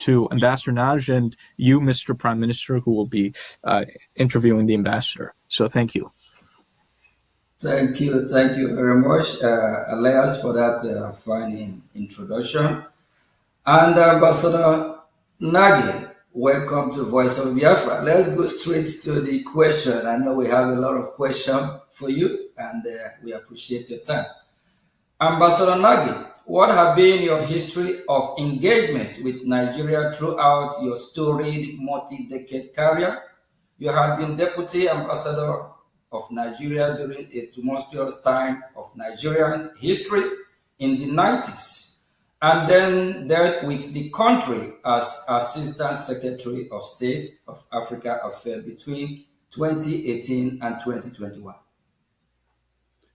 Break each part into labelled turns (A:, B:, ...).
A: to Ambassador Naj and you, Mr. Prime Minister, who will be interviewing the ambassador. So thank you.
B: Thank you very much, Elias, for that fine introduction. And Ambassador Nagi, welcome to Voice of Biafra. Let's go straight to the question. I know we have a lot of questions for you, and we appreciate your time. Ambassador Nagi, what have been your history of engagement with Nigeria throughout your storied multi-decade career? You had been Deputy Ambassador of Nigeria during a tumultuous time of Nigerian history in the 90s, and then dealt with the country as Assistant Secretary of State of Africa Affairs between 2018 and 2021.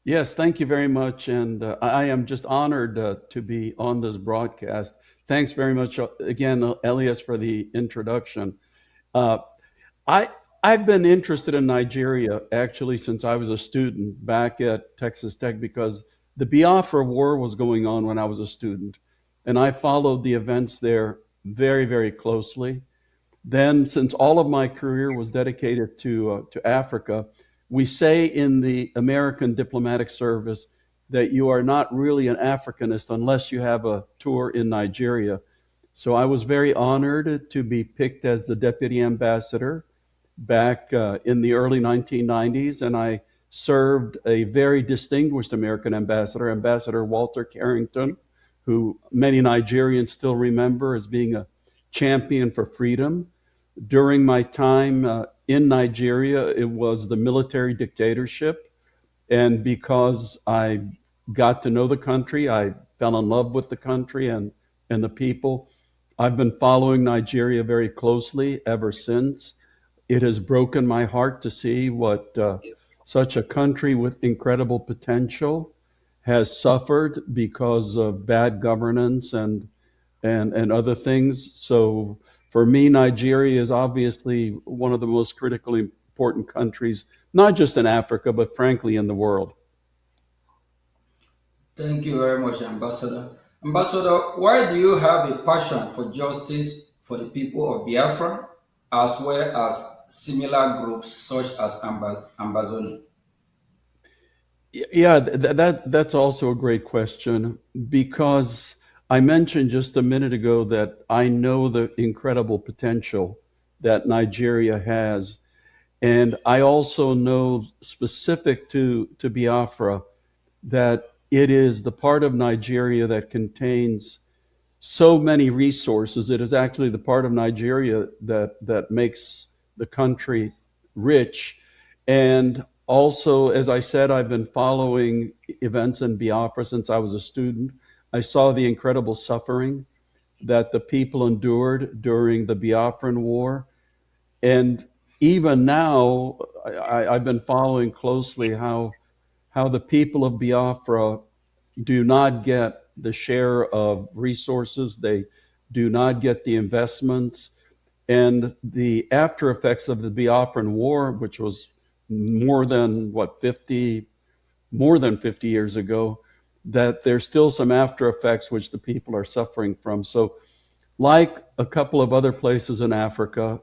C: Yes, thank you very much. And I am just honored to be on this broadcast. Thanks very much again, Elias, for the introduction. Uh, I, I've been interested in Nigeria actually since I was a student back at Texas Tech because the Biafra War was going on when I was a student. And I followed the events there very, very closely. Then, since all of my career was dedicated to Africa, we say in the American diplomatic service that you are not really an Africanist unless you have a tour in Nigeria. So I was very honored to be picked as the deputy ambassador back in the early 1990s, and I served a very distinguished American ambassador, Ambassador Walter Carrington, who many Nigerians still remember as being a champion for freedom. During my time in Nigeria, it was the military dictatorship. And because I got to know the country, I fell in love with the country and the people. I've been following Nigeria very closely ever since. It has broken my heart to see what such a country with incredible potential has suffered because of bad governance and other things. So for me, Nigeria is obviously one of the most critically important countries, not just in Africa, but frankly in the world.
B: Thank you very much, Ambassador. Ambassador, why do you have a passion for justice for the people of Biafra, as well as similar groups such as Ambazoni?
C: Yeah, that's also a great question because I mentioned just a minute ago that I know the incredible potential that Nigeria has. And I also know specific to Biafra that it is the part of Nigeria that contains so many resources. It is actually the part of Nigeria that makes the country rich. And also, as I said, I've been following events in Biafra since I was a student. I saw the incredible suffering that the people endured during the Biafran War. And even now, I've been following closely how the people of Biafra do not get the share of resources, they do not get the investments, and the after effects of the Biafran War, which was more than what 50 more than 50 years ago, that there's still some after effects which the people are suffering from. So, like a couple of other places in Africa,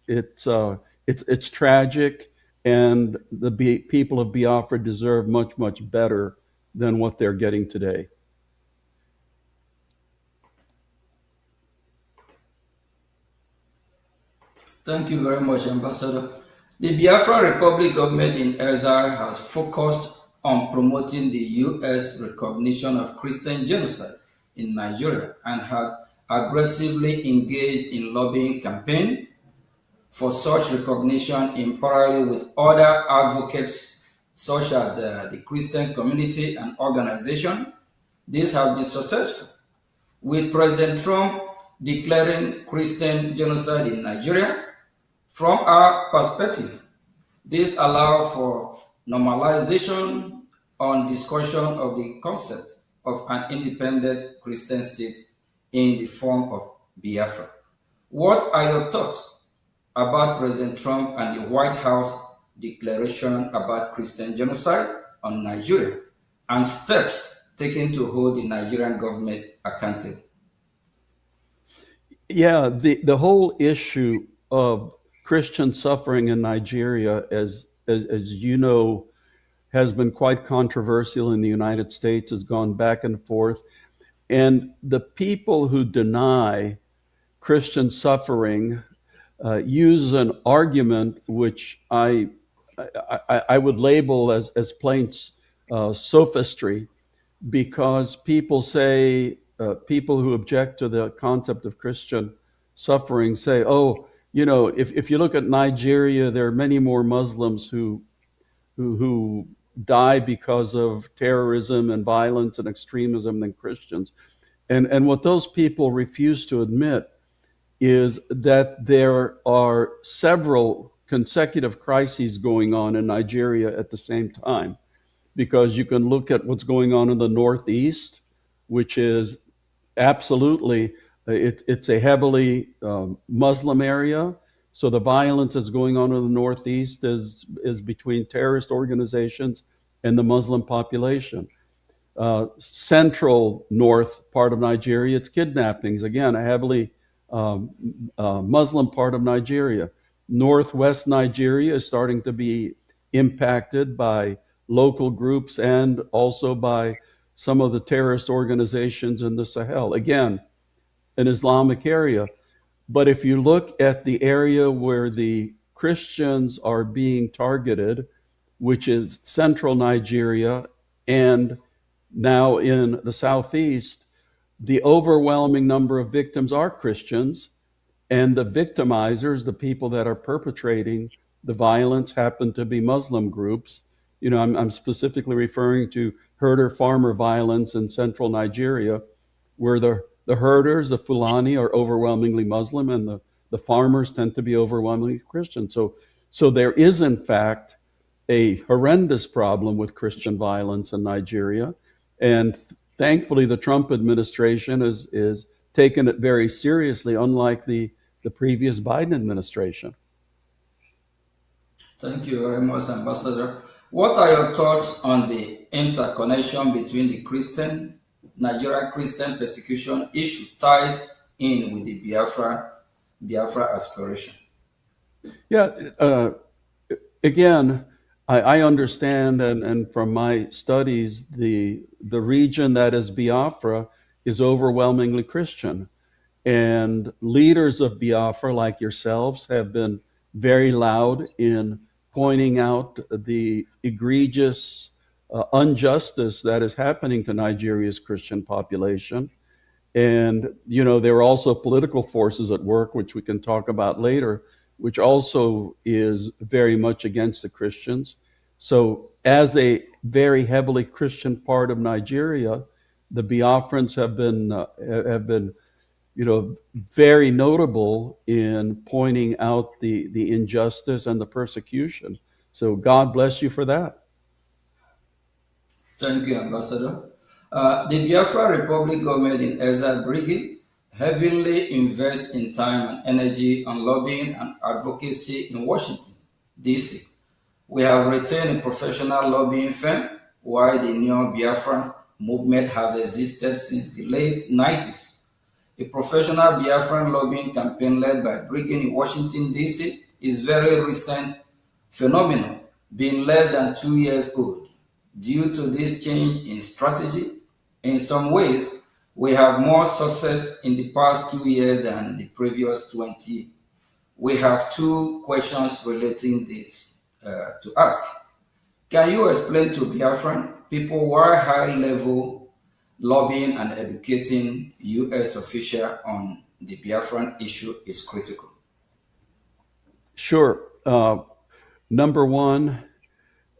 C: it's tragic, and the people of Biafra deserve much better than what they're getting today.
B: Thank you very much, Ambassador. The Biafra Republic government in exile has focused on promoting the U.S. recognition of Christian genocide in Nigeria and had aggressively engaged in lobbying campaign for such recognition in parallel with other advocates such as the Christian community and organization. These have been successful, with President Trump declaring Christian genocide in Nigeria. From our perspective, this allows for normalization on discussion of the concept of an independent Christian state in the form of Biafra. What are your thoughts about President Trump and the White House declaration about Christian genocide on Nigeria and steps taken to hold the Nigerian government accountable?
C: Yeah, the whole issue of Christian suffering in Nigeria, as you know, has been quite controversial in the United States, has gone back and forth. And the people who deny Christian suffering use an argument which I would label as plain sophistry, because people say, people who object to the concept of Christian suffering say, oh, if you look at Nigeria, there are many more Muslims who die because of terrorism and violence and extremism than Christians. And what those people refuse to admit is that there are several consecutive crises going on in Nigeria at the same time, because you can look at what's going on in the Northeast, which is absolutely, it's a heavily Muslim area. So the violence that's going on in the Northeast is between terrorist organizations and the Muslim population. Central north part of Nigeria, it's kidnappings. Again, a heavily Muslim part of Nigeria. Northwest Nigeria is starting to be impacted by local groups and also by some of the terrorist organizations in the Sahel. Again, an Islamic area. But if you look at the area where the Christians are being targeted, which is central Nigeria and now in the southeast, the overwhelming number of victims are Christians, and the victimizers, the people that are perpetrating the violence, happen to be Muslim groups. I'm specifically referring to herder farmer violence in central Nigeria, where the herders, the Fulani, are overwhelmingly Muslim, and the farmers tend to be overwhelmingly Christian. So there is, in fact, a horrendous problem with Christian violence in Nigeria. And thankfully, the Trump administration is taken it very seriously, unlike the previous Biden administration.
B: Thank you very much, Ambassador. What are your thoughts on the interconnection between the Nigeria Christian persecution issue ties in with the Biafra aspiration?
C: Yeah, again, I understand, and from my studies, the region that is Biafra is overwhelmingly Christian. And leaders of Biafra, like yourselves, have been very loud in pointing out the egregious injustice that is happening to Nigeria's Christian population. And, there are also political forces at work, which we can talk about later, which also is very much against the Christians. So, as a very heavily Christian part of Nigeria, the Biafrans have been very notable in pointing out the injustice and the persecution. So God bless you for that.
B: Thank you, Ambassador. The Biafra Republic government in Ezra Brigade heavily invests in time and energy on lobbying and advocacy in Washington, D.C. We have retained a professional lobbying firm, while the Neo Biafra movement has existed since the late 90s. A professional Biafran lobbying campaign led by Brigade in Washington, D.C. is very recent phenomenon, being less than 2 years old. Due to this change in strategy, in some ways, we have more success in the past 2 years than the previous 20. We have two questions relating this to ask. Can you explain to Biafran people why high-level lobbying and educating U.S. officials on the Biafran issue is critical?
C: Sure. Number one,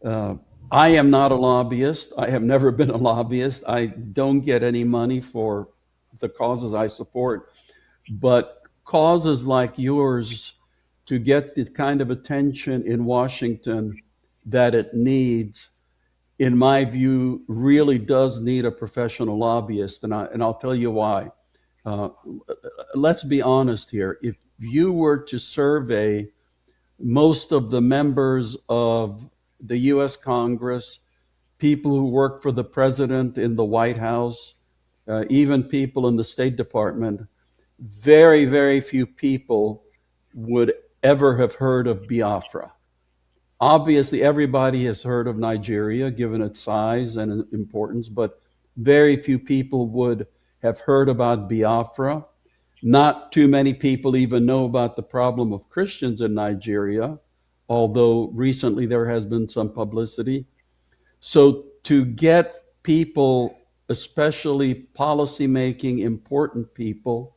C: I am not a lobbyist. I have never been a lobbyist. I don't get any money for the causes I support. But causes like yours, to get the kind of attention in Washington that it needs, in my view, really does need a professional lobbyist. And I'll tell you why. Uh, let's be honest here. If you were to survey most of the members of the US Congress, people who work for the president in the White House, even people in the State Department, very, very few people would ever have heard of Biafra. Obviously, everybody has heard of Nigeria, given its size and importance, but very few people would have heard about Biafra. Not too many people even know about the problem of Christians in Nigeria, although recently there has been some publicity. So, to get people, especially policy making, important people,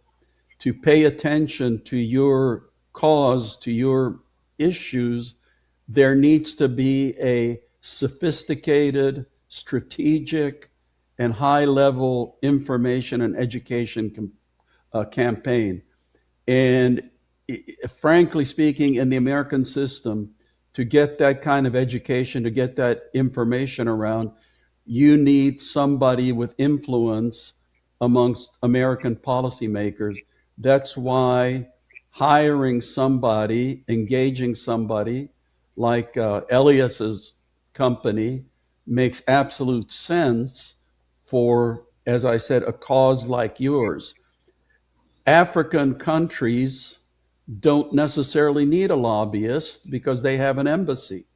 C: to pay attention to your cause, to your issues, there needs to be a sophisticated, strategic, and high level information and education campaign. And frankly speaking, in the American system, to get that kind of education, to get that information around, you need somebody with influence amongst American policymakers. That's why hiring somebody, engaging somebody like Elias's company makes absolute sense for, as I said, a cause like yours. African countries don't necessarily need a lobbyist because they have an embassy,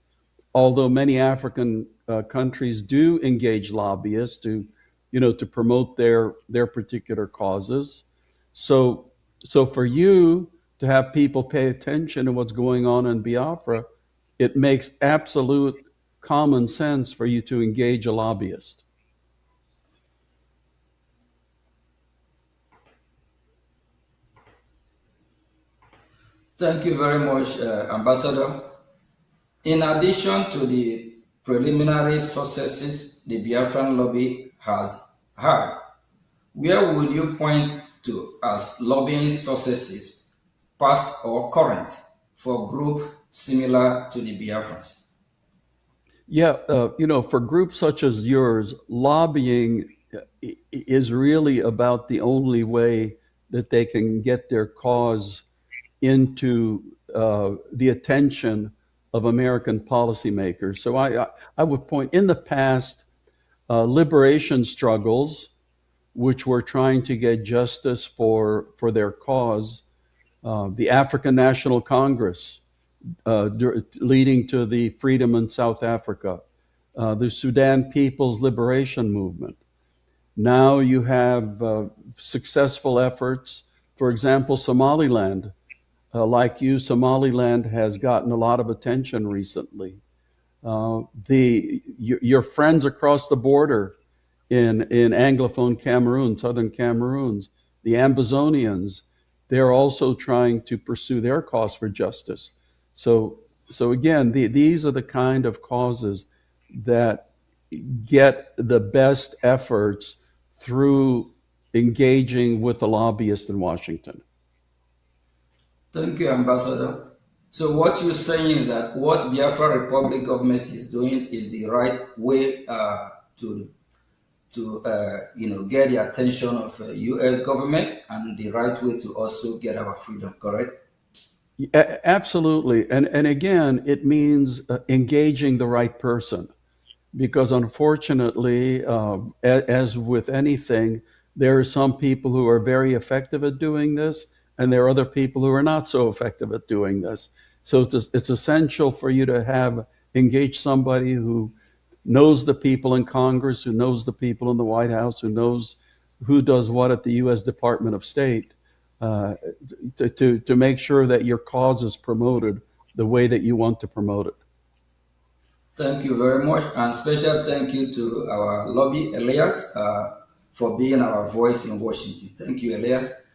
C: although many African countries do engage lobbyists to, to promote their particular causes. So, so for you to have people pay attention to what's going on in Biafra, it makes absolute common sense for you to engage a lobbyist.
B: Thank you very much, Ambassador. In addition to the preliminary successes the Biafran lobby has had, where would you point to as lobbying successes, past or current, for group similar to the Biafrans?
C: Yeah, for groups such as yours, lobbying is really about the only way that they can get their cause into the attention of American policymakers. So I would point in the past, liberation struggles, which were trying to get justice for their cause, the African National Congress, leading to the freedom in South Africa, the Sudan People's Liberation Movement. Now you have successful efforts. For example, Somaliland. Like you, Somaliland has gotten a lot of attention recently. Your friends across the border in Anglophone Cameroon, southern Cameroons, the Ambazonians, they're also trying to pursue their cause for justice. So, so again, these are the kind of causes that get the best efforts through engaging with the lobbyist in Washington.
B: Thank you, Ambassador. So what you're saying is that what Biafra Republic government is doing is the right way to get the attention of U.S. government and the right way to also get our freedom. Correct?
C: Absolutely. And again, it means engaging the right person because unfortunately, as with anything, there are some people who are very effective at doing this, and there are other people who are not so effective at doing this. So it's essential for you to have engage somebody who knows the people in Congress, who knows the people in the White House, who knows who does what at the U.S. Department of State, uh, to make sure that your cause is promoted the way that you want to promote it.
B: Thank you very much, and special thank you to our lobby, Elias, for being our voice in Washington. Thank you, Elias.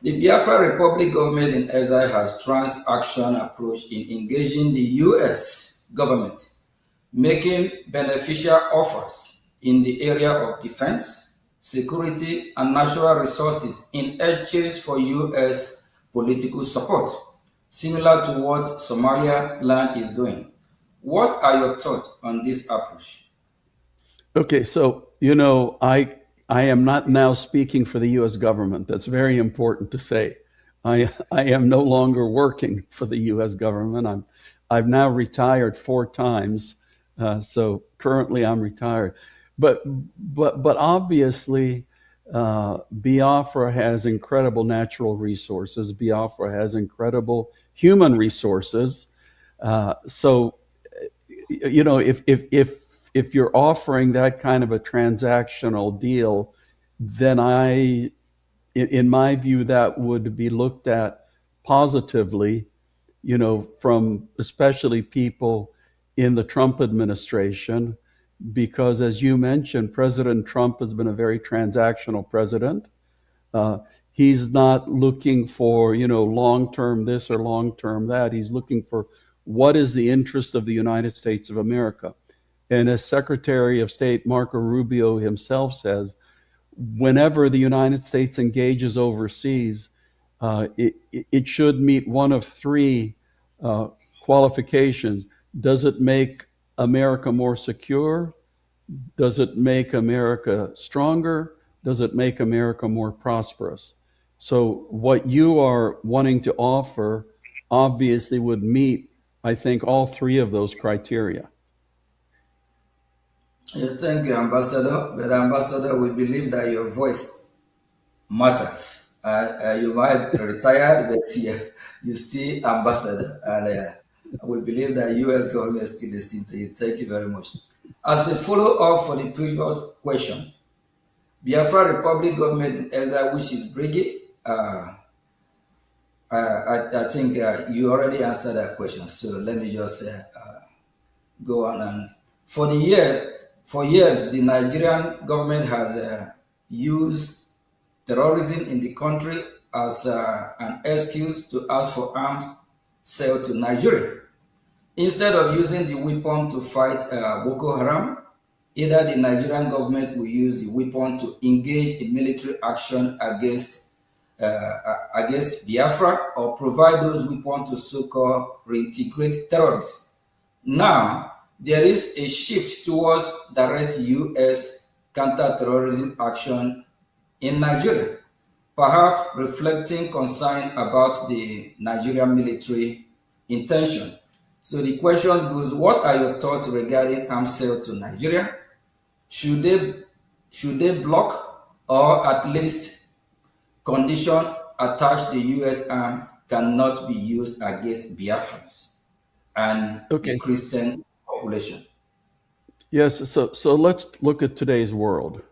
B: The Biafra Republic government in exile has trans-action approach in engaging the U.S. government, making beneficial offers in the area of defense, security, and natural resources in exchange for U.S. political support, similar to what Somalia land is doing. What are your thoughts on this approach?
C: Okay, so I am not now speaking for the U.S. government. That's very important to say. I am no longer working for the U.S. government. I've now retired 4 times, so currently I'm retired. But obviously, Biafra has incredible natural resources. Biafra has incredible human resources. So, if you're offering that kind of a transactional deal, then in my view, that would be looked at positively, from especially people in the Trump administration, because as you mentioned, President Trump has been a very transactional president. Uh, he's not looking for, long term this or long term that. He's looking for what is the interest of the United States of America. And as Secretary of State Marco Rubio himself says, whenever the United States engages overseas, it should meet one of three uh, qualifications. Does it make America more secure? Does it make America stronger? Does it make America more prosperous? So, what you are wanting to offer obviously would meet, I think, all three of those criteria.
B: Yeah, thank you, Ambassador. But Ambassador, we believe that your voice matters. You might be retired, but you still ambassador, and we believe that U.S. government still listening to you. Thank you very much. As a follow-up for the previous question, Biafra Republic government in exile, which is Brigade, I think you already answered that question. So let me just go on. And for the year, for years, the Nigerian government has used terrorism in the country as an excuse to ask for arms sale to Nigeria. Instead of using the weapon to fight Boko Haram, either the Nigerian government will use the weapon to engage in military action against Biafra or provide those weapons to so-called reintegrate terrorists. Now, there is a shift towards direct U.S. counter-terrorism action in Nigeria, perhaps reflecting concern about the Nigerian military intention. So the question goes, what are your thoughts regarding arms sale to Nigeria? Should they should they block or at least condition attached the US arm cannot be used against Biafrans and the
C: Okay.
B: Christian population?
C: Yes. So let's look at today's world.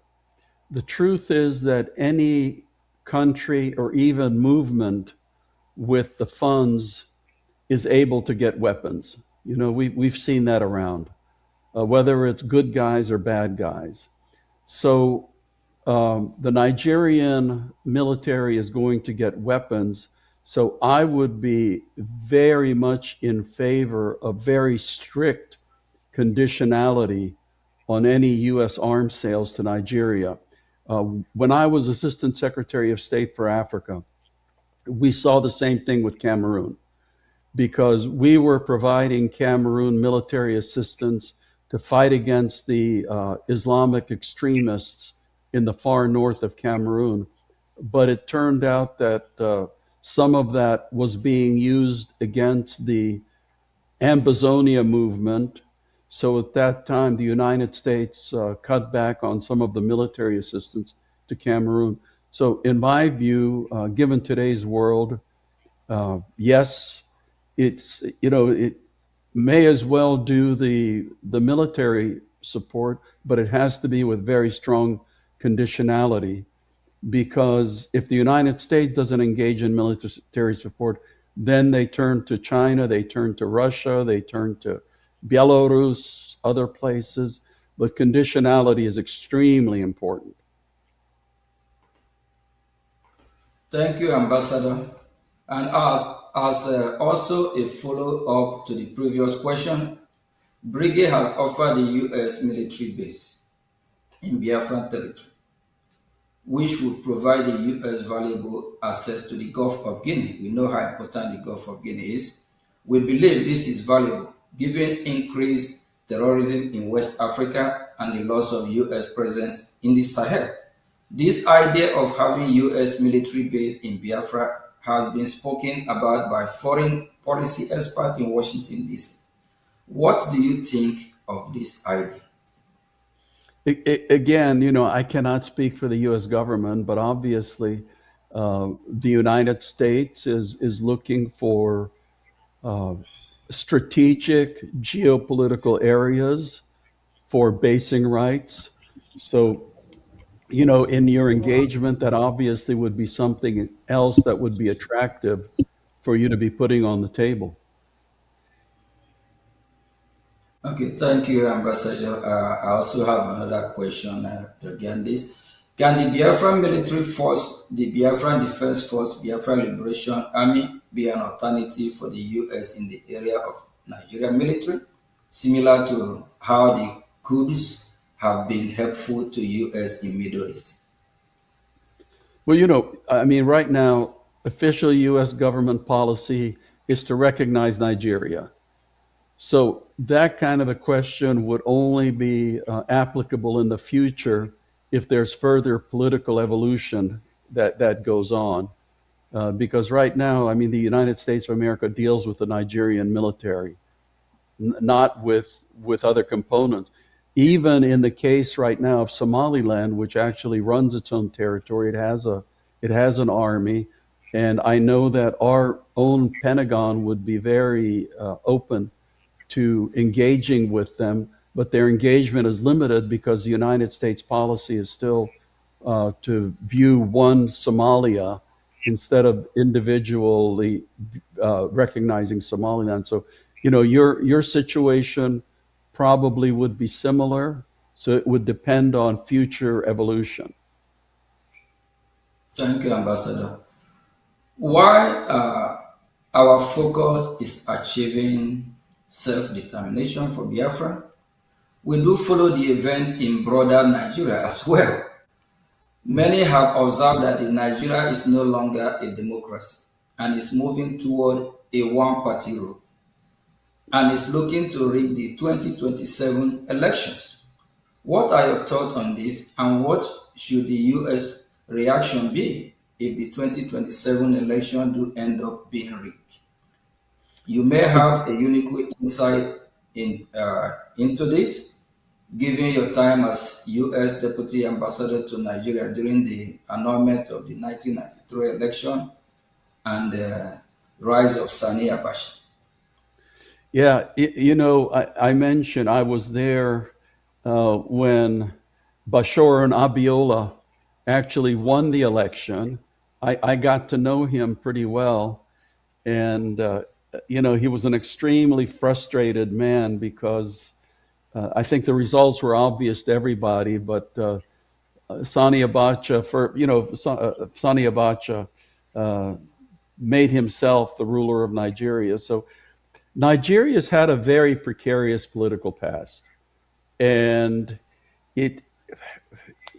C: The truth is that any country or even movement with the funds is able to get weapons. We've seen that around, whether it's good guys or bad guys. So the Nigerian military is going to get weapons. So I would be very much in favor of very strict conditionality on any U.S. arms sales to Nigeria. When I was Assistant Secretary of State for Africa, we saw the same thing with Cameroon because we were providing Cameroon military assistance to fight against the Islamic extremists in the far north of Cameroon. But it turned out that some of that was being used against the Ambazonia movement. So at that time, the United States cut back on some of the military assistance to Cameroon. So, in my view, given today's world, yes, it may as well do the military support, but it has to be with very strong conditionality because if the United States doesn't engage in military support, then they turn to China, they turn to Russia, they turn to Belarus, other places. But conditionality is extremely important.
B: Thank you, Ambassador. And as also a follow-up to the previous question, Brigade has offered the U.S. military base in Biafran territory, which would provide the U.S. valuable access to the Gulf of Guinea. We know how important the Gulf of Guinea is. We believe this is valuable given increased terrorism in West Africa and the loss of U.S. presence in the Sahel. This idea of having U.S. military base in Biafra has been spoken about by foreign policy experts in Washington, D.C. What do you think of this idea?
C: Again, I cannot speak for the U.S. government, but obviously, the United States is looking for uh, strategic geopolitical areas for basing rights. So, in your engagement, that obviously would be something else that would be attractive for you to be putting on the table.
B: Okay, thank you, Ambassador. I also have another question regarding this. Can the Biafran military force, the Biafran Defense Force, Biafra Liberation Army be an alternative for the U.S. in the area of Nigerian military, similar to how the Kurds have been helpful to U.S. in Middle East?
C: Well, I mean, right now, official U.S. government policy is to recognize Nigeria. So that kind of a question would only be applicable in the future if there's further political evolution that goes on. Because right now, I mean, the United States of America deals with the Nigerian military, not with other components. Even in the case right now of Somaliland, which actually runs its own territory, it has an army, and I know that our own Pentagon would be very open to engaging with them, but their engagement is limited because the United States policy is still to view one Somalia instead of individually recognizing Somaliland. So, your situation probably would be similar. So it would depend on future evolution.
B: Thank you, Ambassador. Why our focus is achieving self-determination for Biafra, we do follow the event in broader Nigeria as well. Many have observed that the Nigeria is no longer a democracy and is moving toward a one-party rule and is looking to rig the 2027 elections. What are your thoughts on this and what should the US reaction be if the 2027 election do end up being rigged? You may have a unique insight into this, given your time as U.S. Deputy Ambassador to Nigeria during the annulment of the 1993 election and the rise of Sani Abacha.
C: Yeah, I mentioned I was there when Bashor and Abiola actually won the election. I got to know him pretty well, and he was an extremely frustrated man because I think the results were obvious to everybody, but Sani Abacha, Sani Abacha uh, made himself the ruler of Nigeria. So Nigeria's had a very precarious political past, and it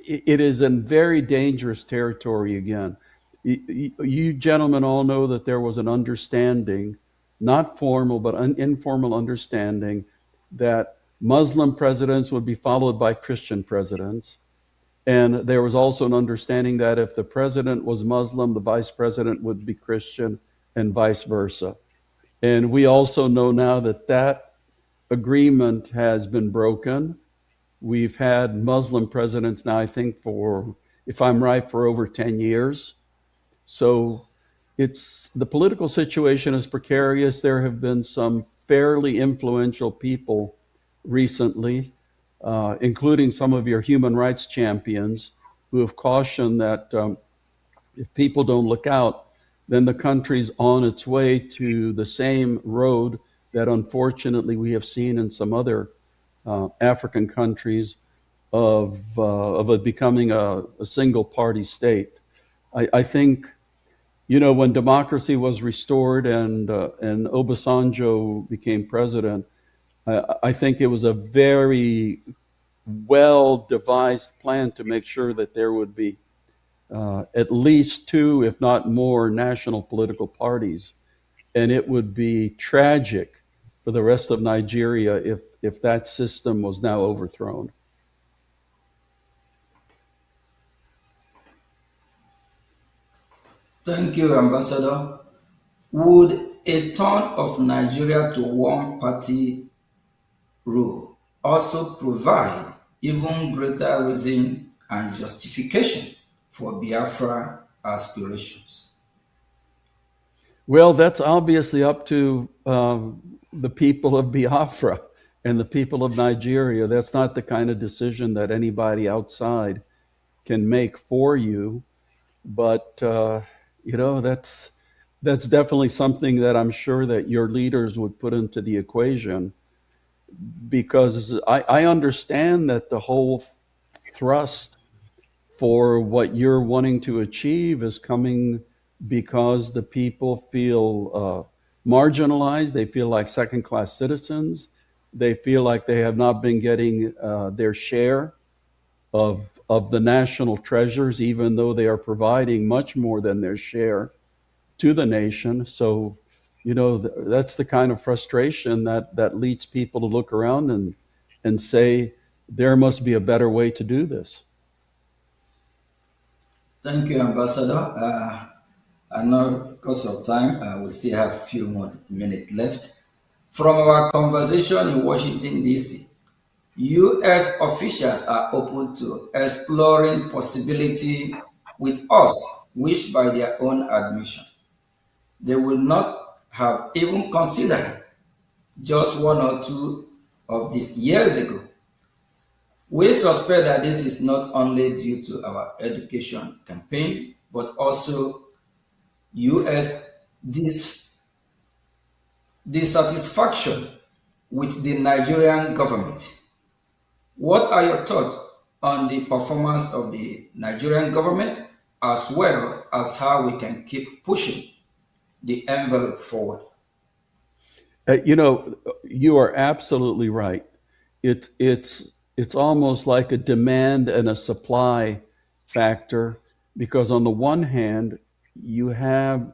C: it is in very dangerous territory again. You gentlemen all know that there was an understanding, not formal but informal understanding, that Muslim presidents would be followed by Christian presidents. And there was also an understanding that if the president was Muslim, the vice president would be Christian, and vice versa. And we also know now that that agreement has been broken. We've had Muslim presidents now, I think, for, if I'm right, for over 10 years. So the political situation is precarious. There have been some fairly influential people recently, including some of your human rights champions, who have cautioned that if people don't look out, then the country's on its way to the same road that unfortunately we have seen in some other African countries of it becoming a single party state. I think, when democracy was restored and Obasanjo became president, I think it was a very well devised plan to make sure that there would be at least two, if not more, national political parties. And it would be tragic for the rest of Nigeria if that system was now overthrown.
B: Thank you, Ambassador. Would a turn of Nigeria to one party rule also provide even greater reason and justification for Biafra aspirations.
C: Well, that's obviously up to the people of Biafra and the people of Nigeria. That's not the kind of decision that anybody outside can make for you. But that's definitely something that I'm sure that your leaders would put into the equation, because I understand that the whole thrust for what you're wanting to achieve is coming because the people feel marginalized. They feel like second class citizens. They feel like they have not been getting their share of the national treasures, even though they are providing much more than their share to the nation. So, that's the kind of frustration that leads people to look around and say there must be a better way to do this.
B: Thank you, Ambassador. I know because of time, we still have a few more minutes left. From our conversation in Washington, D.C., U.S. officials are open to exploring possibility with us, which by their own admission, they will not have even considered just one or two of these years ago. We suspect that this is not only due to our education campaign, but also U.S. dissatisfaction with the Nigerian government. What are your thoughts on the performance of the Nigerian government, as well as how we can keep pushing the envelope forward?
C: You are absolutely right. It's almost like a demand and a supply factor, because on the one hand, you have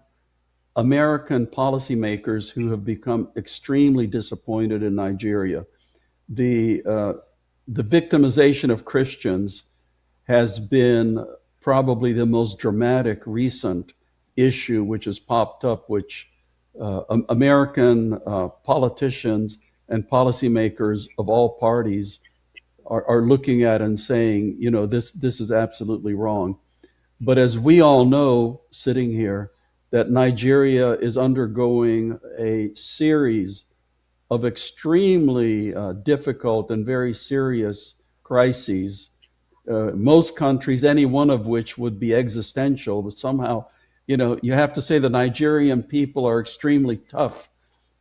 C: American policymakers who have become extremely disappointed in Nigeria. The victimization of Christians has been probably the most dramatic recent issue which has popped up, which American politicians and policymakers of all parties are looking at and saying, this is absolutely wrong. But as we all know, sitting here, that Nigeria is undergoing a series of extremely difficult and very serious crises. Most countries, any one of which would be existential, but somehow, you have to say the Nigerian people are extremely tough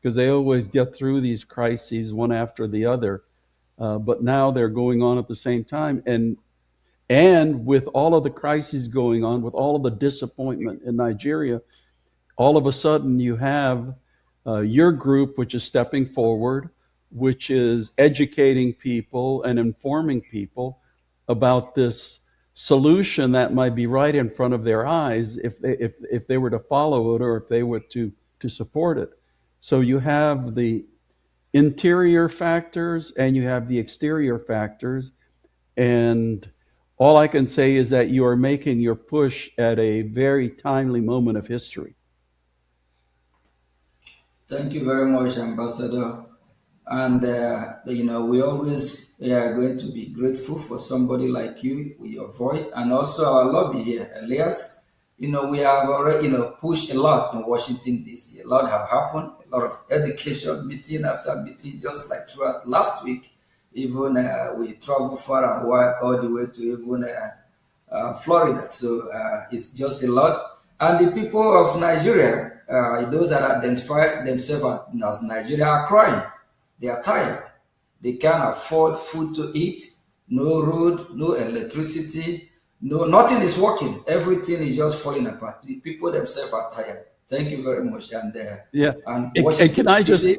C: because they always get through these crises one after the other. But now they're going on at the same time. And with all of the crises going on, with all of the disappointment in Nigeria, all of a sudden you have your group, which is stepping forward, which is educating people and informing people about this solution that might be right in front of their eyes if they were to follow it, or if they were to support it. So you have the interior factors and you have the exterior factors. And all I can say is that you are making your push at a very timely moment of history.
B: Thank you very much, Ambassador. And we always are going to be grateful for somebody like you with your voice, and also our lobby here, Elias. We have already pushed a lot in Washington D.C. A lot have happened. A lot of education meeting after meeting, just like throughout last week. Even we travel far and wide, all the way to even Florida. So it's just a lot. And the people of Nigeria, those that identify themselves as Nigeria, are crying. They are tired. They can't afford food to eat, no road, no electricity, nothing is working. Everything is just falling apart. The people themselves are tired. Thank you very much.
C: Yeah.
B: And
C: And
B: Washington DC.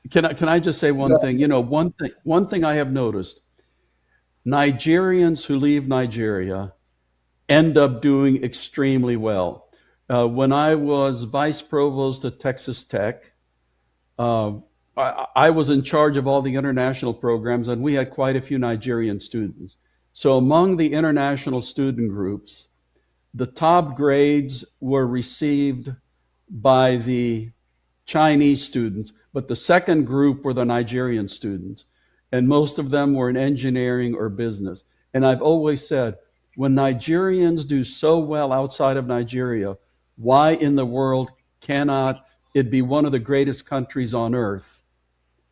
C: can I just say one thing? One thing I have noticed: Nigerians who leave Nigeria end up doing extremely well. When I was vice provost at Texas Tech, uh, I was in charge of all the international programs, and we had quite a few Nigerian students. So among the international student groups, the top grades were received by the Chinese students, but the second group were the Nigerian students. and most of them were in engineering or business. And I've always said, when Nigerians do so well outside of Nigeria, why in the world cannot it be one of the greatest countries on earth?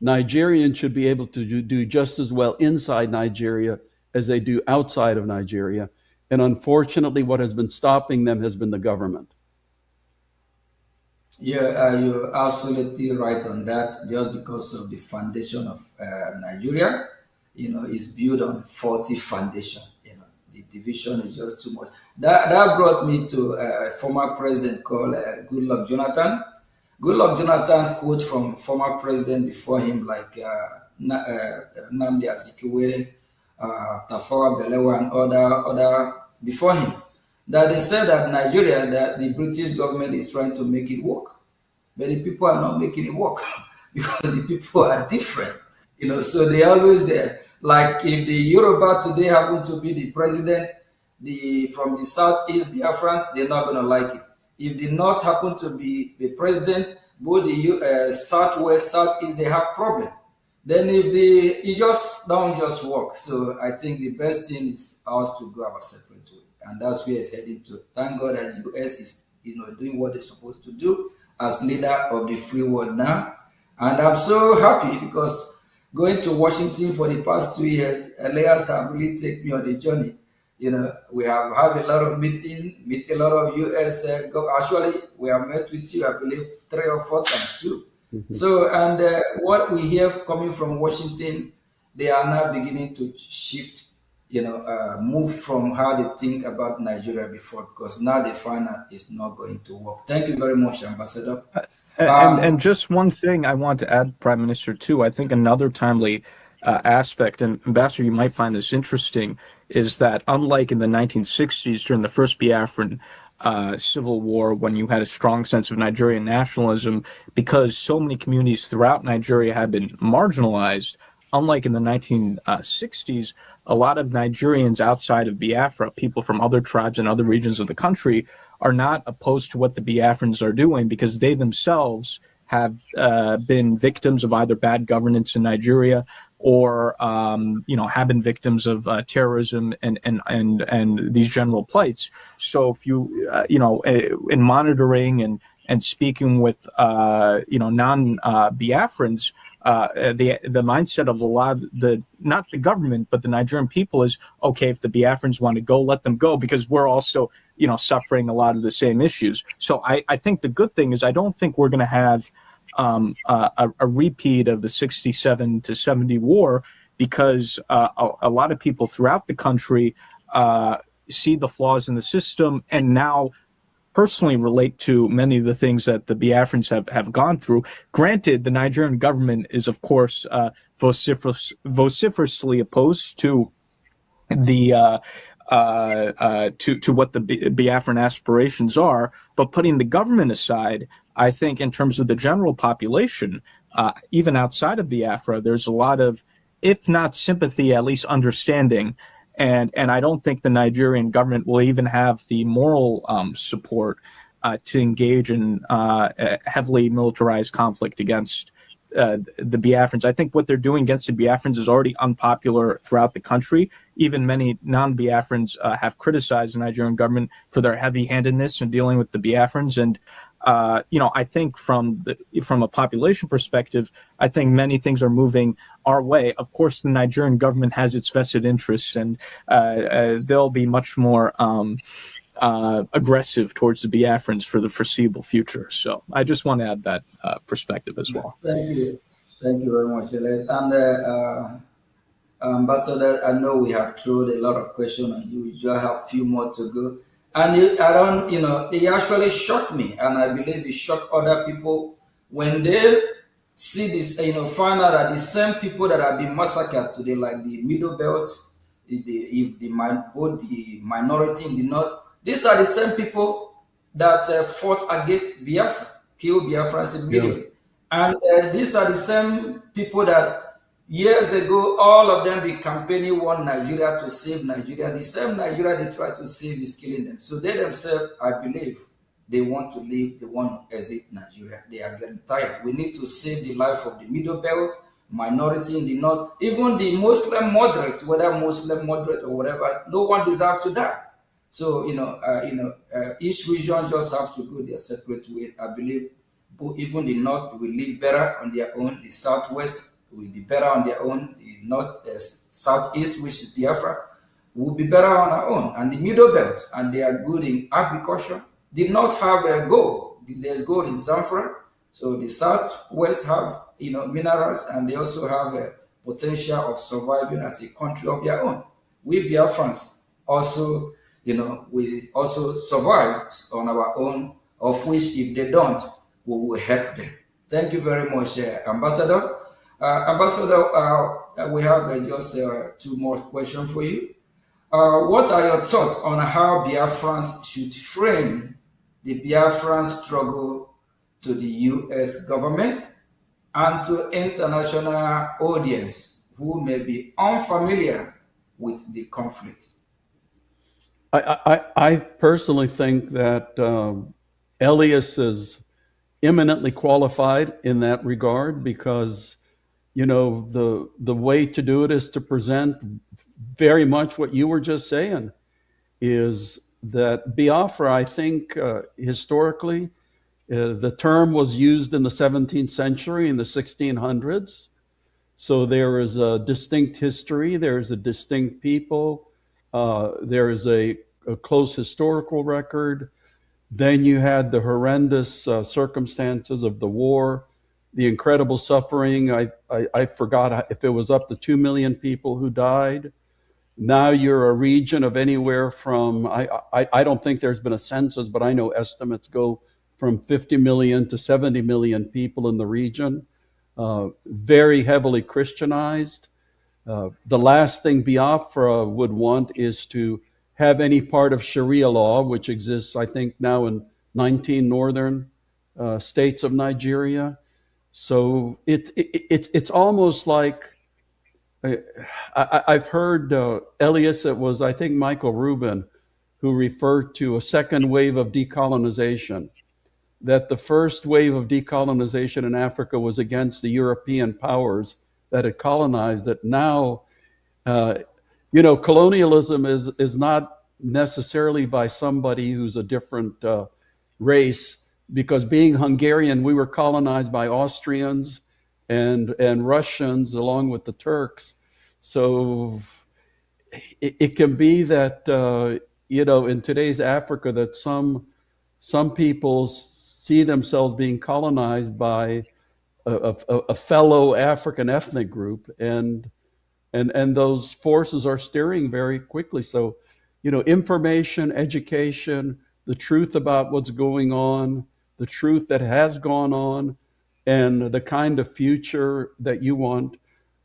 C: Nigerians should be able to do just as well inside Nigeria as they do outside of Nigeria. And unfortunately, what has been stopping them has been the government.
B: Yeah, you're absolutely right on that. Just because of the foundation of Nigeria, is built on faulty foundation. The division is just too much. That brought me to a former president called Goodluck Jonathan. Goodluck Jonathan quote from former president before him, like Nnamdi Azikiwe, Tafawa Balewa, and other before him, that they said that Nigeria, that the British government is trying to make it work, but the people are not making it work because the people are different. So they always like if the Yoruba today happen to be the president, the from the southeast Biafrans, they're not gonna like it. If the north happen to be the president, both the southwest, southeast, they have problem. Then if the it just don't just work. So I think the best thing is ours to go our separate way, and that's where it's heading to. Thank God that US is doing what they're supposed to do as leader of the free world now, and I'm so happy because going to Washington for the past 2 years, Elias have really taken me on the journey. We have a lot of meet a lot of US. Actually, we have met with you, I believe, 3 or 4 times too.
C: Mhm.
B: So, and what we hear coming from Washington, they are now beginning to shift, move from how they think about Nigeria before, because now they find out it's not going to work. Thank you very much, Ambassador.
A: And
B: Um,
A: just one thing I want to add, Prime Minister, too. I think another timely aspect, and Ambassador, you might find this interesting, is that unlike in the 1960s during the first Biafran civil war, when you had a strong sense of Nigerian nationalism, because so many communities throughout Nigeria had been marginalized, unlike in the 1960s, a lot of Nigerians outside of Biafra, people from other tribes and other regions of the country, are not opposed to what the Biafrans are doing because they themselves have been victims of either bad governance in Nigeria or have been victims of terrorism and these general plights. So if you in monitoring and speaking with non Biafrans, the mindset of a lot of the not the government but the Nigerian people is okay, if the Biafrans want to go, let them go, because we're also suffering a lot of the same issues. So I think the good thing is I don't think we're going to have a repeat of the 67 to 70 war, because a lot of people throughout the country see the flaws in the system and now personally relate to many of the things that the Biafrans have gone through. Granted, the Nigerian government is, of course, vociferously opposed to the to what the Biafran aspirations are. But putting the government aside, I think in terms of the general population, even outside of Biafra, there's a lot of, if not sympathy, at least understanding. And I don't think the Nigerian government will even have the moral support to engage in a heavily militarized conflict against the Biafrans. I think what they're doing against the Biafrans is already unpopular throughout the country. Even many non-Biafrans have criticized the Nigerian government for their heavy-handedness in dealing with the Biafrans. And I think from a population perspective, I think many things are moving our way. Of course, the Nigerian government has its vested interests, and they'll be much more aggressive towards the Biafrans for the foreseeable future. So I just want to add that perspective as well.
B: thank you very much, Elias. And Ambassador, I know we have thrown a lot of questions on you. We just have a few more to go. And I don't, they actually shocked me, and I believe it shocked other people when they see this, find out that the same people that have been massacred today, like the Middle Belt, both the minority in the north, these are the same people that fought against Biafra, killed Biafrans in
C: Yeah.
B: million. And these are the same people that years ago, all of them be campaigning one Nigeria to save Nigeria. The same Nigeria they try to save is killing them. So they themselves, I believe, they want to leave, they want to exit Nigeria. They are getting tired. We need to save the life of the Middle Belt. minority in the north, even the Muslim moderate, whether Muslim moderate or whatever, no one deserves to die. So each region just have to go their separate way. I believe even the north will live better on their own. The southwest will be better on their own. The north, the southeast, which is Biafra, will be better on our own. And the middle belt, and they are good in agriculture, did not have a gold. There's gold in Zamfara. So the southwest have minerals, and they also have a potential of surviving as a country of their own. We Biafrans also, we also survive on our own, of which if they don't, we will help them. Thank you very much, Ambassador. Ambassador, we have just two more questions for you. What are your thoughts on how Biafrans should frame the Biafran struggle to the U.S. government and to international audience who may be unfamiliar with the conflict?
C: I personally think that Elias is eminently qualified in that regard, because the way to do it is to present very much what you were just saying, is that Biafra, I think, historically, the term was used in the 17th century, in the 1600s. So there is a distinct history, there is a distinct people, there is a close historical record. Then you had the horrendous circumstances of the war, the incredible suffering. I forgot if it was up to 2 million people who died. Now you're a region of anywhere from, I don't think there's been a census, but I know estimates go from 50 million to 70 million people in the region, very heavily Christianized. The last thing Biafra would want is to have any part of Sharia law, which exists, I think, now in 19 northern states of Nigeria. So it's almost like, I've heard Elias, it was, I think, Michael Rubin, who referred to a second wave of decolonization, that the first wave of decolonization in Africa was against the European powers that had colonized it. Now, colonialism is not necessarily by somebody who's a different race, because being Hungarian, we were colonized by Austrians and Russians along with the Turks. So it can be that, in today's Africa, that some people see themselves being colonized by a fellow African ethnic group, and those forces are steering very quickly. So, information, education, the truth about what's going on, the truth that has gone on, and the kind of future that you want.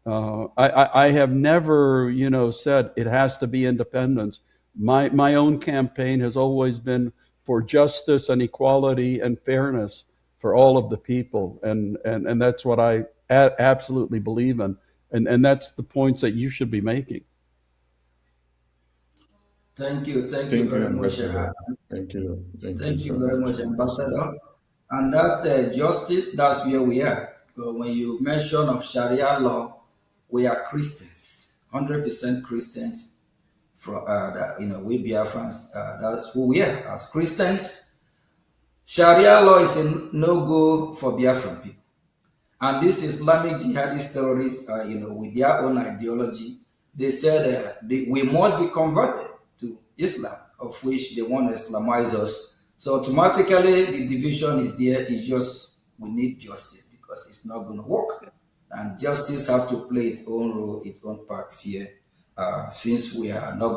C: I have never, said it has to be independence. My own campaign has always been for justice and equality and fairness for all of the people, and that's what I absolutely believe in, and that's the points that you should be making.
B: Thank you very much. Thank you very much, Ambassador. And that justice, that's where we are. Because when you mention of Sharia law, we are Christians, 100% Christians. From we Biafrans, that's who we are as Christians. Sharia law is a no-go for Biafran people. And these Islamic jihadist terrorists, with their own ideology, they said we must be converted to Islam, of which they want to Islamize us. So automatically the division is there. It's just we need justice, because it's not going to work. And justice have to play its own role, its own part here, since we are not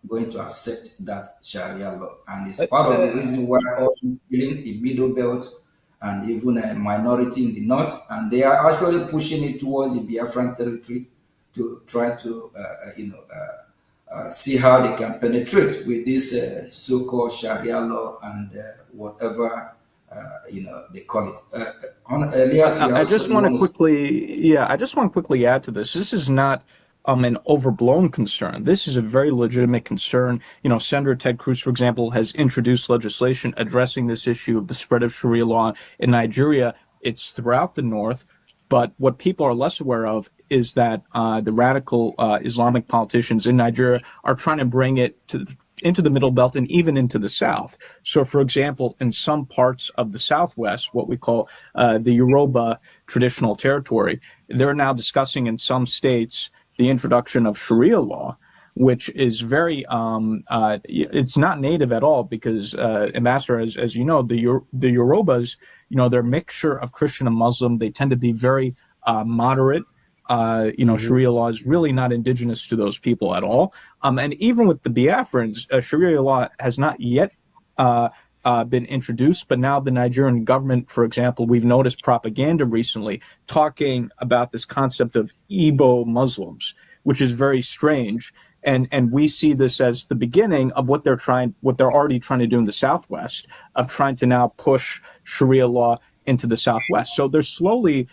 B: going to accept that Sharia law. And it's part of the reason why all feeling the middle belt and even a minority in the north, and they are actually pushing it towards the Biafran territory to try to, see how they can penetrate with this so-called Sharia law and whatever they call it. Elias,
A: I just want to quickly, I just want to quickly add to this. This is not an overblown concern. This is a very legitimate concern. Senator Ted Cruz, for example, has introduced legislation addressing this issue of the spread of Sharia law in Nigeria. It's throughout the North. But what people are less aware of is that the radical Islamic politicians in Nigeria are trying to bring it into the Middle Belt and even into the South. So, for example, in some parts of the Southwest, what we call the Yoruba traditional territory, they're now discussing in some states the introduction of Sharia law, which is very it's not native at all because Ambassador, as you know, the Yorubas, they're a mixture of Christian and Muslim. They tend to be very moderate.
C: Hmm.
A: Sharia law is really not indigenous to those people at all. And even with the Biafrans, Sharia law has not yet uh, been introduced, but now the Nigerian government, for example, we've noticed propaganda recently talking about this concept of Igbo Muslims, which is very strange. And we see this as the beginning of what they're already trying to do in the Southwest, of trying to now push Sharia law into the Southwest. So they're slowly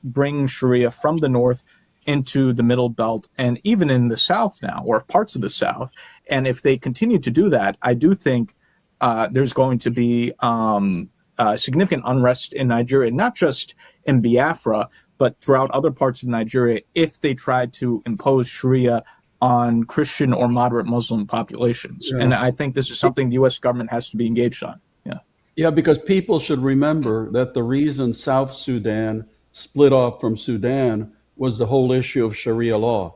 A: bringing Sharia from the North into the Middle Belt and even in the South now, or parts of the South. And if they continue to do that, I do think there's going to be significant unrest in Nigeria, not just in Biafra, but throughout other parts of Nigeria if they try to impose Sharia on Christian or moderate Muslim populations.
C: Yeah.
A: And I think this is something the U.S. government has to be engaged on. Yeah.
C: Yeah, because people should remember that the reason South Sudan split off from Sudan was the whole issue of Sharia law.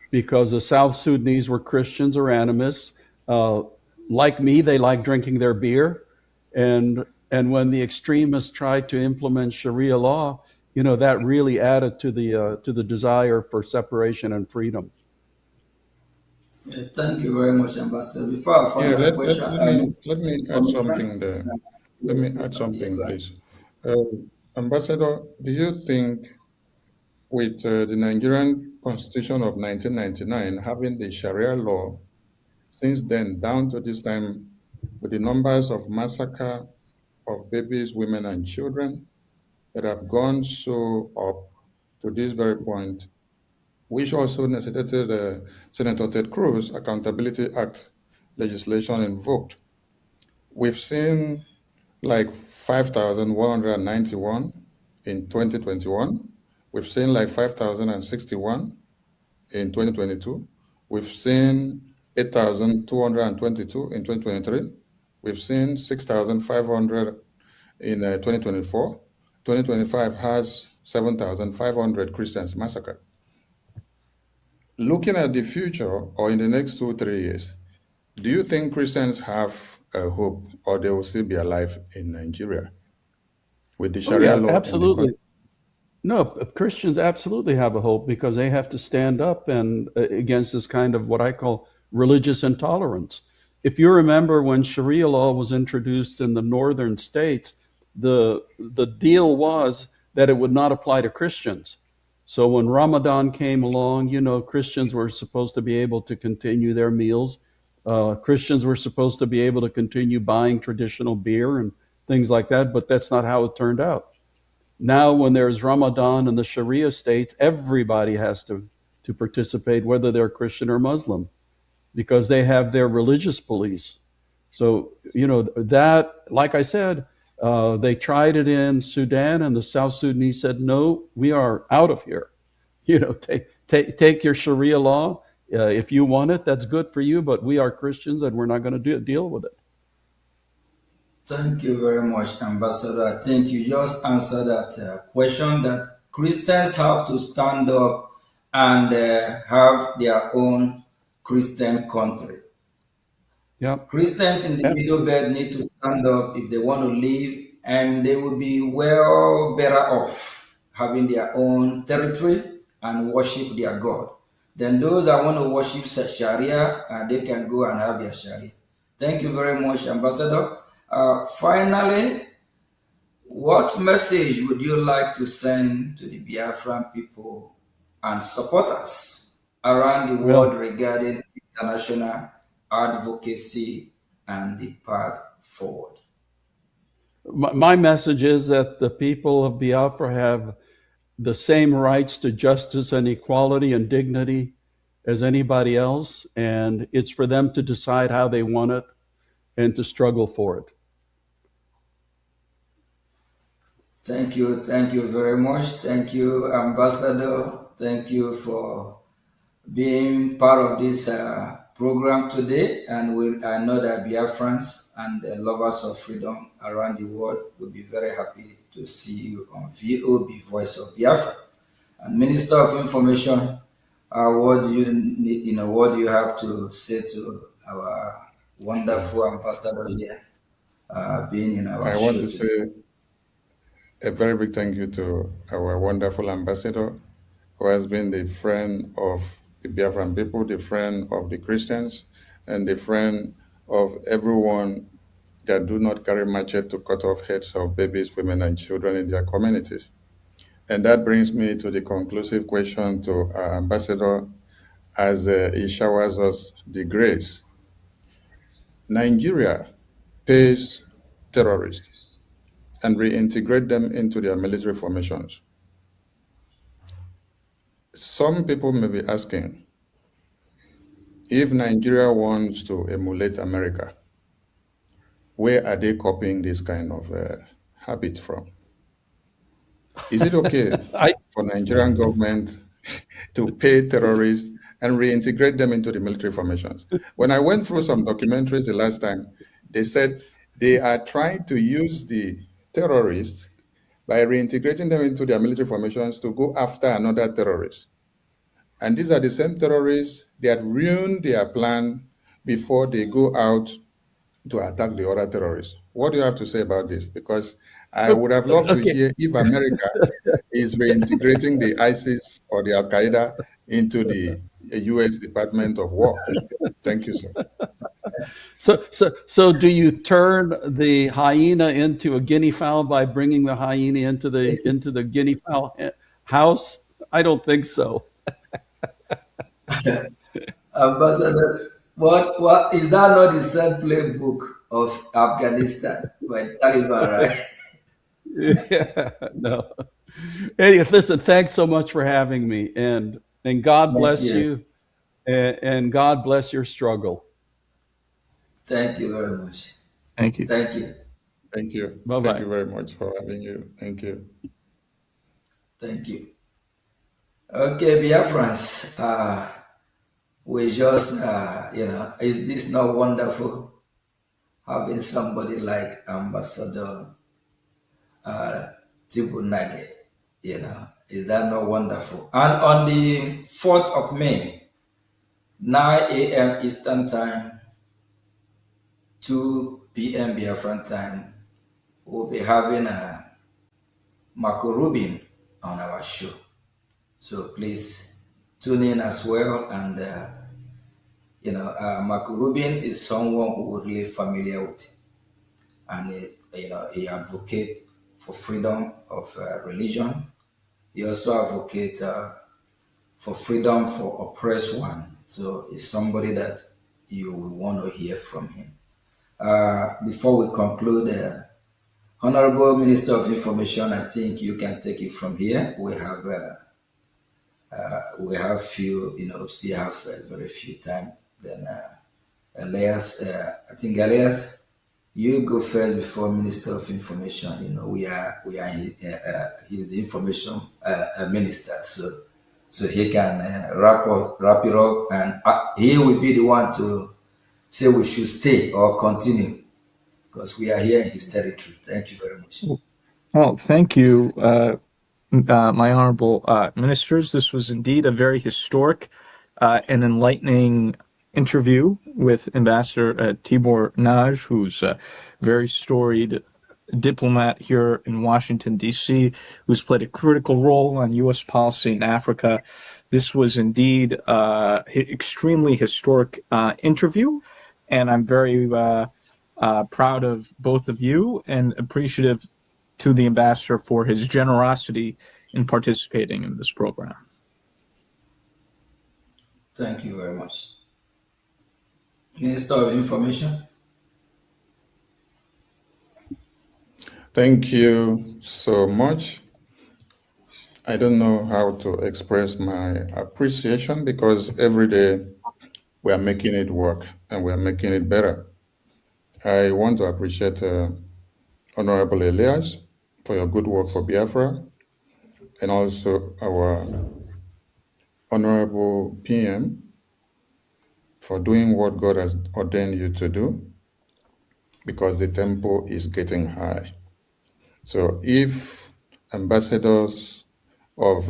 C: Because the South Sudanese were Christians or animists. Uh, like me, they like drinking their beer, and when the extremists tried to implement Sharia law, that really added to the desire for separation and freedom.
B: Yeah, thank you very much, Ambassador. Before I find
D: Yeah,
B: my question,
D: let me add
B: information.
D: something there. Let me
B: Yes,
D: add
B: yeah,
D: something,
B: go ahead.
D: please. Uh, Ambassador, do you think with the Nigerian Constitution of 1999 having the Sharia law, since then down to this time, with the numbers of massacre of babies, women, and children that have gone so up to this very point, which also necessitated Senator Ted Cruz Accountability Act legislation invoked? We've seen like 5,191 in 2021. We've seen like 5,061 in 2022. We've seen 8,222 in 2023. We've seen 6,500 in 2024. 2025 has 7,500 Christians massacred. Looking at the future or in the next 2, 3 years, do you think Christians have a hope or they will still be alive in Nigeria with the
C: Oh
D: Sharia
C: yeah,
D: law in the country?
C: absolutely. No, Christians absolutely have a hope because they have to stand up and against this kind of what I call religious intolerance. If you remember when Sharia law was introduced in the northern states, the deal was that it would not apply to Christians. So when Ramadan came along, Christians were supposed to be able to continue their meals. Christians were supposed to be able to continue buying traditional beer and things like that, but that's not how it turned out. Now, when there's Ramadan in the Sharia states, everybody has to participate, whether they're Christian or Muslim, because they have their religious police. So, that, like I said, they tried it in Sudan, and the South Sudanese said, no, we are out of here. Take your Sharia law. If you want it, that's good for you, but we are Christians and we're not going to deal with it.
B: Thank you very much, Ambassador. I think you just answered that question that Christians have to stand up and have their own Christian country.
C: Yeah.
B: Christians in the
C: Yeah.
B: Middle Belt need to stand up if they want to live, and they will be well better off having their own territory and worship their God. Then those that want to worship Sharia, they can go and have their Sharia. Thank you very much, Ambassador. Finally, what message would you like to send to the Biafran people and supporters around the world
C: Well,
B: regarding international advocacy and the path forward?
C: my message is that the people of Biafra have the same rights to justice and equality and dignity as anybody else, and it's for them to decide how they want it and to struggle for it.
B: Thank you very much. Thank you, Ambassador. Thank you for being part of this program today. And I know that Biafrans and the lovers of freedom around the world will be very happy to see you on VOB, Voice of Biafra. And Minister of Information, what do what do you have to say to our
D: Yeah.
B: wonderful ambassador here, being in our
D: I want
B: show
D: to
B: today?
D: say a very big thank you to our wonderful ambassador who has been the friend of the Biafran people, the friend of the Christians, and the friend of everyone that do not carry machete to cut off heads of babies, women, and children in their communities. And that brings me to the conclusive question to our ambassador as he showers us the grace. Nigeria pays terrorists and reintegrate them into their military formations. Some people may be asking, if Nigeria wants to emulate America, where are they copying this kind of habit from? Is it okay
C: I
D: for Nigerian government to pay terrorists and reintegrate them into the military formations? When I went through some documentaries the last time, they said they are trying to use the terrorists by reintegrating them into their military formations to go after another terrorist. And these are the same terrorists that ruined their plan before they go out to attack the other terrorists. What do you have to say about this? Because I would have loved to
C: okay.
D: hear if America is reintegrating the ISIS or the Al Qaeda into the US Department of War. Thank you, sir.
C: So do you turn the hyena into a guinea fowl by bringing the hyena into the guinea fowl house? I don't think so.
B: Ambassador, what is that not the same playbook of Afghanistan by Taliban, right?
C: Yeah, no. Anyway, listen, thanks so much for having me, and God
B: Thank
C: bless
B: you.
C: you, and God bless your struggle.
B: Thank you very much.
A: Thank you.
B: Thank you.
D: Thank you.
C: Bye
D: Thank
C: bye.
D: you very much for having you. Thank you.
B: Thank you. Okay, Biafrans, we just, is this not wonderful having somebody like Ambassador Tibunage? Is that not wonderful? And on the 4th of May, 9 a.m. Eastern Time, 2 p.m. Biafran time, we'll be having a Marco Rubin on our show. So please tune in as well. And, Marco Rubin is someone who we're really familiar with. And, he advocates for freedom of religion. He also advocates for freedom for oppressed one. So it's somebody that you will want to hear from him. Before we conclude, Honorable Minister of Information, I think you can take it from here. We have few, still have very few time. Then Elias, I think Elias, you go first before Minister of Information. He's the information minister, so he can wrap it up, and he will be the one to say we should stay or continue because we are here in his territory. Thank you very much.
A: Well, thank you, my honorable ministers. This was indeed a very historic and enlightening interview with Ambassador Tibor Naj, who's a very storied diplomat here in Washington, D.C., who's played a critical role on U.S. policy in Africa. This was indeed extremely historic interview, and I'm very proud of both of you and appreciative to the ambassador for his generosity in participating in this program.
B: Thank you very much. Minister of Information.
D: Thank you so much. I don't know how to express my appreciation because every day we are making it work and we are making it better. I want to appreciate Honorable Elias for your good work for Biafra, and also our Honorable PM for doing what God has ordained you to do, because the tempo is getting high. So if ambassadors of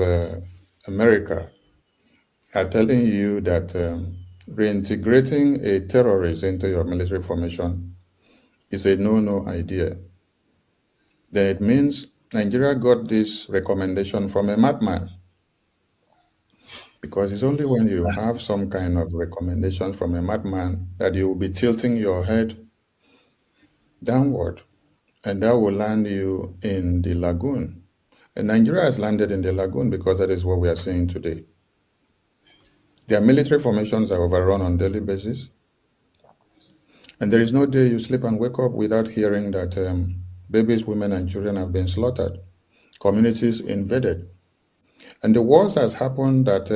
D: America are telling you that reintegrating a terrorist into your military formation is a no-no idea, then it means Nigeria got this recommendation from a madman. Because it's only when you have some kind of recommendation from a madman that you will be tilting your head downward, and that will land you in the lagoon. And Nigeria has landed in the lagoon because that is what we are seeing today. Their military formations are overrun on a daily basis. And there is no day you sleep and wake up without hearing that babies, women, and children have been slaughtered, communities invaded. And the worst has happened that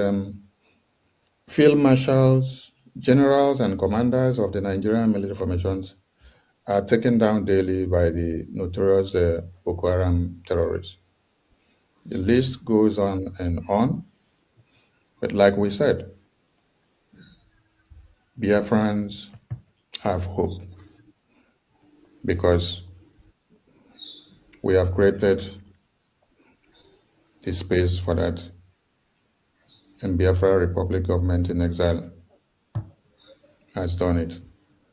D: field marshals, generals, and commanders of the Nigerian military formations are taken down daily by the notorious Boko Haram terrorists. The list goes on and on. But like we said, Biafrans have hope because we have created the space for that. And Biafra Republic government in exile has done it.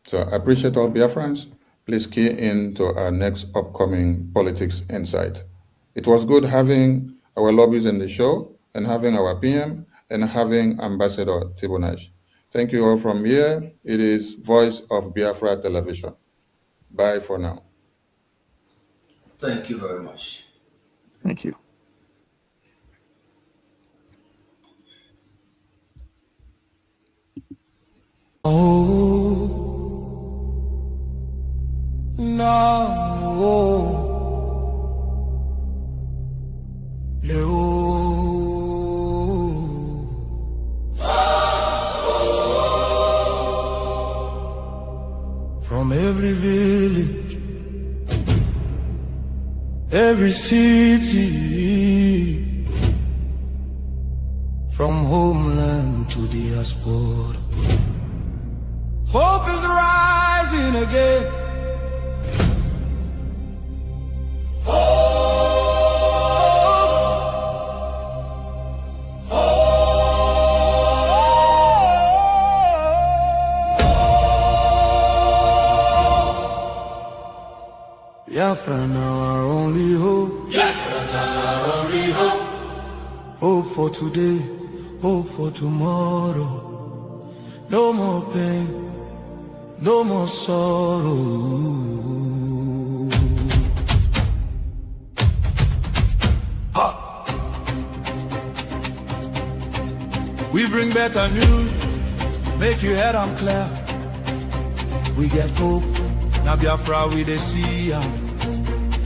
D: So I appreciate all Biafrans. Please key in to our next upcoming politics insight. It was good having our lobbies in the show and having our PM and having Ambassador Tibonash. Thank you all from here. It is Voice of Biafra Television. Bye for now.
B: Thank you very much.
A: Thank you.
E: Oh, no, no. From every village, every city, from homeland to diaspora, hope is rising again. Biafra now our only hope. Biafra now our only hope. Hope for today, hope for tomorrow. No more pain, no more sorrow. Ha! We bring better news, make you head on clear. We get hope, now Biafra we dey see ya.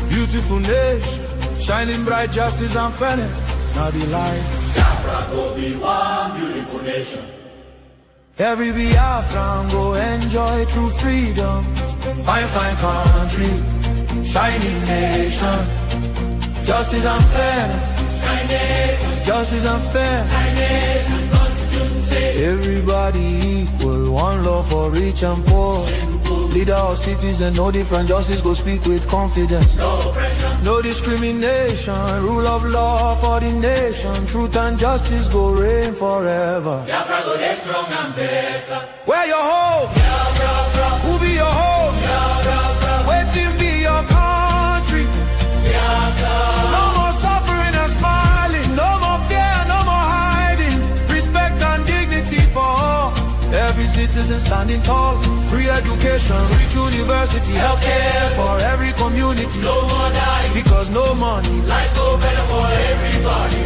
E: Beautiful nation, shining bright justice and fairness. Now the light,
F: Biafra go be one beautiful nation.
E: every Biafran go enjoy true freedom. Fine, fine country, shining nation. Justice and fairness, justice and fairness. Everybody equal, one law for rich and poor. Leader or citizen, no different, justice go speak with confidence.
F: No oppression,
E: No discrimination, rule of law for the nation. Truth and justice go reign forever.
F: Biafra go dey strong and better.
E: Where your hope?
F: Biafra,
E: Who be your hope?
F: Biafra,
E: Waiting be your country.
F: Biafra.
E: No more suffering and smiling. No more fear, no more hiding. Respect and dignity for all. Every citizen standing tall. Free education, rich university, healthcare for every community.
F: No more dying,
E: Because no money.
F: life go better for everybody.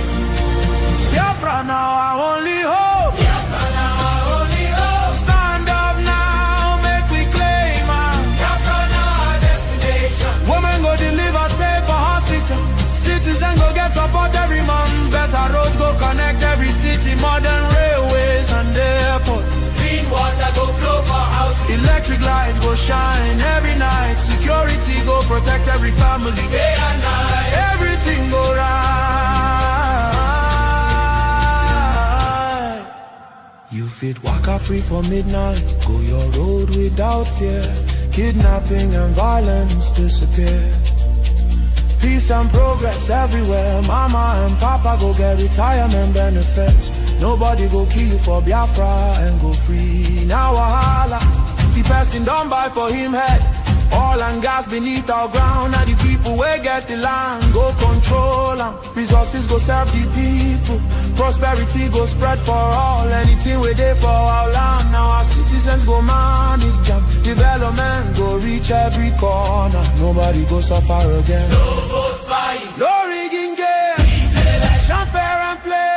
E: Biafra now our only hope.
F: Biafra now our only hope.
E: Stand up now, make we claim our
F: Biafra now our destination.
E: women go deliver safe for hospital. Citizen go get support every month. Better roads go connect every city. Modern railways and airport.
F: Clean water go flow for houses.
E: Electric light go shine every night. Security go protect every family.
F: Day and night.
E: Everything go right. You fit waka free for midnight. Go your road without fear. Kidnapping and violence disappear. Peace and progress everywhere. Mama and papa go get retirement benefits. Nobody go kill you for Biafra and go free. Now wahala, the person don't buy for him head. Oil and gas beneath our ground. Now the people will get the land, go control them. Resources go serve the people. Prosperity go spread for all. Anything we did for our land. Now our citizens go manage them. Development go reach every corner. Nobody go suffer again.
F: No vote buying.
E: No rigging game. Election fair and play.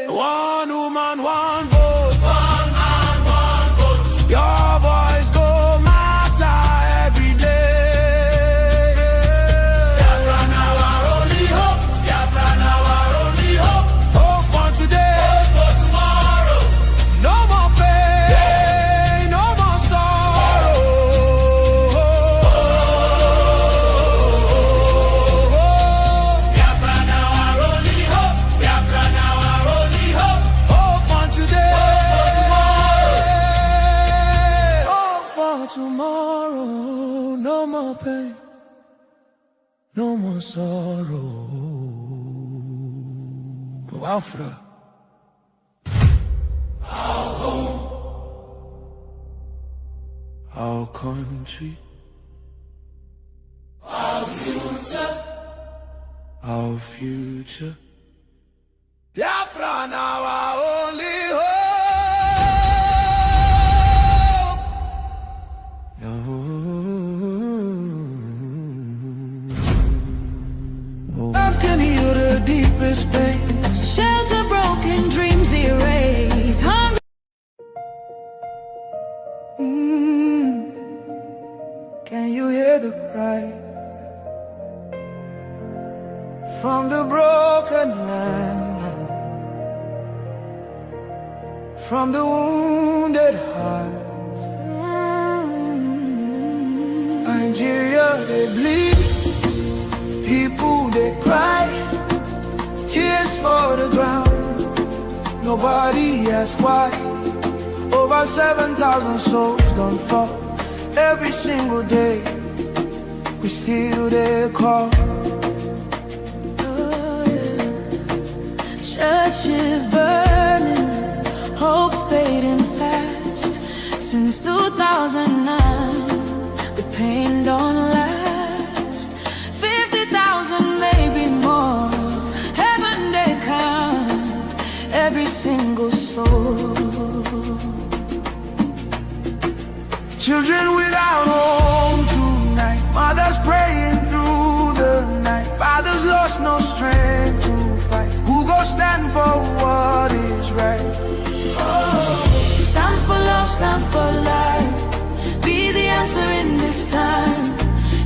E: One woman, one vote.
F: One man, one vote.
E: Your voice go matter every day.
F: Biafra now our only hope. Biafra now our only hope.
E: Hope for today.
F: Hope for tomorrow.
E: No more pain, no more sorrow.
F: Biafra now our only hope. Biafra now our only hope.
E: Hope for today.
F: Hope for
E: Hope for tomorrow. No more pain, no more sorrow. Biafra. Our country, our future. Biafra now our only hope. Love can heal the deepest pain.
G: Shelter broken, dreams erased. Hunger.
E: Can you hear the cry from the broken land, from the wounded hearts? Nigeria, they bleed, people they cry, tears for the ground. Nobody asks why. Over 7,000 souls don't fall. Every single day, we still there call.
G: Churches burning, hope fading fast. Since 2009, the pain don't last. 50,000, maybe more. Heaven they count every single soul.
E: Children without home tonight. Mothers praying through the night. Fathers lost no strength to fight. Who go stand for what is right?
G: Stand for love, stand for life. Be the answer in this time.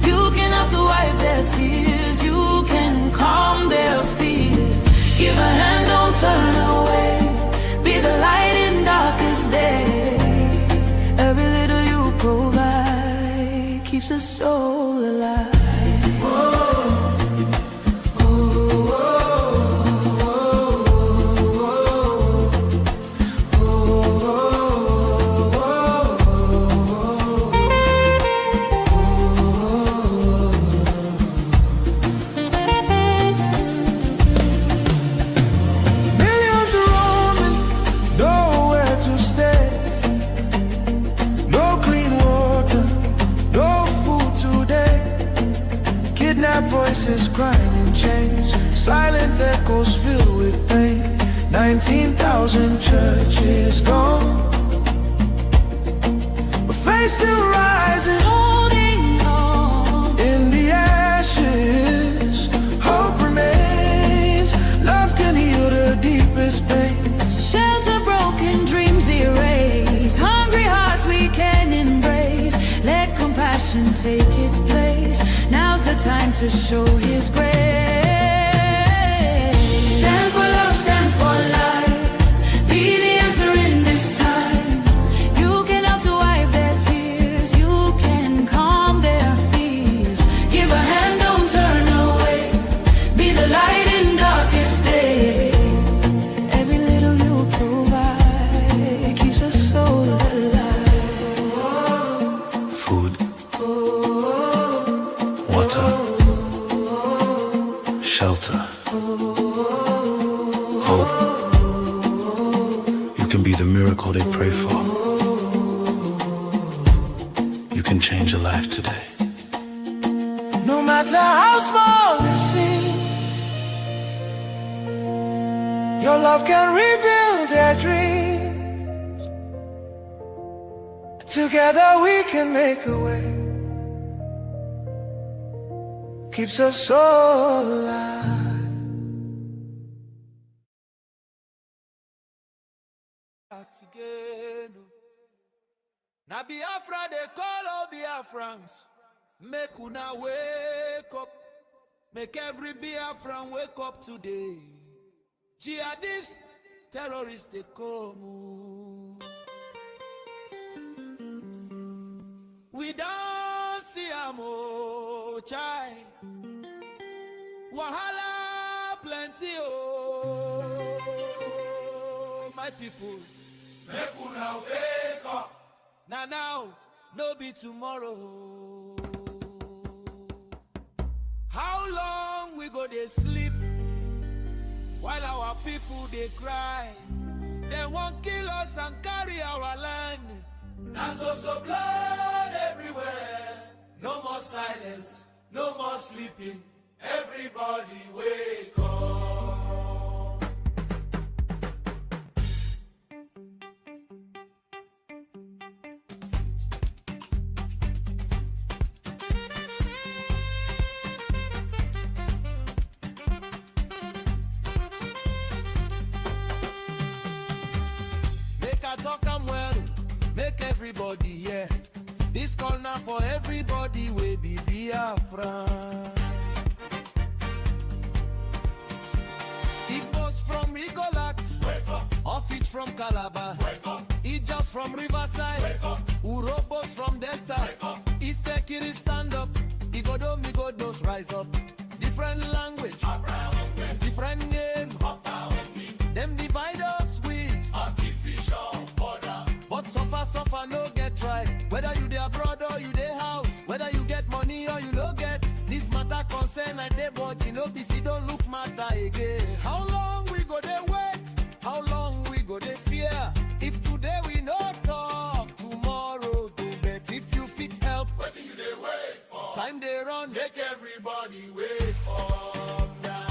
G: You can have to wipe their tears. You can calm their fears. Give a hand, don't turn away. Be the light in darkest day. Every little you provide keeps a soul alive.
E: Millions roaming, nowhere to stay. No clean water, no food today. Kidnapped voices crying in chains. Silent echoes filled with pain. 19,000 churches gone, but faith still rising.
G: Holding on.
E: In the ashes, hope remains. Love can heal the deepest pain.
G: Shelter broken, dreams erased. Hungry hearts we can embrace. Let compassion take its place. Now's the time to show His grace. Stand for love, stand for life. Be the answer in this time. You
E: shelter, hope. You can be the miracle they pray for. You can change a life today.
F: No matter how small it seems, your love can rebuild their dreams. Together we can make a way. Keeps us all alive.
H: Now Biafra they call all Biafrans. Make una wake up. Make every Biafran wake up today. Jihadists, terrorists they come. We don't see a more chai. Wahala plenty oh. My people, make una wake up. Now, no be tomorrow. How long we go they sleep while our people they cry? They won't kill us and carry our land. Now so blood everywhere. No more silence, no more sleeping. Everybody wake up. Make I talk am well, make everybody hear. This call now for everybody will be Biafra. Igbos from Rigolat, off it from Calabar, it just from Riverside, Urobos from Delta, East Ekiri stand up, Igodo Migodos rise up. Different language, different name, them divide us with artificial border. But suffer no get right. Whether you dey abroad or you dey house, whether you get money or you no get, this matter concern I dey but you know BC don't look matter again. How long we go dey wait? How long we go dey fear? If today we no talk, tomorrow do bet. If you fit help, what you dey wait for? Time they run, make everybody wake up now.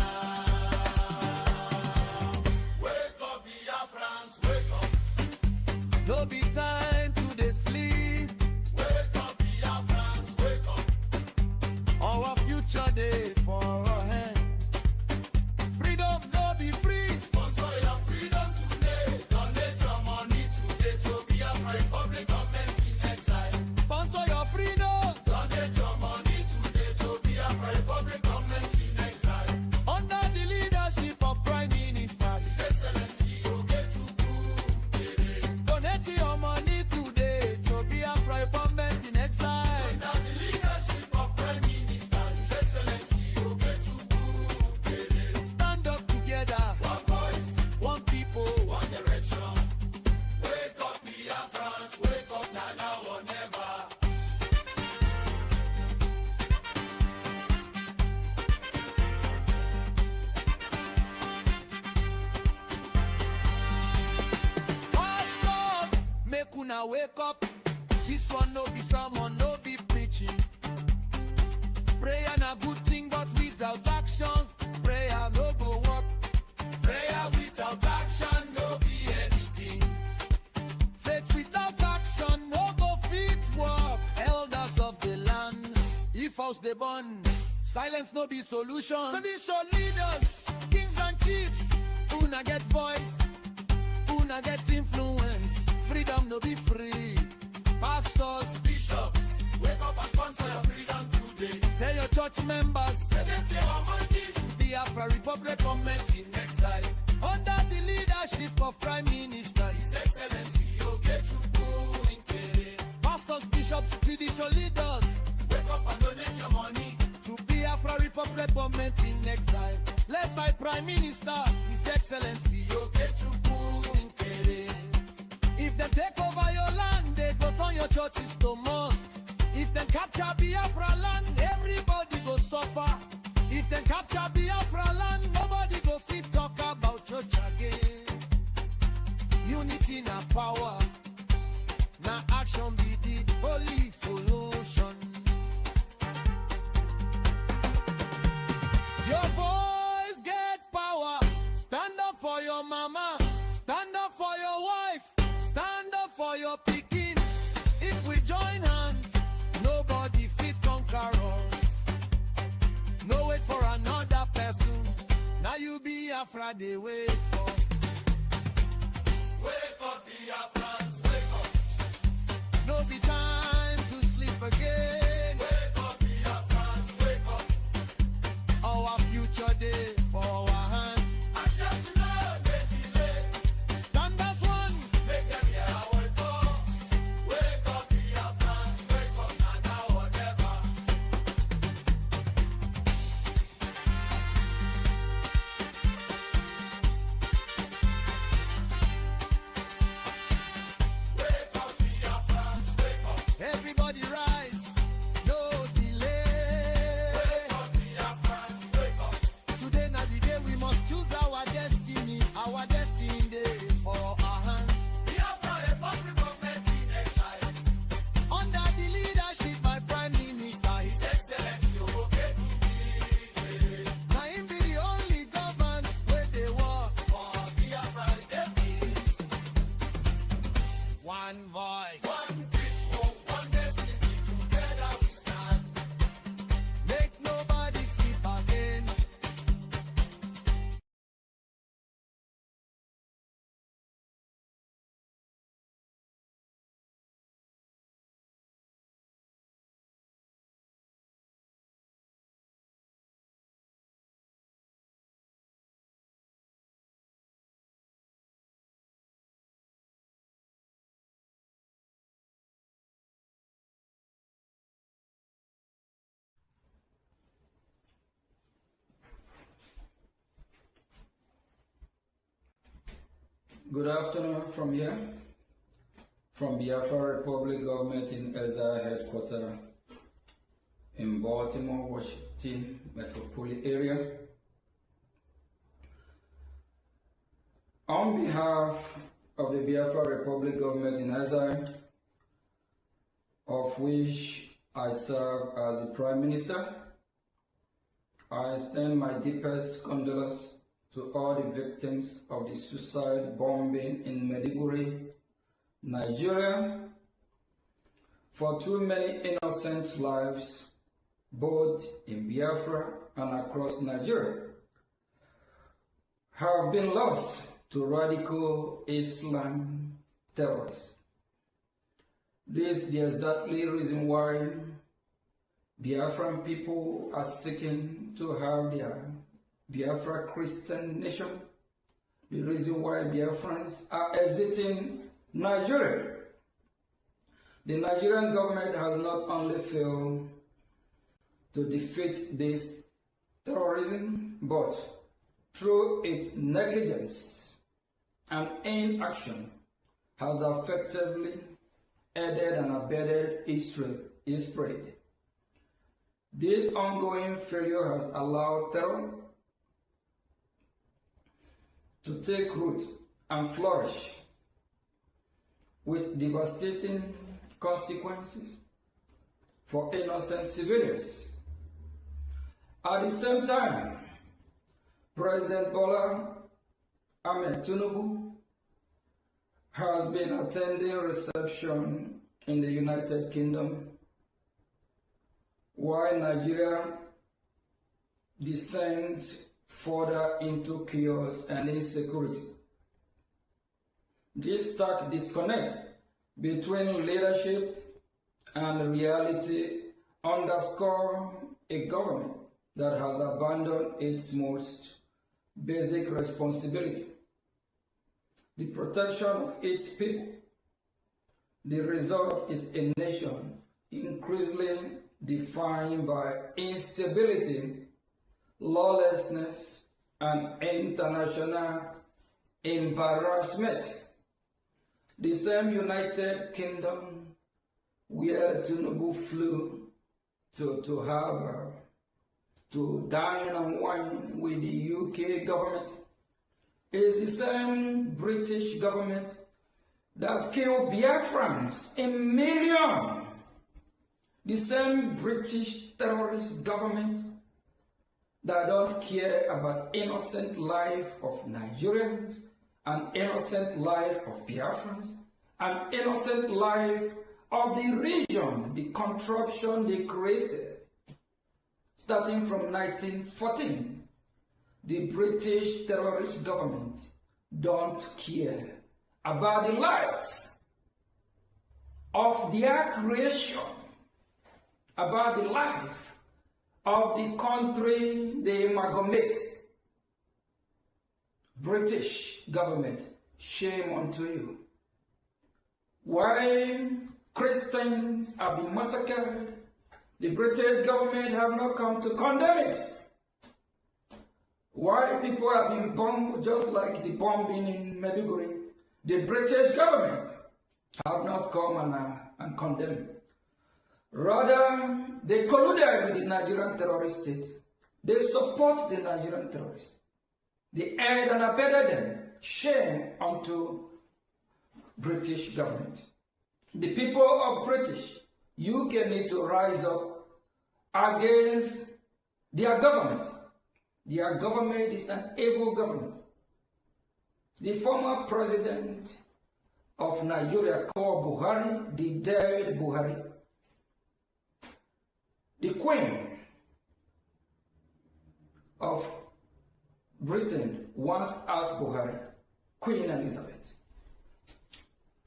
H: Wake up, Biafrans, wake up. No be time to dey sleep. Wake up, Biafrans, wake up. Our future day for our hand. Freedom no be free. Sponsor your freedom today. Donate your money today to Biafra Republic government in exile. Sponsor your freedom. Donate your money today to Biafra Republic government in exile. Under the leadership of Prime Minister His Excellency Ogetukwu. Donate your money today to Biafra government in exile. Under the leadership of Prime Minister His Excellency Ogetukwu. Stand up together. One voice, one people, one direction. Wake up, Biafrans, wake up now or never. Pastors, make una wake up. This one no be sermon, no be preaching. Prayer na good thing, but without action, prayer no go work. Prayer without action no be anything. Faith without action no go fit work. Elders of the land, if house they burn, silence no be solution. Tradition leaders, kings and chiefs, una get voice, una get influence. Freedom no be free. Pastors, bishops, wake up and sponsor your freedom today. Tell your church members, Biafra Republic government in exile. Under the leadership of Prime Minister His Excellency Ogetukwu. Pastors, bishops, judicial leaders, wake up and donate your money to Biafra Republic government in exile. Led by Prime Minister His Excellency Ogetukwu. If they take over your land, they go turn your churches to mosque. If they capture Biafra land, everybody go suffer. If they capture Biafra land, nobody go fit talk about church again. Unity na power, na action be the holy solution. Your voice get power. Stand up for your mama, stand up for your wife, stand up for your pikin. If we join hands, nobody fit conquer us. No wait for another person. Now you Biafra, they wait for. Wake up, Biafrans, wake up. No be time to sleep again. Wake up, Biafrans, wake up. Our future day for our hand. And just know they delay. Stand as one. Make them hear our word for. Wake up, Biafrans, wake up. And now or never. Wake up, Biafrans, wake up. Everybody rise, no delay. Wake up, Biafrans, wake up. Today na the day we must choose our destiny day for our hand. Biafra, a public government in exile. Under the leadership by Prime Minister, His Excellency Oboke. Now him be the only government where they work for Biafra days. One voice, one people, one destiny. Together we stand. Make nobody sleep again.
B: Good afternoon from here, from Biafra Republic Government in Ezra Headquarters in Baltimore, Washington metropolitan area. On behalf of the Biafra Republic Government in Ezra, of which I serve as the Prime Minister, I extend my deepest condolences to all the victims of the suicide bombing in Maiduguri, Nigeria. For too many innocent lives, both in Biafra and across Nigeria, have been lost to radical Islam terrorists. This is the exactly reason why Biafran people are seeking to have their Biafra Christian nation, the reason why Biafrans are exiting Nigeria. The Nigerian government has not only failed to defeat this terrorism, but through its negligence and inaction has effectively aided and abetted its spread. This ongoing failure has allowed terror to take root and flourish with devastating consequences for innocent civilians. At the same time, President Bola Ahmed Tinubu has been attending reception in the United Kingdom, while Nigeria descends further into chaos and insecurity. This stark disconnect between leadership and reality underscore a government that has abandoned its most basic responsibility, the protection of its people. The result is a nation increasingly defined by instability, lawlessness, and international embarrassment. The same United Kingdom where Tinubu flew to have to dine and wine with the UK government is the same British government that killed Biafrans in millions. The same British terrorist government that don't care about innocent life of Nigerians, an innocent life of Biafrans, an innocent life of the region, the contraption they created. Starting from 1914, the British terrorist government don't care about the life of their creation, about the life of the country they amalgamate. British government, shame unto you. Why Christians have been massacred, the British government have not come to condemn it. Why people have been bombed just like the bombing in Maiduguri, the British government have not come and condemned it. Rather, they colluded with the Nigerian terrorist state. They support the Nigerian terrorists. They aid and abetted them. Shame unto British government. The people of British UK need to rise up against their government. Their government is an evil government. The former president of Nigeria called Buhari, the dead Buhari. The Queen of Britain once asked Buhari, Queen Elizabeth.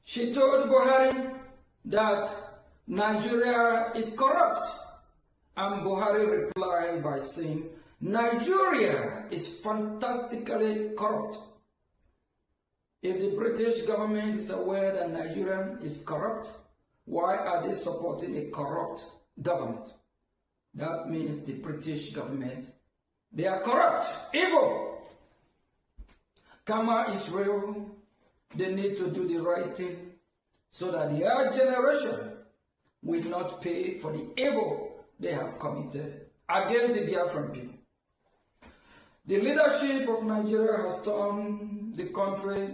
B: She told Buhari that Nigeria is corrupt, and Buhari replied by saying, Nigeria is fantastically corrupt. If the British government is aware that Nigeria is corrupt, why are they supporting a corrupt government? That means the British government, they are corrupt, evil. Karma is real. They need to do the right thing so that their generation will not pay for the evil they have committed against the Biafran people. The leadership of Nigeria has turned the country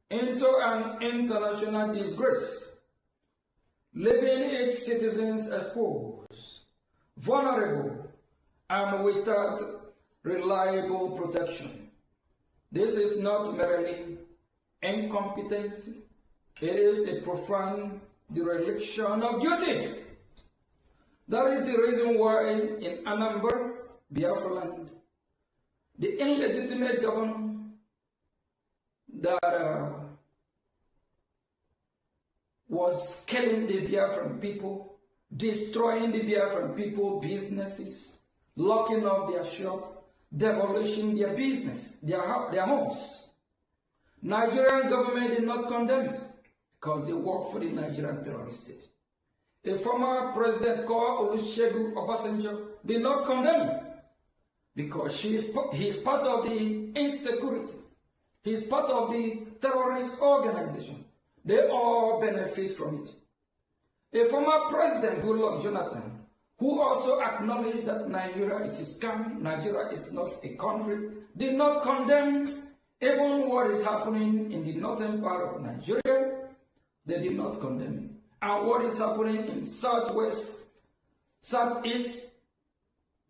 B: into an international disgrace, leaving its citizens exposed, vulnerable, and without reliable protection. This is not merely incompetence, it is a profound dereliction of duty. That is the reason why in Anambra, Biafra land, the illegitimate governor that was killing the Biafran people, destroying the Biafran people businesses, locking up their shop, demolishing their business, their homes. Nigerian government did not condemn it because they work for the Nigerian terrorist state. A former president called Olusegun Obasanjo did not condemn it because he is part of the insecurity. He is part of the terrorist organization. They all benefit from it. A former president, Goodluck Jonathan, who also acknowledged that Nigeria is a scam, Nigeria is not a country, did not condemn even what is happening in the northern part of Nigeria. They did not condemn it. And what is happening in southwest, southeast,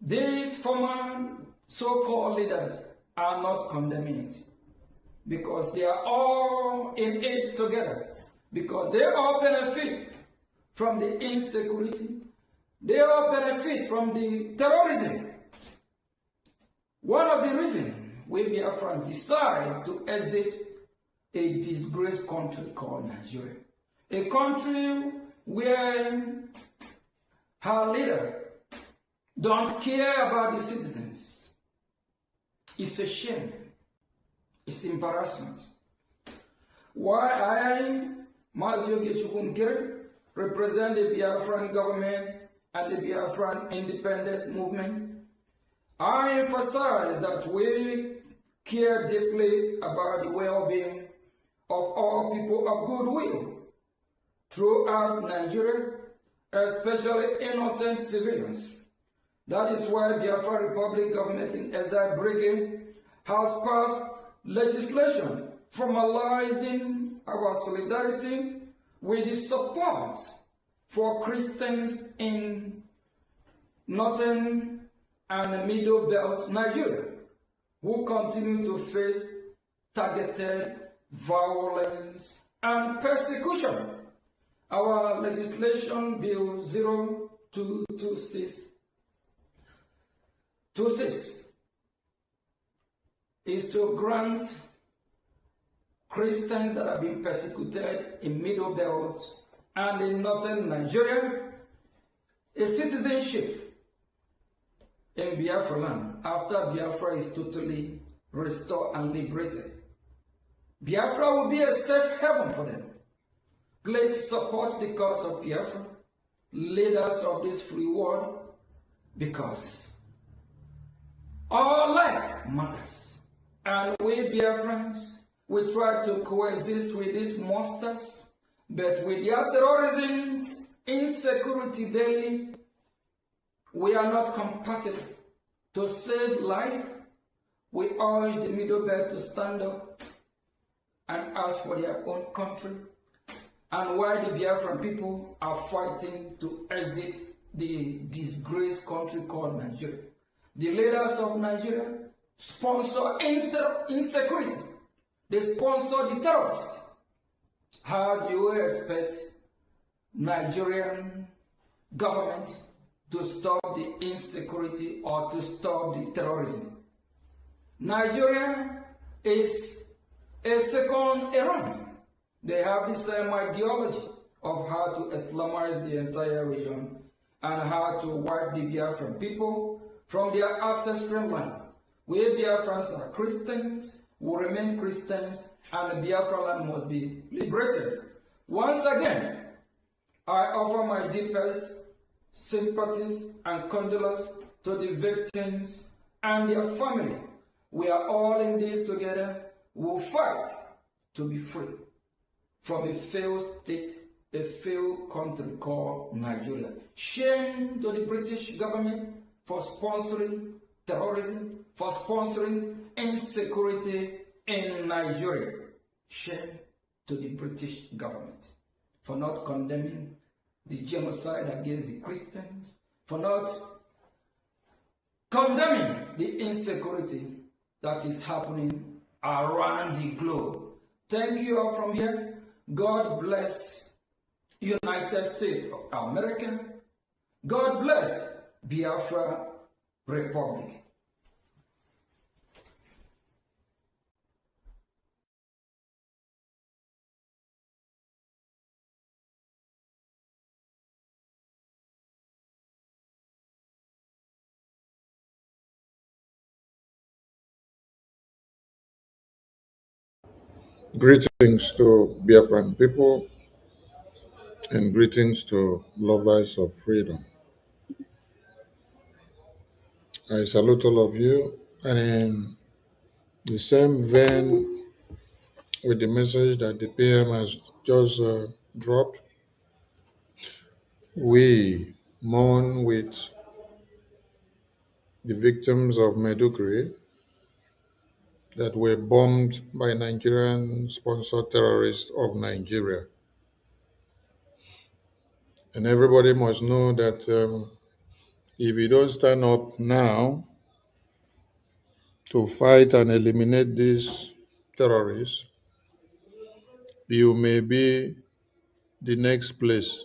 B: these former so-called leaders are not condemning it. Because they are all in it together. Because they all benefit from the insecurity. They all benefit from the terrorism. One of the reasons we Biafrans decide to exit a disgraced country called Nigeria. A country where her leader don't care about the citizens. It's a shame. It's embarrassment. Why I, Mazio Gechukun, represent the Biafran government and the Biafran independence movement, I emphasize that we care deeply about the well-being of all people of goodwill throughout Nigeria, especially innocent civilians. That is why Biafra Republic Government in Exile Brigade has passed legislation formalizing our solidarity with the support for Christians in Northern and Middle Belt Nigeria who continue to face targeted violence and persecution. Our legislation bill 0226 is to grant Christians that have been persecuted in Middle Belt and in Northern Nigeria a citizenship in Biafra land after Biafra is totally restored and liberated. Biafra will be a safe haven for them. Please support the cause of Biafra, leaders of this free world, because our life matters. And we Biafrans, we try to coexist with these monsters, but with their terrorism, insecurity daily, we are not compatible. To save life, we urge the Middle Belt to stand up and ask for their own country. And while the Biafran people are fighting to exit the disgraced country called Nigeria, the leaders of Nigeria sponsor insecurity. They sponsor the terrorists. How do you expect Nigerian government to stop the insecurity or to stop the terrorism? Nigeria is a second Iran. They have the same ideology of how to Islamize the entire region and how to wipe the Biafran people from their ancestral land. We Biafrans are Christians, will remain Christians, and the Biafra land must be liberated. Once again, I offer my deepest sympathies and condolences to the victims and their family. We are all in this together. We'll fight to be free from a failed state, a failed country called Nigeria. Shame to the British government for sponsoring terrorism, for sponsoring insecurity in Nigeria. Shame to the British government for not condemning the genocide against the Christians, for not condemning the insecurity that is happening around the globe. Thank you all from here. God bless United States of America. God bless Biafra Republic.
D: Greetings to Biafran people and greetings to lovers of freedom. I salute all of you, and in the same vein with the message that the PM has just dropped, we mourn with the victims of Meduguri that were bombed by Nigerian sponsored terrorists of Nigeria. And everybody must know that if you don't stand up now to fight and eliminate these terrorists, you may be the next place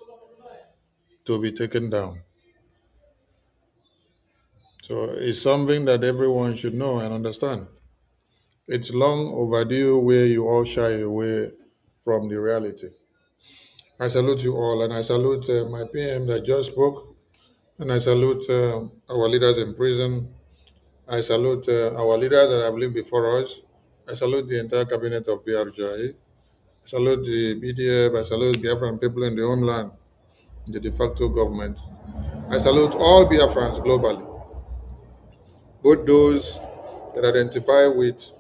D: to be taken down. So it's something that everyone should know and understand. It's long overdue where you all shy away from the reality. I salute you all, and I salute my PM that just spoke, and I salute our leaders in prison. I salute our leaders that have lived before us. I salute the entire cabinet of BRJ. I salute the BDF. I salute Biafran people in the homeland, the de facto government. I salute all Biafrans globally, both those that identify with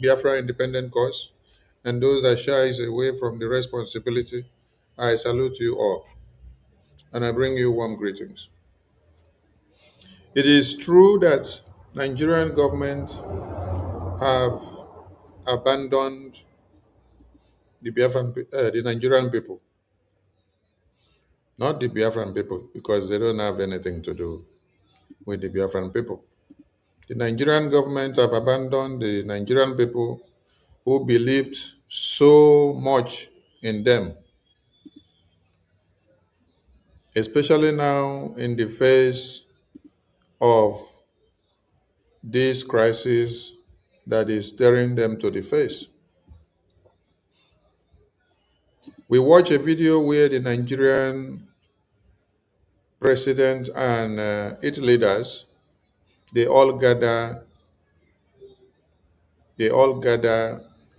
D: Biafra independent cause and those that shies away from the responsibility. I salute you all, and I bring you warm greetings. It is true that Nigerian government have abandoned the Nigerian people, not the Biafran people, because they don't have anything to do with the Biafran people. The Nigerian government have abandoned the Nigerian people who believed so much in them, especially now in the face of this crisis that is staring them to the face. We watched a video where the Nigerian president and its leaders they all gather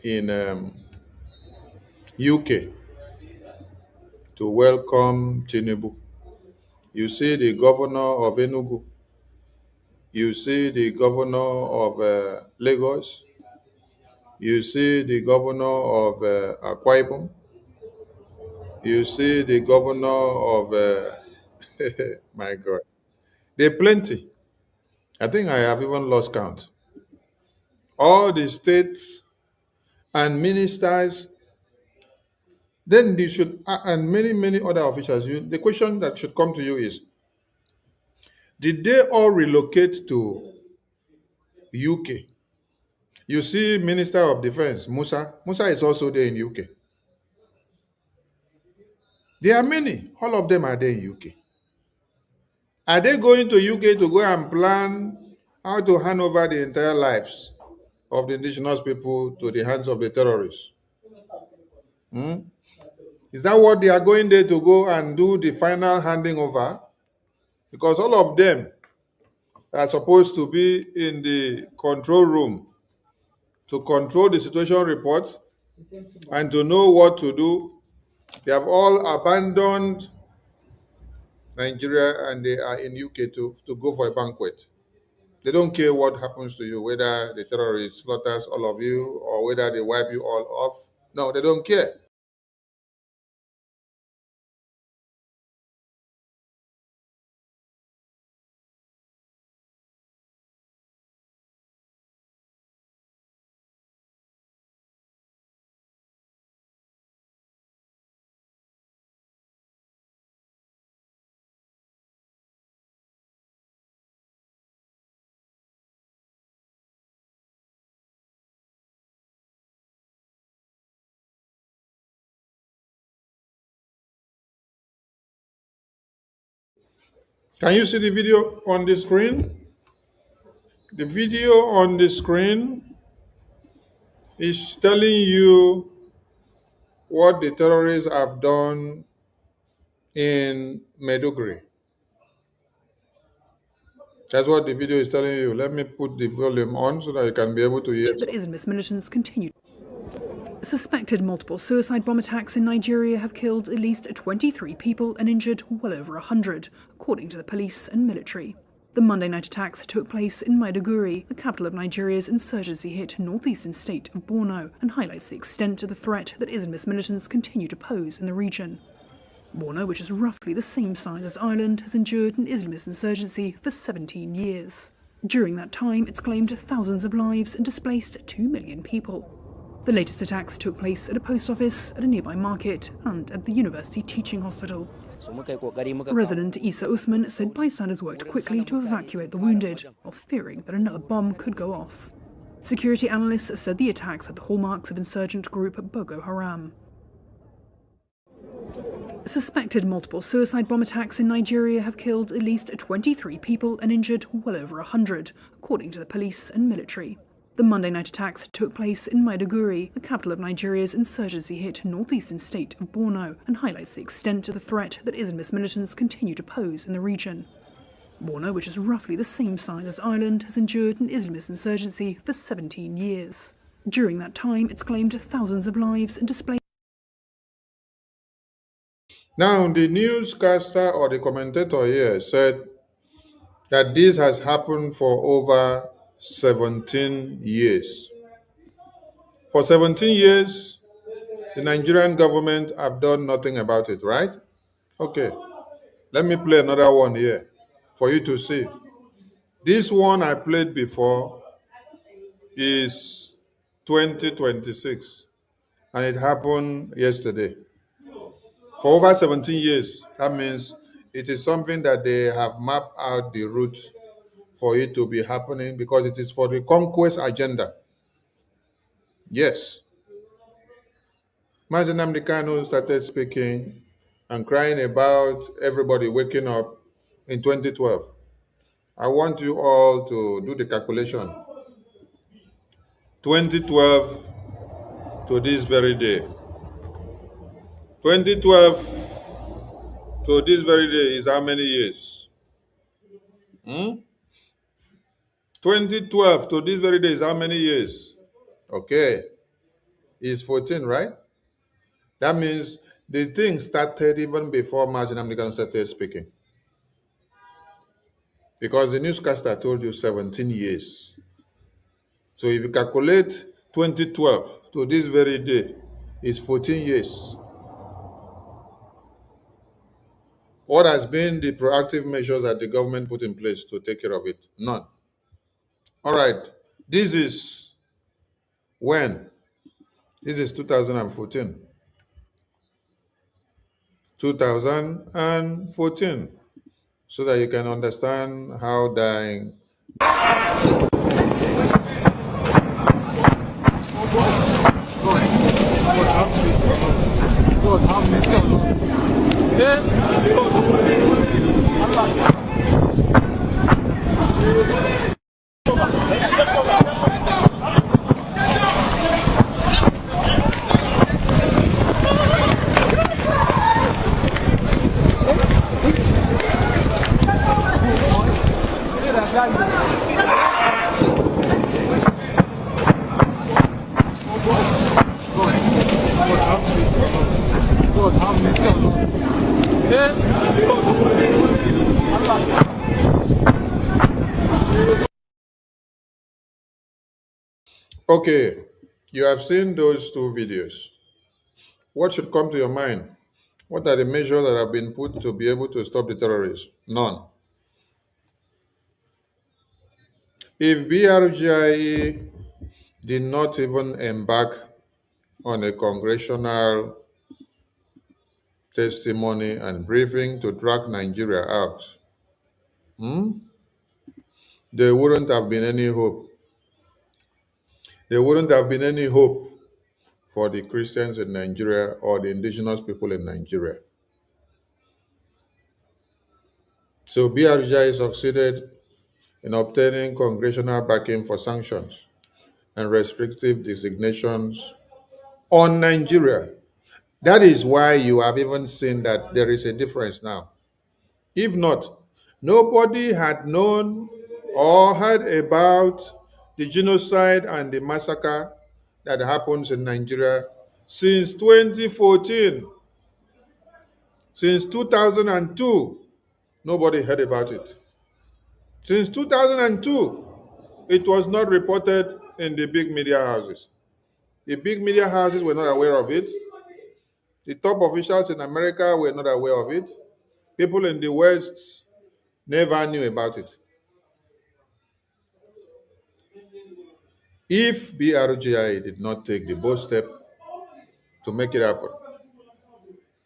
D: in UK to welcome Tinubu. You see the governor of Enugu, you see the governor of Lagos, you see the governor of Akwa Ibom, you see the governor of my God, they're plenty. I think I have even lost count. All the states and ministers, then they should, and many other officials. The question that should come to you is, did they all relocate to UK? You see, Minister of Defense Musa. Musa is also there in UK. There are many. All of them are there in UK. Are they going to UK to go and plan how to hand over the entire lives of the indigenous people to the hands of the terrorists? Is that what they are going there to go and do the final handing over? Because all of them are supposed to be in the control room to control the situation report and to know what to do. They have all abandoned Nigeria and they are in UK to go for a banquet. They don't care what happens to you, whether the terrorists slaughters all of you or whether they wipe you all off. No, they don't care. Can you see the video on the screen? The video on the screen is telling you what the terrorists have done in Meduguri. That's what the video is telling you. Let me put the volume on so that you can be able to hear.
I: That Islamist militants continue. Suspected multiple suicide bomb attacks in Nigeria have killed at least 23 people and injured well over 100, according to the police and military. The Monday night attacks took place in Maiduguri, the capital of Nigeria's insurgency-hit northeastern state of Borno, and highlights the extent of the threat that Islamist militants continue to pose in the region. Borno, which is roughly the same size as Ireland, has endured an Islamist insurgency for 17 years. During that time, it's claimed thousands of lives and displaced 2 million people. The latest attacks took place at a post office, at a nearby market, and at the university teaching hospital. Resident Isa Usman said bystanders worked quickly to evacuate the wounded, while fearing that another bomb could go off. Security analysts said the attacks had the hallmarks of insurgent group Boko Haram. Suspected multiple suicide bomb attacks in Nigeria have killed at least 23 people and injured well over 100, according to the police and military. The Monday night attacks took place in Maiduguri, the capital of Nigeria's insurgency-hit northeastern state of Borno, and highlights the extent of the threat that Islamist militants continue to pose in the region. Borno, which is roughly the same size as Ireland, has endured an Islamist insurgency for 17 years. During that time, it's claimed thousands of lives and displaced.
D: Now, the newscaster or the commentator here said that this has happened for over 17 years. For 17 years, the Nigerian government have done nothing about it, right? Okay, let me play another one here for you to see. This one I played before is 2026, and it happened yesterday. For over 17 years, that means it is something that they have mapped out the route for it to be happening because it is for the conquest agenda. Yes. Mazen Namdekano started speaking and crying about everybody waking up in 2012. I want you all to do the calculation. 2012 to this very day. 2012 to this very day is how many years? 2012 to this very day is how many years? Okay, it's 14, right? That means the thing started even before Mazen Amdekan started speaking. Because the newscaster told you 17 years. So if you calculate 2012 to this very day, it's 14 years. What has been the proactive measures that the government put in place to take care of it? None. All right. This is when? This is 2014. 2014. So that you can understand how dying. Okay, you have seen those two videos. What should come to your mind? What are the measures that have been put to be able to stop the terrorists? None. If BRGIE did not even embark on a congressional testimony and briefing to drag Nigeria out, there wouldn't have been any hope. There wouldn't have been any hope for the Christians in Nigeria or the indigenous people in Nigeria. So BRGI succeeded in obtaining congressional backing for sanctions and restrictive designations on Nigeria. That is why you have even seen that there is a difference now. If not, nobody had known or heard about the genocide and the massacre that happens in Nigeria since 2014. Since 2002, nobody heard about it. Since 2002, it was not reported in the big media houses. The big media houses were not aware of it. The top officials in America were not aware of it. People in the West never knew about it. If BRGI did not take the bold step to make it happen,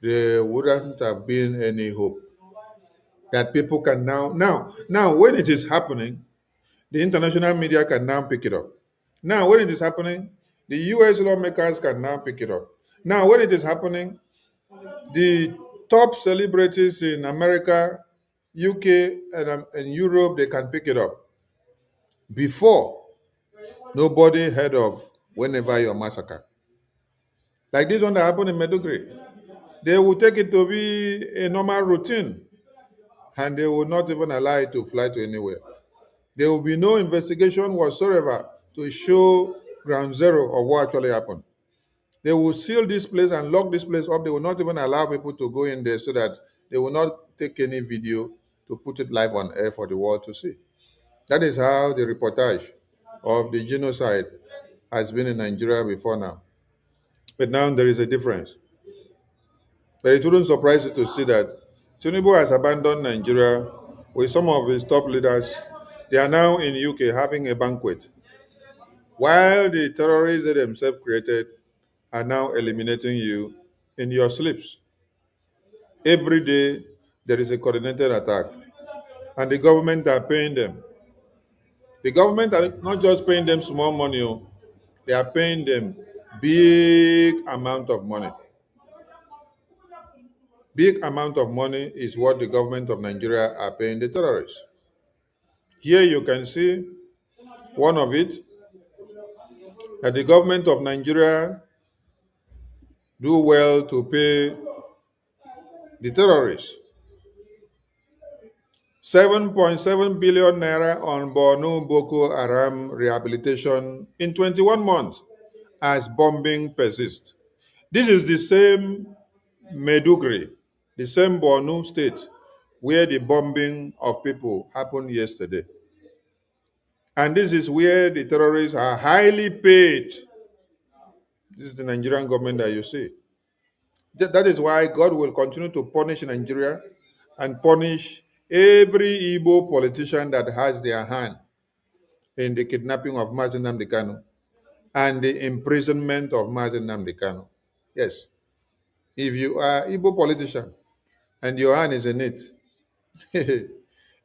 D: there wouldn't have been any hope that people can now when it is happening, the international media can now pick it up. Now when it is happening, the US lawmakers can now pick it up. Now when it is happening, the top celebrities in America, UK, and Europe, they can pick it up. Before, nobody heard of whenever you're massacred. Like this one that happened in Medugri. They will take it to be a normal routine, and they will not even allow it to fly to anywhere. There will be no investigation whatsoever to show ground zero of what actually happened. They will seal this place and lock this place up. They will not even allow people to go in there so that they will not take any video to put it live on air for the world to see. That is how the reportage of the genocide has been in Nigeria before now. But now there is a difference. But it wouldn't surprise you to see that Tinubu has abandoned Nigeria with some of his top leaders They are now in UK having a banquet, while the terrorists they themselves created are now eliminating you in your sleeps. Every day there is a coordinated attack, and the government are paying them. The government are not just paying them small money, oh, they are paying them big amount of money. Big amount of money is what the government of Nigeria are paying the terrorists. Here you can see one of it, that the government of Nigeria do well to pay the terrorists. 7.7 billion naira on Borno Boko Haram rehabilitation in 21 months as bombing persists. This is the same Medugri, the same Borno state where the bombing of people happened yesterday. And this is where the terrorists are highly paid. This is the Nigerian government that you see. That is why God will continue to punish Nigeria and punish every Igbo politician that has their hand in the kidnapping of Mazi Nnamdi Kanu and the imprisonment of Mazi Nnamdi Kanu. Yes, if you are Igbo politician and your hand is in it,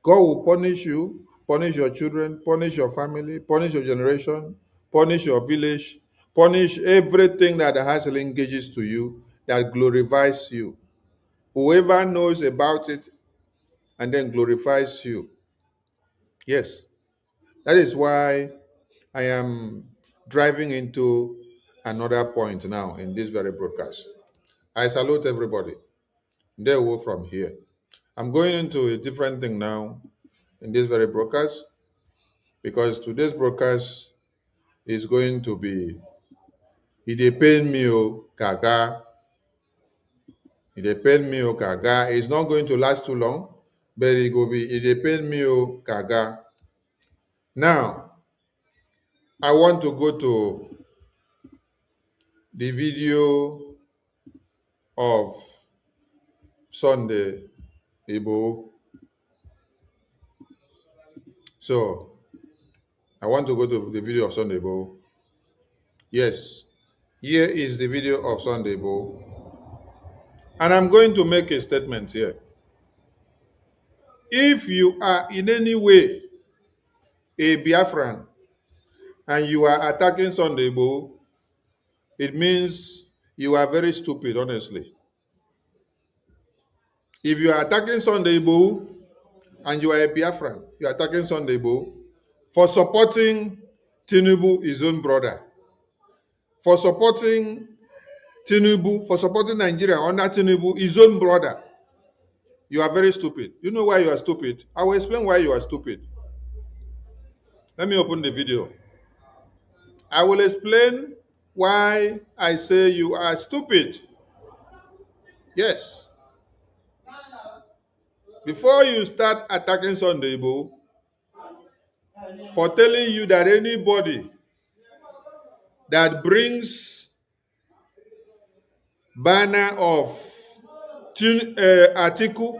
D: God will punish you, punish your children, punish your family, punish your generation, punish your village, punish everything that has linkages to you that glorifies you. Whoever knows about it and then glorifies you. Yes, that is why I am driving into another point now in this very broadcast. I salute everybody. They will from here. I'm going into a different thing now in this very broadcast because today's broadcast is going to be it dey pain me o gaga. It dey pain me o gaga. It's not going to last too long, but it dey pain me o gaga. Now, I want to go to the video of Sunday Igbo. So, I want to go to the video of Sunday Igbo. Yes, here is the video of Sunday Igbo. And I'm going to make a statement here. If you are in any way a Biafran and you are attacking Sunday Igbo, it means you are very stupid, honestly. If you are attacking Sunday Igbo and you are a Biafran, you are attacking Sunday Igbo for supporting Tinubu, his own brother, for supporting Tinubu, for supporting Nigeria under Tinubu, his own brother, you are very stupid. You know why you are stupid? I will explain why you are stupid. Let me open the video. I will explain why I say you are stupid. Yes. Before you start attacking Sunday Igbo for telling you that anybody that brings banner of Atiku,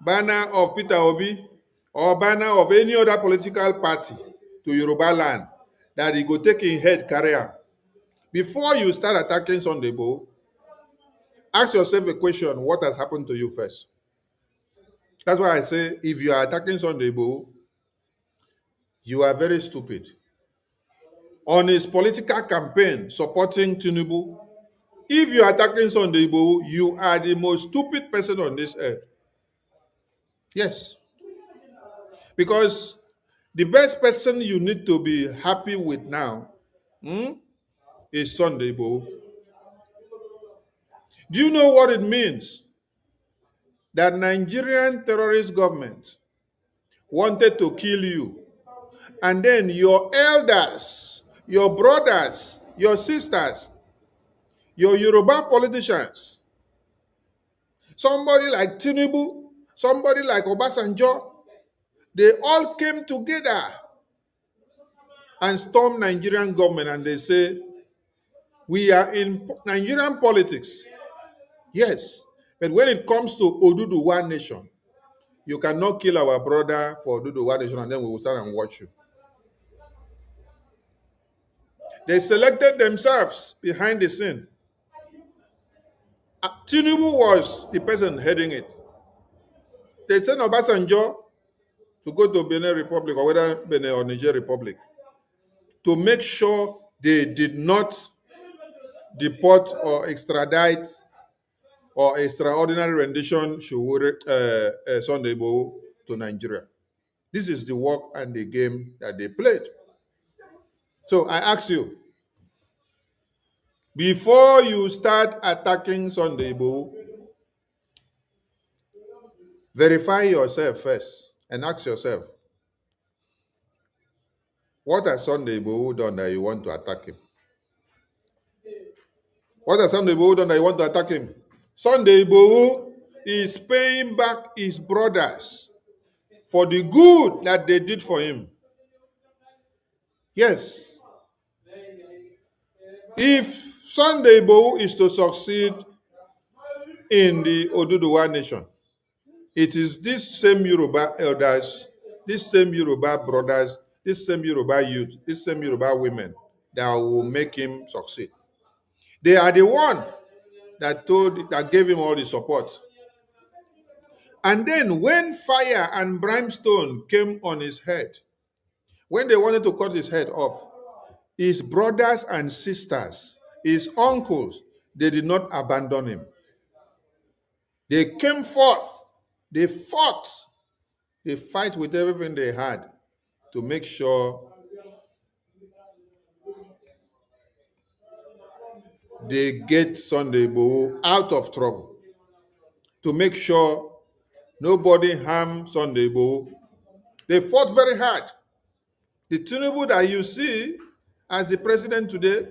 D: banner of Peter Obi, or banner of any other political party to Yoruba land, that he go take in head carrier. Before you start attacking Sunday Igbo, ask yourself a question: what has happened to you first? That's why I say, if you are attacking Sunday Igbo, you are very stupid. On his political campaign supporting Tinubu, if you are attacking Sunday Igbo, you are the most stupid person on this earth. Yes. Because the best person you need to be happy with now is Sunday Igbo. Do you know what it means that Nigerian terrorist government wanted to kill you, and then your elders, your brothers, your sisters, your Yoruba politicians, somebody like Tinubu, somebody like Obasanjo, they all came together and stormed Nigerian government, and they say, we are in Nigerian politics. Yes, but when it comes to Oduduwa nation, You cannot kill our brother for Dudu Nation and then we will stand and watch you. They selected themselves behind the scene. Tinubu was the person heading it. They sent Obasanjo to go to Benin Republic or whether Benin or Niger Republic to make sure they did not deport or extradite or extraordinary rendition Sunday Igboho to Nigeria. This is the work and the game that they played. So I ask you, before you start attacking Sunday Igboho, verify yourself first and ask yourself, what has Sunday Igboho done that you want to attack him? What has Sunday Igboho done that you want to attack him? Sunday Igboho is paying back his brothers for the good that they did for him. Yes. If Sunday Igboho is to succeed in the Oduduwa nation, it is this same Yoruba elders, this same Yoruba brothers, this same Yoruba youth, this same Yoruba women that will make him succeed. They are the one that gave him all the support. And then when fire and brimstone came on his head, when they wanted to cut his head off, his brothers and sisters, his uncles, they did not abandon him. They came forth, they fought, they fight with everything they had to make sure they get Sunday Igboho out of trouble, to make sure nobody harm Sunday Igboho. They fought very hard. The Tinubu that you see as the president today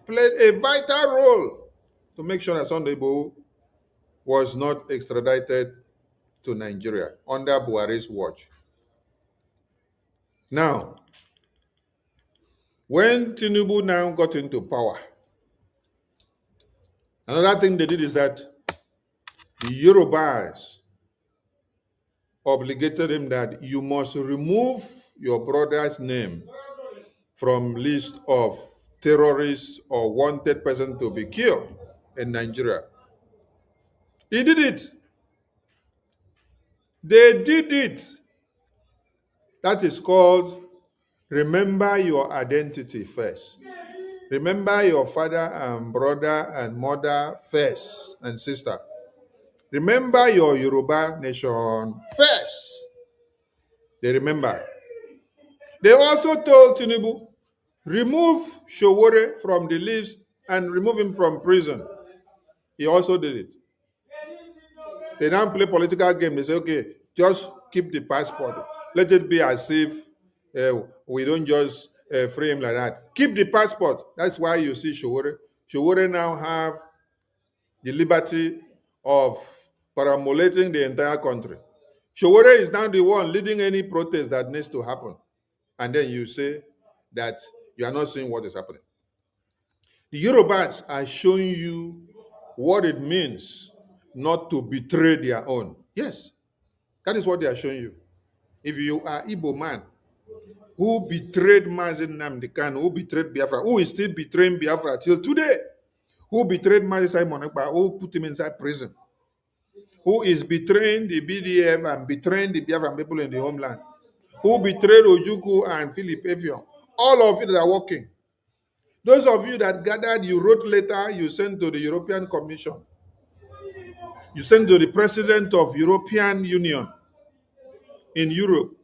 D: played a vital role to make sure that Sunday Igboho was not extradited to Nigeria under Buhari's watch. Now, when Tinubu now got into power, another thing they did is that the Yorubas obligated him that you must remove your brother's name from list of terrorists or wanted person to be killed in Nigeria. He did it. They did it. That is called remember your identity first. Remember your father and brother and mother first and sister. Remember your Yoruba nation first. They remember. They also told Tinubu, remove Showore from the list and remove him from prison. He also did it. They now play political game. They say, okay, just keep the passport. Let it be as if we don't just free him like that. Keep the passport. That's why you see Showore. Showore now have the liberty of paramolating the entire country. Showore is now the one leading any protest that needs to happen. And then you say that you are not seeing what is happening. The Yorubas are showing you what it means not to betray their own. Yes, that is what they are showing you. If you are Igbo man who betrayed Mazi Nnamdi Kanu, who betrayed Biafra, who is still betraying Biafra till today, who betrayed Mazi Simon Ekpa, who put him inside prison, who is betraying the BDF and betraying the Biafran people in the homeland, who betrayed Ojukwu and Philip Effiong, all of you that are working. Those of you that gathered, you wrote letter, you sent to the European Commission. You sent to the President of European Union in Europe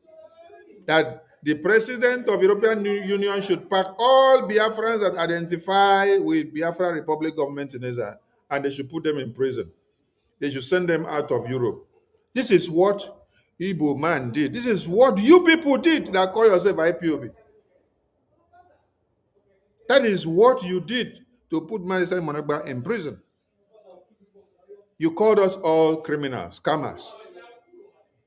D: that the President of European Union should pack all Biafrans that identify with Biafra Republic government in Israel, and they should put them in prison. They should send them out of Europe. This is what Igbo man did. This is what you people did that call yourself IPOB. That is what you did to put Marisai Monagba in prison. You called us all criminals, scammers.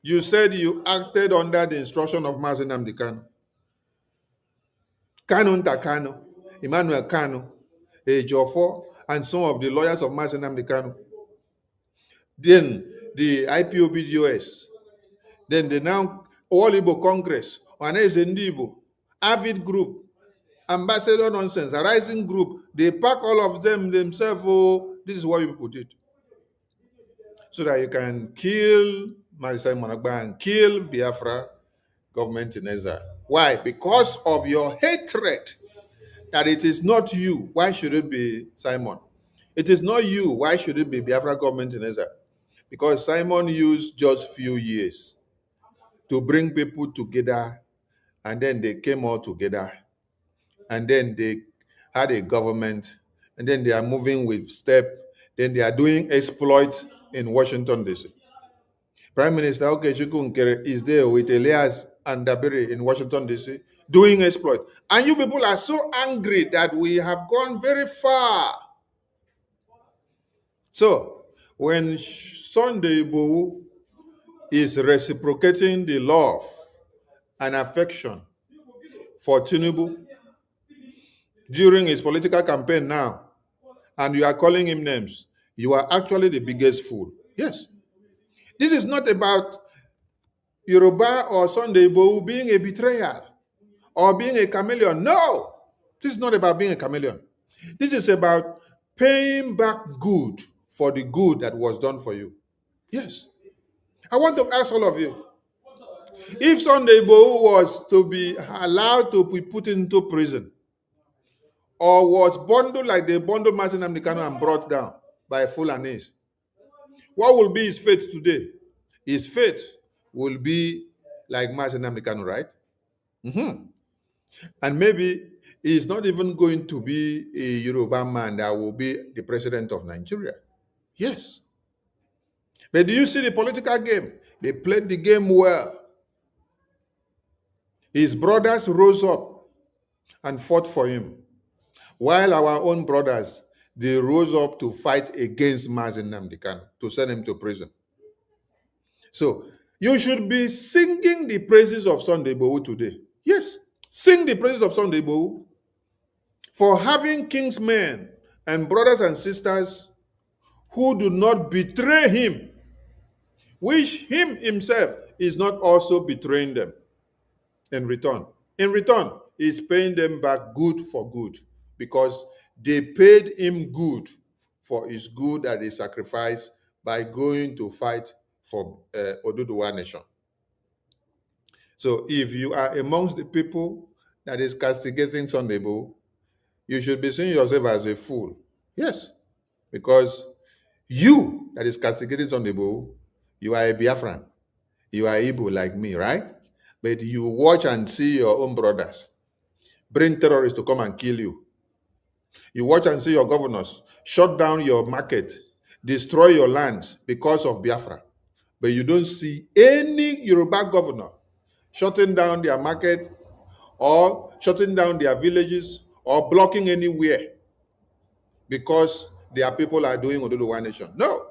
D: You said you acted under the instruction of Mazi Nnamdi Kanu. Kanu Ntakanu, Emmanuel Kanu, Ejiofor, and some of the lawyers of Mazi Nnamdi Kanu. Then the IPOB DOS, Then they now All Igbo Congress, Ohaneze Ndị Igbo, Avid Group, Ambassador Nonsense, a Rising Group. They pack all of them themselves. Oh, this is what you people did. So that you can kill Marisai Managba and kill Biafra government in Ezra. Why? Because of your hatred that it is not you. Why should it be Simon? It is not you. Why should it be Biafra government in Ezra? Because Simon used just few years to bring people together, and then they came all together, and then they had a government, and then they are moving with step, then they are doing exploit in Washington, D.C. Prime Minister Okechukwu Nkere is there with Elias and Dabiri in Washington, D.C., doing exploit. And you people are so angry that we have gone very far. So, when Sunday Igboho is reciprocating the love and affection for Tinubu during his political campaign now, and you are calling him names, you are actually the biggest fool. Yes. This is not about Yoruba or Sunday Igboho being a betrayal or being a chameleon. No, this is not about being a chameleon. This is about paying back good for the good that was done for you. Yes. I want to ask all of you, if Sunday Igboho was to be allowed to be put into prison or was bundled like they bundled Martin Amdekano and brought down by Fulanis, what will be his fate today? His fate will be like Martin Amdekano, right? And maybe he's not even going to be a Yoruba man that will be the president of Nigeria. Yes. But do you see the political game? They played the game well. His brothers rose up and fought for him, while our own brothers, they rose up to fight against Mazen Namdekan, to send him to prison. So you should be singing the praises of Sunday Igboho today. Yes, sing the praises of Sunday Igboho for having kingsmen and brothers and sisters who do not betray him, which him himself is not also betraying them in return. In return, he's paying them back good for good because they paid him good for his good that he sacrificed by going to fight for Oduduwa nation. So if you are amongst the people that is castigating Sunday Igboho, you should be seeing yourself as a fool. Yes, because you that is castigating Sunday Igboho, you are a Biafran. You are Igbo like me, right? But you watch and see your own brothers bring terrorists to come and kill you. You watch and see your governors shut down your market, destroy your lands because of Biafra. But you don't see any Yoruba governor shutting down their market or shutting down their villages or blocking anywhere because their people are doing Oduduwa nation. No,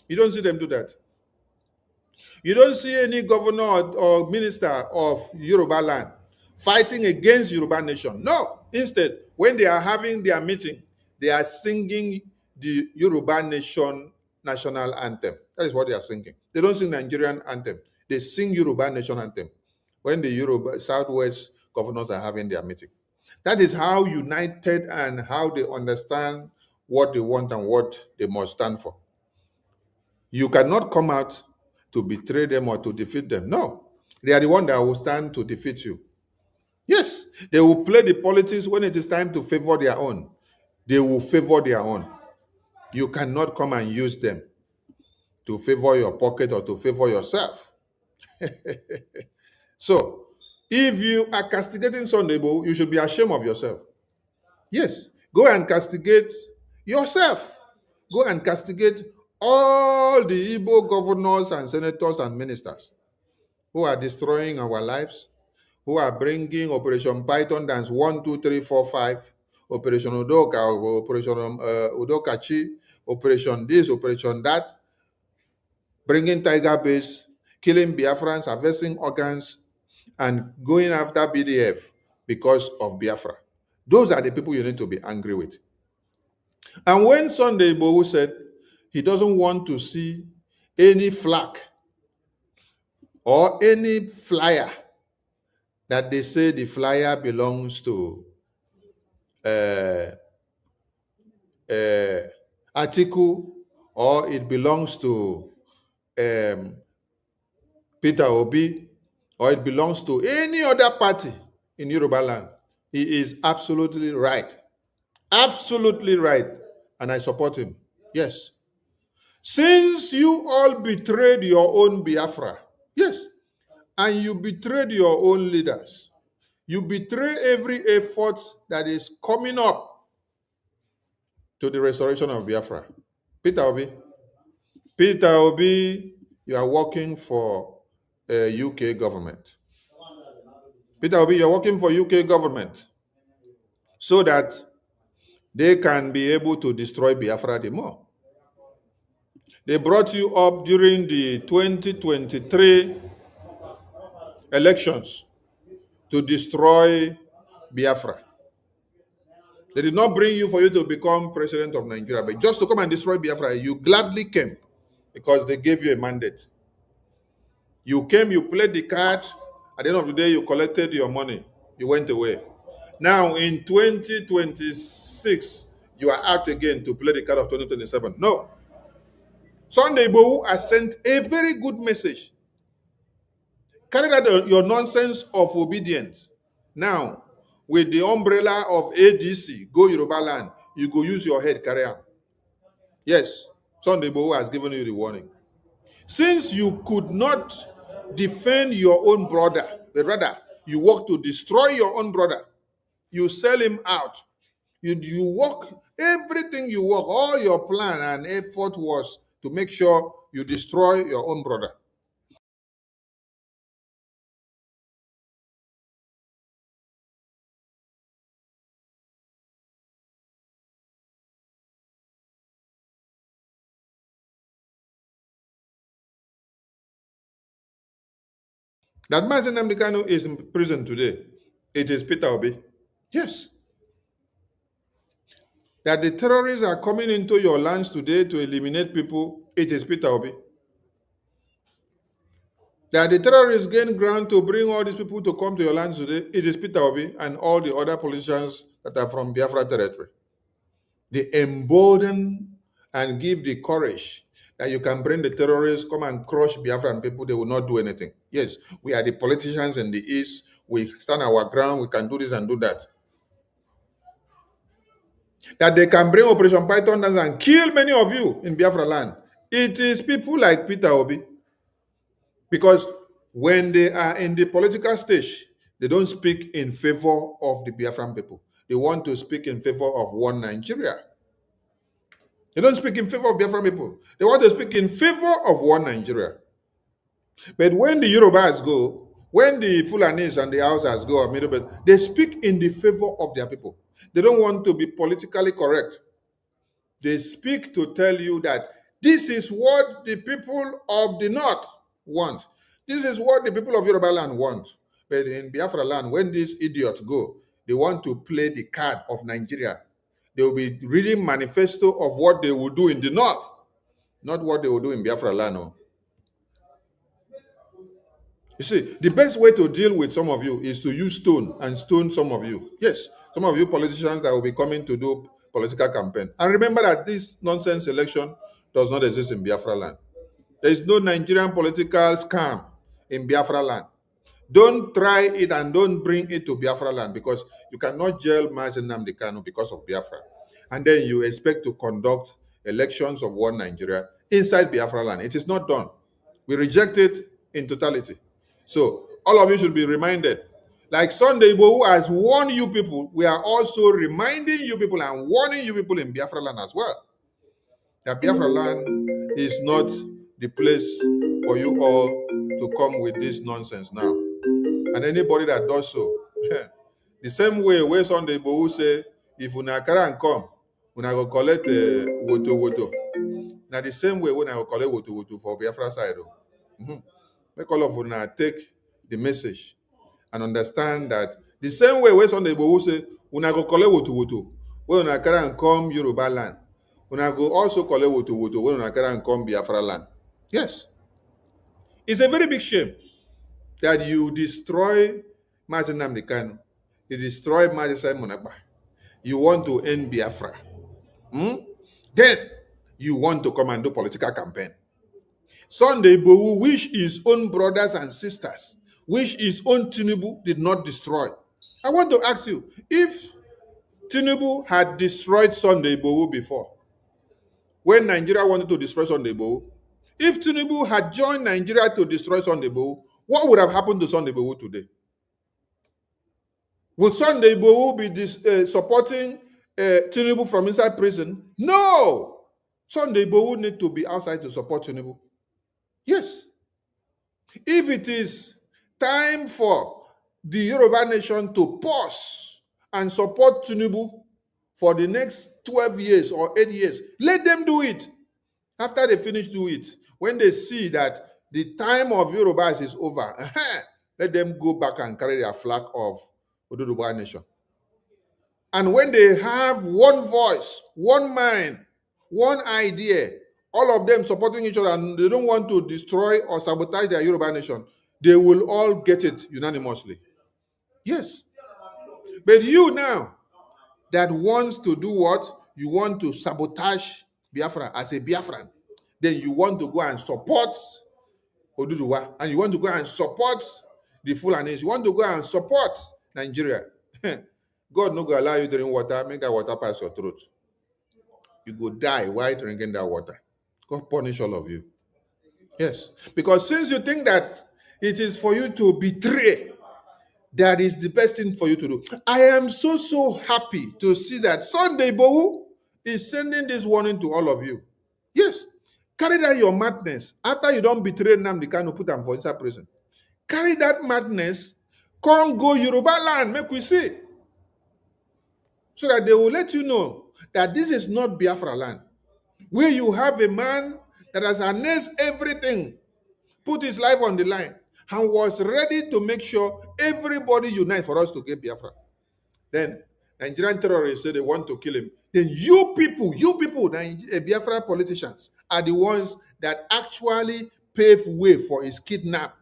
D: you don't see them do that. You don't see any governor or minister of Yoruba land fighting against Yoruba nation. No. Instead, when they are having their meeting, they are singing the Yoruba nation national anthem. That is what they are singing. They don't sing Nigerian anthem. They sing Yoruba nation anthem when the Yoruba Southwest governors are having their meeting. That is how united and how they understand what they want and what they must stand for. You cannot come out to betray them or to defeat them. No, they are the one that will stand to defeat you. Yes, they will play the politics when it is time to favor their own. They will favor their own. You cannot come and use them to favor your pocket or to favor yourself. So, if you are castigating Sunday Igboho, you should be ashamed of yourself. Yes, go and castigate yourself. Go and castigate all the Igbo governors and senators and ministers who are destroying our lives, who are bringing Operation Python Dance 1, 2, 3, 4, 5, Operation Udoka, Operation Udokachi, Operation this, Operation that, bringing Tiger Base, killing Biafrans, harvesting organs, and going after BDF because of Biafra. Those are the people you need to be angry with. And when Sunday Igboho said he doesn't want to see any flag or any flyer that they say the flyer belongs to uh, Atiku, or it belongs to um, Peter Obi, or it belongs to any other party in Yoruba land, he is absolutely right. Absolutely right. And I support him. Yes. Since you all betrayed your own Biafra, yes, and you betrayed your own leaders, you betray every effort that is coming up to the restoration of Biafra. Peter Obi, Peter Obi, you are working for a UK government. Peter Obi, you're working for UK government so that they can be able to destroy Biafra the more. They brought you up during the 2023 elections to destroy Biafra. They did not bring you for you to become president of Nigeria, but just to come and destroy Biafra. You gladly came because they gave you a mandate. You came, you played the card. At the end of the day, you collected your money. You went away. Now, in 2026, you are out again to play the card of 2027. No. Sunday Igboho has sent a very good message. Carry out your nonsense of obedience. Now, with the umbrella of ADC, go Yoruba land, you go use your head, carry on. Yes, Sunday Igboho has given you the warning. Since you could not defend your own brother, but rather you work to destroy your own brother, you sell him out. You work, everything you work, all your plan and effort was to make sure you destroy your own brother. That Mazi Nnamdi Kanu is in prison today. It is Peter Obi. Yes. That the terrorists are coming into your lands today to eliminate people. It is Peter Obi. That the terrorists gain ground to bring all these people to come to your lands today. It is Peter Obi and all the other politicians that are from Biafra territory. They embolden and give the courage that you can bring the terrorists, come and crush Biafran people, they will not do anything. Yes, we are the politicians in the East. We stand our ground. We can do this and do that. That they can bring Operation Python down and kill many of you in Biafra land. It is people like Peter Obi. Because when they are in the political stage, they don't speak in favor of the Biafran people. They want to speak in favor of one Nigeria. They don't speak in favor of Biafran people. They want to speak in favor of one Nigeria. But when the Yorubas go, when the Fulanis and the Hausas go, they speak in the favor of their people. They don't want to be politically correct. They speak to tell you that this is what the people of the North want. This is what the people of Yoruba land want. But in Biafra land, when these idiots go, they want to play the card of Nigeria. They will be reading manifesto of what they will do in the North, not what they will do in Biafra land. No. You see, the best way to deal with some of you is to use stone and stone some of you. Yes, some of you politicians that will be coming to do political campaign. And remember that this nonsense election does not exist in Biafra land. There is no Nigerian political scam in Biafra land. Don't try it and don't bring it to Biafra land because you cannot jail Mazi Nnamdi Kanu because of Biafra. And then you expect to conduct elections of one Nigeria inside Biafra land. It is not done. We reject it in totality. So all of you should be reminded. Like Sunday Igboho has warned you people, we are also reminding you people and warning you people in Biafra land as well. That Biafra land is not the place for you all to come with this nonsense now. And anybody that does so, the same way where Sunday Igboho say, if una carry and come, una go collect woto. Now the same way when I go collect woto for Biafra side. Make all of una take the message and understand that the same way where Sunday Igboho say, una go collect woto, when una carry and come Yoruba land, una go also collect woto when una carry and come Biafra land. Yes. It's a very big shame that you destroy Mazi Nnamdi Kanu, you destroy Mazi Simon Ekpa, you want to end Biafra. Then you want to come and do political campaign. Sunday Igboho, which his own brothers and sisters, which his own Tinubu did not destroy. I want to ask you, if Tinubu had destroyed Sunday Igboho before, when Nigeria wanted to destroy Sunday Igboho, if Tinubu had joined Nigeria to destroy Sunday Igboho, what would have happened to Sunday Igboho today? Would Sunday Igboho be supporting Tinubu from inside prison? No! Sunday Igboho need to be outside to support Tinubu. Yes. If it is time for the Yoruba nation to pause and support Tinubu for the next 12 years or 8 years, let them do it. After they finish do it, when they see that the time of Yorubas is over, let them go back and carry their flag of Oduduwa nation. And when they have one voice, one mind, one idea, all of them supporting each other, and they don't want to destroy or sabotage their Yoruba nation, they will all get it unanimously. Yes. But you now that wants to do what? You want to sabotage Biafra as a Biafran. Then you want to go and support Oduduwa, and you want to go and support the Fulanis. You want to go and support Nigeria. God no go allow you drink water, make that water pass your throat. You go die while drinking that water. God punish all of you. Yes. Because since you think that it is for you to betray, that is the best thing for you to do. I am so happy to see that Sunday Igboho is sending this warning to all of you. Yes. Carry down your madness. After you don't betray Nnamdi Kanu, put them for inside prison. Carry that madness. Come go Yoruba land, make we see. So that they will let you know that this is not Biafra land, where you have a man that has harnessed everything, put his life on the line, and was ready to make sure everybody unite for us to get Biafra. Then Nigerian terrorists say they want to kill him. Then you people, Biafra politicians, are the ones that actually pave way for his kidnap.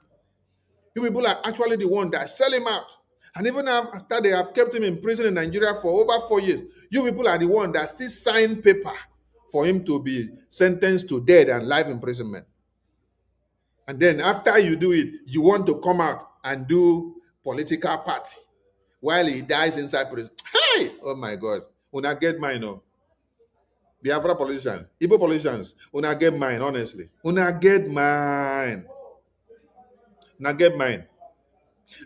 D: You people are actually the ones that sell him out. And even after they have kept him in prison in Nigeria for over 4 years, you people are the ones that still sign paper for him to be sentenced to death and life imprisonment. And then after you do it, you want to come out and do political party while he dies inside prison. Hey! Oh my God. Una get mine, oh. Biafra politicians, Igbo politicians, una get mine, honestly. Una get mine. Una get mine.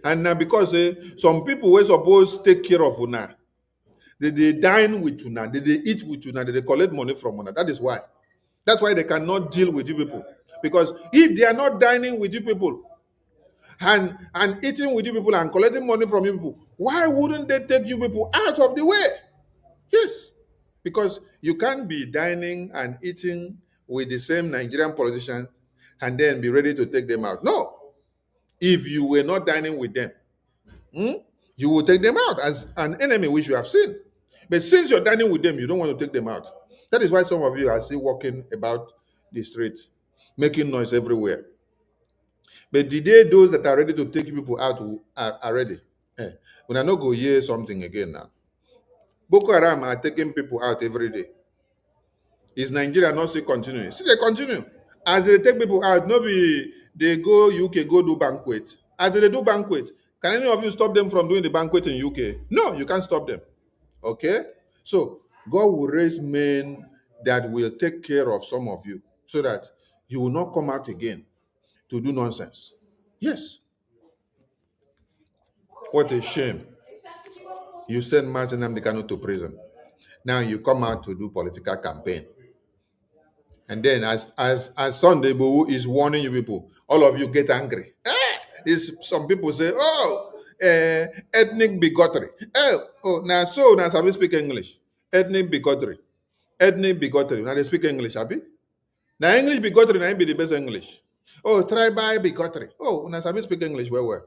D: And now because some people were supposed to take care of una, they dine with una, they eat with una, they collect money from una. That is why. That's why they cannot deal with you people. Because if they are not dining with you people and eating with you people and collecting money from you people, why wouldn't they take you people out of the way? Yes. Because you can't be dining and eating with the same Nigerian politicians and then be ready to take them out. No. If you were not dining with them, you will take them out as an enemy, which you have seen. But since you're dining with them, you don't want to take them out. That is why some of you are still walking about the streets, making noise everywhere. But the day those that are ready to take people out are ready. When I not go hear something again now. Boko Haram are taking people out every day. Is Nigeria not still continuing? See, they continue. As they take people out, nobody they go UK, go do banquet. As they do banquet, can any of you stop them from doing the banquet in UK? No, you can't stop them. Okay? So God will raise men that will take care of some of you so that you will not come out again to do nonsense. Yes. What a shame. You send Mazi Nnamdi Kanu to prison. Now you come out to do political campaign. And then as Sunday Igboho is warning you people, all of you get angry. Some people say, ethnic bigotry. Now we speak English. Ethnic bigotry. Ethnic bigotry. Now they speak English, abi? Now English bigotry now be the best English. Oh, tribal bigotry. Oh, now we speak English well.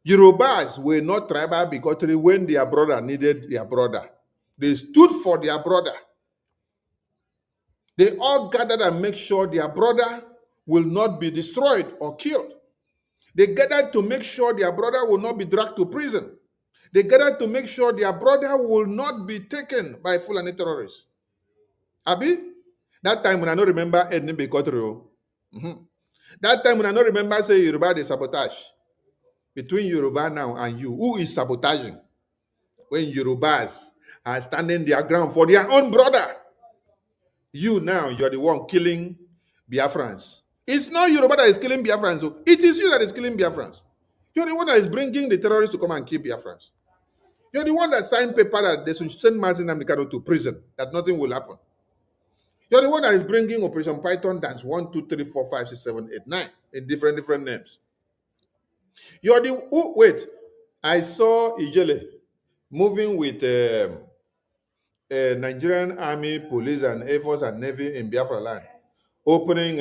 D: Yorubas were not tribal bigotry when their brother needed their brother. They stood for their brother. They all gathered and make sure their brother will not be destroyed or killed. They gathered to make sure their brother will not be dragged to prison. They gathered to make sure their brother will not be taken by Fulani terrorists. Abi? That time when I don't remember Edna Bekotro. That time when I don't remember say Yoruba they sabotage. Between Yoruba now and you, who is sabotaging? When Yorubas are standing their ground for their own brother. You now, you're the one killing Biafrans. It's not Yoruba that is killing Biafrans. So it is you that is killing Biafrans. You're the one that is bringing the terrorists to come and kill Biafrans. You're the one that signed paper that they should send Mazin Namdekano to prison, that nothing will happen. You're the one that is bringing Operation Python dance 1, 2, 3, 4, 5, 6, 7, 8, 9 in different names. You're the wait. I saw Ijele moving with Nigerian Army, Police, and Air Force and Navy in Biafra land, opening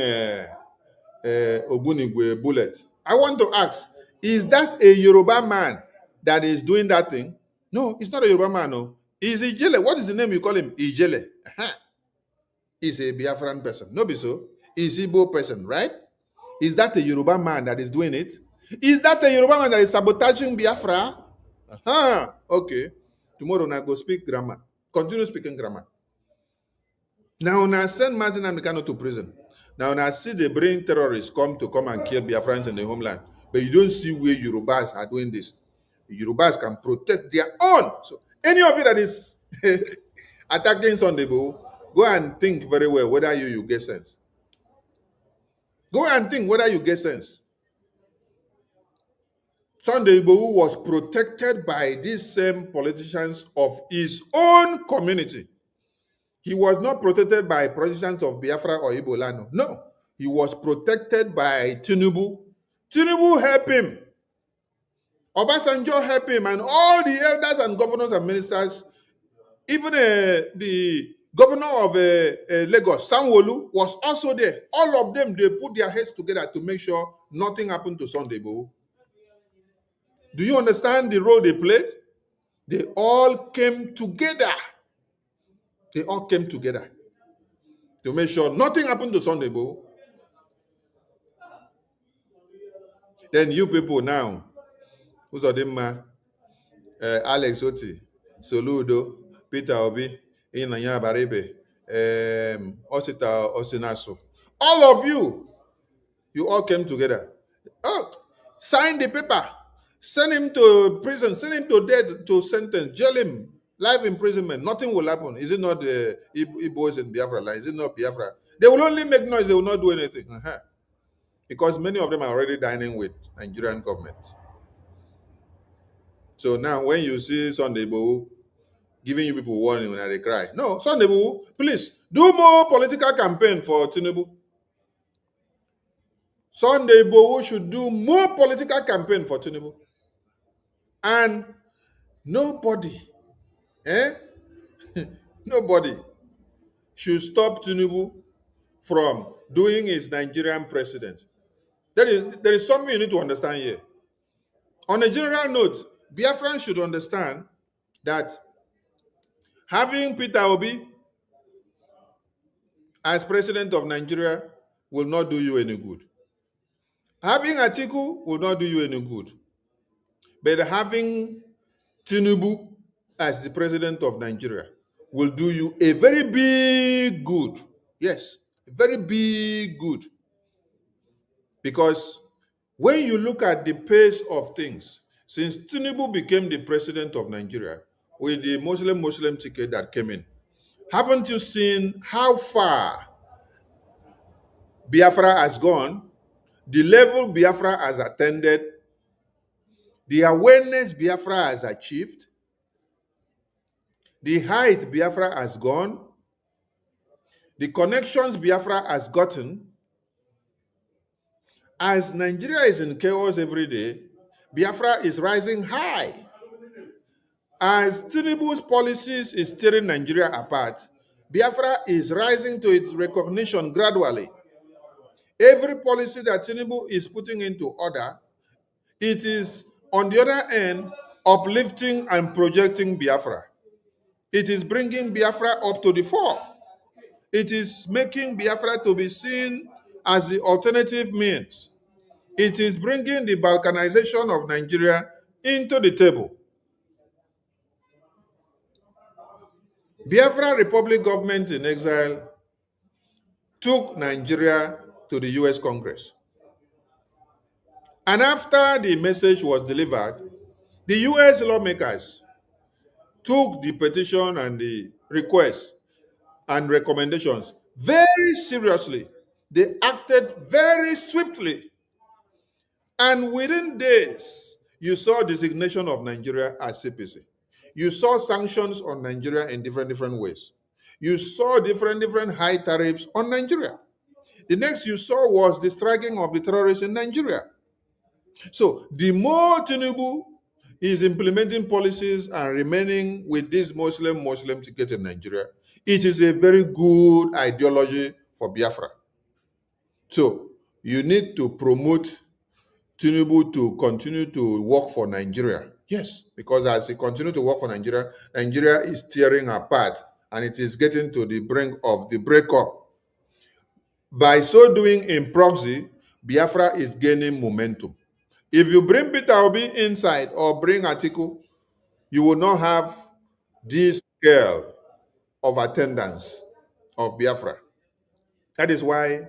D: Ogunigwe bullet. I want to ask, is that a Yoruba man that is doing that thing? No, it's not a Yoruba man. No, is Ijele. What is the name you call him? Ijele. Is a Biafran person. No, be so. Is Igbo person, right? Is that a Yoruba man that is doing it? Is that a Yoruba man that is sabotaging Biafra? Okay. Tomorrow I go speak grammar. Continue speaking grammar. Now I send Martin Namdekano to prison. Now I see they bring terrorists come and kill Biafrans in the homeland. But you don't see where Yorubas are doing this. The Yorubas can protect their own. So any of you that is attacking Sunday, go and think very well whether you get sense. Go and think whether you get sense. Sunday Igboho was protected by these same politicians of his own community. He was not protected by politicians of Biafra or Igbo land. No, he was protected by Tinubu. Tinubu helped him. Obasanjo helped him, and all the elders and governors and ministers, even the governor of Lagos, Sanwo-Olu, was also there. All of them, they put their heads together to make sure nothing happened to Sunday Igboho. Do you understand the role they played? They all came together. They all came together to make sure nothing happened to Sunday Igboho. Then you people now, Uzodimma, Alex Oti, Soludo, Peter Obi, Inanya Barebe, Osita Osinaso. All of you all came together. Oh, sign the paper. Send him to prison. Send him to death, to sentence. Jail him. Life imprisonment. Nothing will happen. Is it not the Igbos in Biafra land? Is it not Biafra? They will only make noise. They will not do anything. Because many of them are already dining with Nigerian government. So now when you see Sunday Igboho giving you people warning when they cry, no, Sunday Igboho, please do more political campaign for Tinubu. Sunday Igboho should do more political campaign for Tinubu. And nobody, nobody should stop Tinubu from doing his Nigerian president. There is something you need to understand here. On a general note, Biafrans should understand that having Peter Obi as president of Nigeria will not do you any good. Having Atiku will not do you any good. But having Tinubu as the president of Nigeria will do you a very big good. Yes, a very big good. Because when you look at the pace of things, since Tinubu became the president of Nigeria with the Muslim ticket that came in, haven't you seen how far Biafra has gone, the level Biafra has attended, the awareness Biafra has achieved, the height Biafra has gone, the connections Biafra has gotten? As Nigeria is in chaos every day, Biafra is rising high. As Tinubu's policies is tearing Nigeria apart, Biafra is rising to its recognition gradually. Every policy that Tinubu is putting into order, it is, on the other end, uplifting and projecting Biafra. It is bringing Biafra up to the fore. It is making Biafra to be seen as the alternative means It is bringing the balkanization of Nigeria into the table. Biafra Republic government in exile took Nigeria to the US Congress. And after the message was delivered, the US lawmakers took the petition and the requests and recommendations very seriously. They acted very swiftly. And within days, you saw designation of Nigeria as CPC. You saw sanctions on Nigeria in different ways. You saw different high tariffs on Nigeria. The next you saw was the striking of the terrorists in Nigeria. So the more Tinubu is implementing policies and remaining with this Muslim ticket in Nigeria, it is a very good ideology for Biafra. So you need to promote Tinubu to continue to work for Nigeria. Yes, because as he continues to work for Nigeria, Nigeria is tearing apart and it is getting to the brink of the breakup. By so doing in proxy, Biafra is gaining momentum. If you bring Peter Obi inside or bring Atiku, you will not have this scale of attendance of Biafra. That is why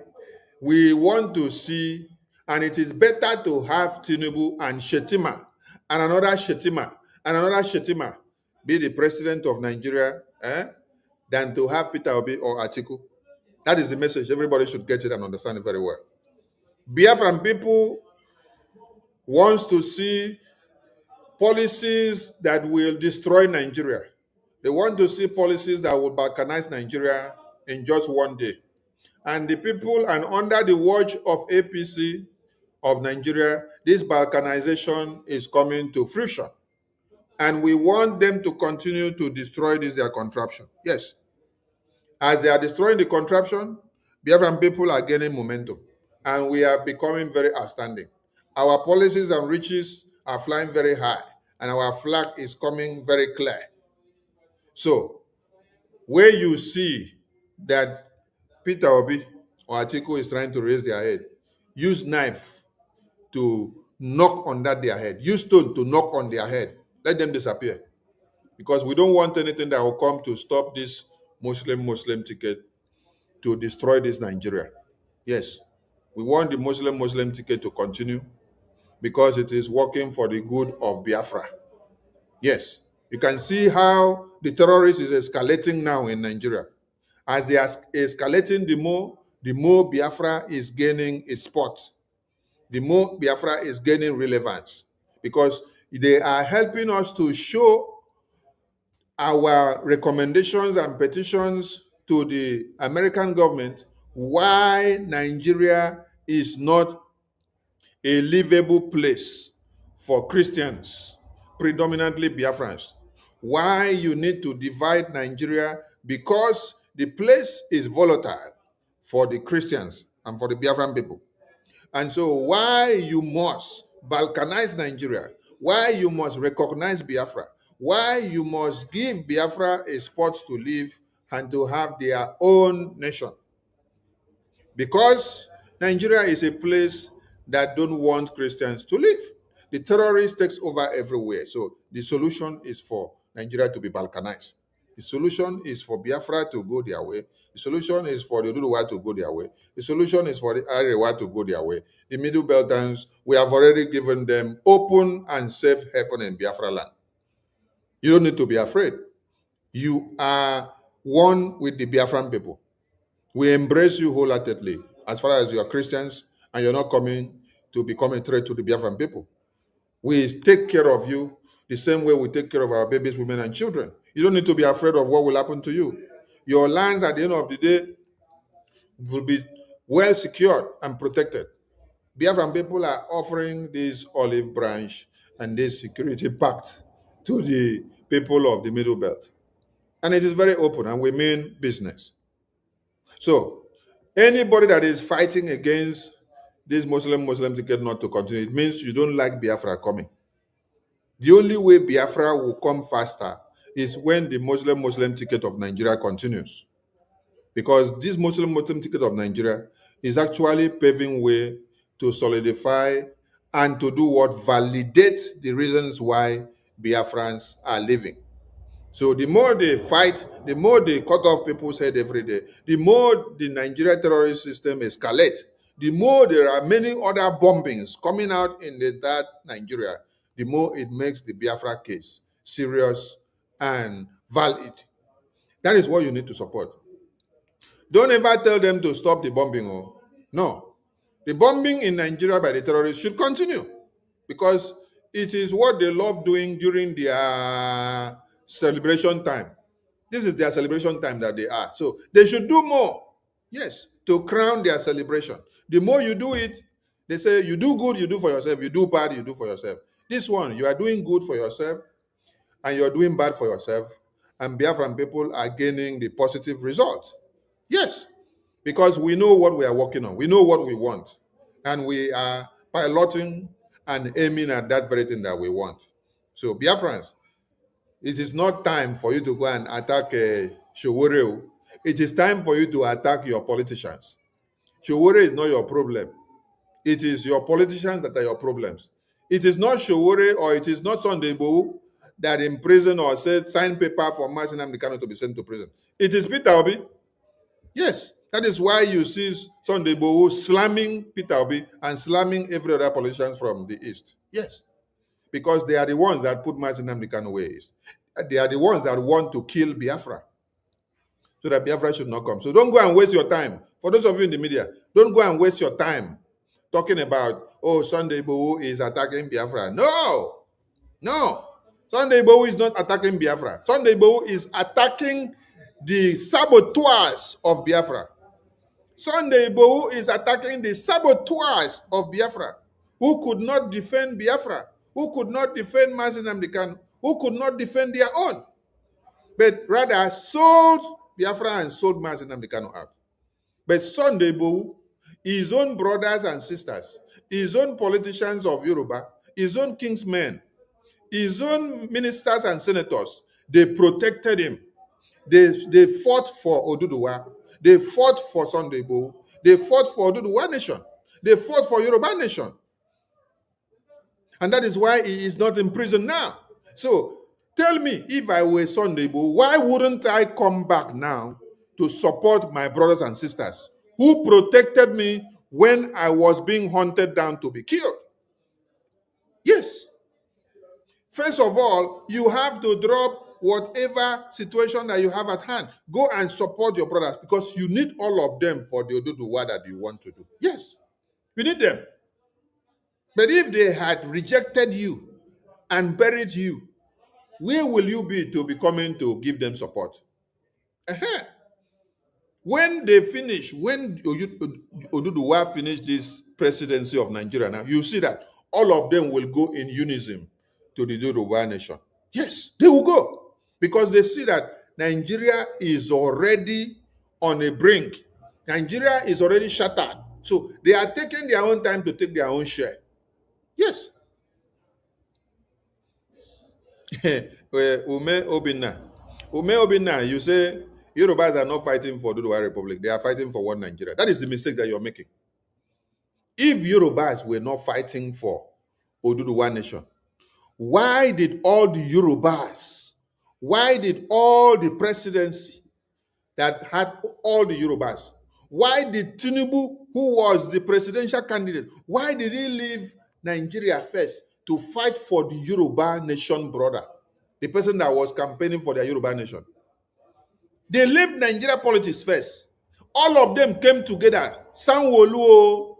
D: we want to see, and it is better to have Tinubu and Shetima and another Shetima and another Shetima be the president of Nigeria than to have Peter Obi or Atiku. That is the message. Everybody should get it and understand it very well. Biafran people wants to see policies that will destroy Nigeria. They want to see policies that will balkanize Nigeria in just one day. And the people, and under the watch of APC of Nigeria, this balkanization is coming to fruition. And we want them to continue to destroy this their contraption. Yes. As they are destroying the contraption, Biafran people are gaining momentum. And we are becoming very outstanding. Our policies and riches are flying very high. And our flag is coming very clear. So, where you see that Peter Obi or Atiku is trying to raise their head, use knife to knock on their head. Use stone to knock on their head. Let them disappear. Because we don't want anything that will come to stop this Muslim ticket to destroy this Nigeria. Yes, we want the Muslim ticket to continue because it is working for the good of Biafra. Yes, you can see how the terrorist is escalating now in Nigeria. As they are escalating, the more Biafra is gaining its spot. The more Biafra is gaining relevance because they are helping us to show our recommendations and petitions to the American government why Nigeria is not a livable place for Christians, predominantly Biafrans. Why you need to divide Nigeria because the place is volatile for the Christians and for the Biafran people. And so why you must balkanize Nigeria, why you must recognize Biafra, why you must give Biafra a spot to live and to have their own nation. Because Nigeria is a place that don't want Christians to live. The terrorist takes over everywhere. So the solution is for Nigeria to be balkanized. The solution is for Biafra to go their way. The solution is for the Oduduwa to go their way. The solution is for the Arewa to go their way. The Middle Beltans, we have already given them open and safe heaven in Biafra land. You don't need to be afraid. You are one with the Biafran people. We embrace you wholeheartedly as far as you are Christians and you're not coming to become a threat to the Biafran people. We take care of you the same way we take care of our babies, women, and children. You don't need to be afraid of what will happen to you. Your lands at the end of the day will be well secured and protected. Biafran people are offering this olive branch and this security pact to the people of the Middle Belt. And it is very open and we mean business. So, anybody that is fighting against this Muslim ticket not to continue, it means you don't like Biafra coming. The only way Biafra will come faster is when the Muslim ticket of Nigeria continues. Because this Muslim ticket of Nigeria is actually paving way to solidify and to do what? Validate the reasons why Biafrans are living. So the more they fight, the more they cut off people's head every day, the more the Nigeria terrorist system escalates, the more there are many other bombings coming out in that Nigeria, the more it makes the Biafra case serious and valid. That is what you need to support. Don't ever tell them to stop the bombing. Oh. No. The bombing in Nigeria by the terrorists should continue because it is what they love doing during their celebration time. This is their celebration time that they are. So they should do more. Yes, to crown their celebration. The more you do it, they say you do good, you do for yourself. You do bad, you do for yourself. This one, you are doing good for yourself and you're doing bad for yourself. And Biafran people are gaining the positive result. Yes, because we know what we are working on. We know what we want. And we are piloting and aiming at that very thing that we want. So Biafrans, it is not time for you to go and attack Showore. It is time for you to attack your politicians. Showore is not your problem. It is your politicians that are your problems. It is not Showore or it is not Sunday Igboho that in prison or said sign paper for Mazi Nnamdi Kanu to be sent to prison. It is Peter Obi. Yes, that is why you see Sunday Igboho slamming Peter Obi and slamming every other politician from the East. Yes, because they are the ones that put Mazi Nnamdi Kanu where he is. They are the ones that want to kill Biafra so that Biafra should not come. So don't go and waste your time. For those of you in the media, don't go and waste your time talking about, oh, Sunday Igboho is attacking Biafra. No, no. Sunday Igboho is not attacking Biafra. Sunday Igboho is attacking the saboteurs of Biafra. Sunday Igboho is attacking the saboteurs of Biafra who could not defend Biafra, who could not defend Mazi Nnamdi Kanu, who could not defend their own, but rather sold Biafra and sold Mazi Nnamdi Kanu out. But Sunday Igboho, his own brothers and sisters, his own politicians of Yoruba, his own kingsmen, his own ministers and senators, they protected him. They fought for Oduduwa. They fought for Sunday Igboho. They fought for Oduduwa nation. They fought for Yoruba nation. And that is why he is not in prison now. So tell me, if I were Sunday Igboho, why wouldn't I come back now to support my brothers and sisters who protected me when I was being hunted down to be killed? Yes. First of all, you have to drop whatever situation that you have at hand. Go and support your brothers because you need all of them for the Oduduwa that you want to do. Yes, you need them. But if they had rejected you and buried you, where will you be to be coming to give them support? When they finish, when Oduduwa finish this presidency of Nigeria now, you see that all of them will go in unison to the Yoruba nation. Yes, they will go because they see that Nigeria is already on a brink. Nigeria is already shattered. So they are taking their own time to take their own share. Yes. Ume Obinna, you say Yorubas are not fighting for Oduduwa Republic. They are fighting for one Nigeria. That is the mistake that you're making. If Yorubas were not fighting for Oduduwa nation, why did all the Yorubas, why did all the presidency that had all the Yorubas, why did Tinubu, who was the presidential candidate, why did he leave Nigeria first to fight for the Yoruba nation brother, the person that was campaigning for the Yoruba nation? They left Nigeria politics first. All of them came together. Sanwo-Olu,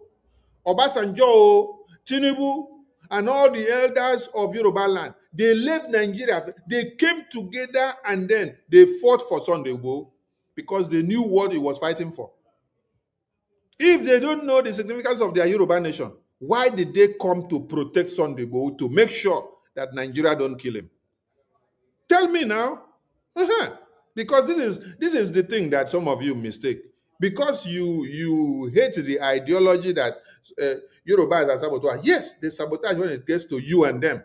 D: Obasanjo, Tinubu, and all the elders of Yoruba land. They left Nigeria. They came together and then they fought for Sunday Igboho because they knew what he was fighting for. If they don't know the significance of their Yoruba nation, why did they come to protect Sunday Igboho to make sure that Nigeria don't kill him? Tell me now. Because this is the thing that some of you mistake. Because you hate the ideology that Yorubas are sabotage. Yes, they sabotage when it gets to you and them.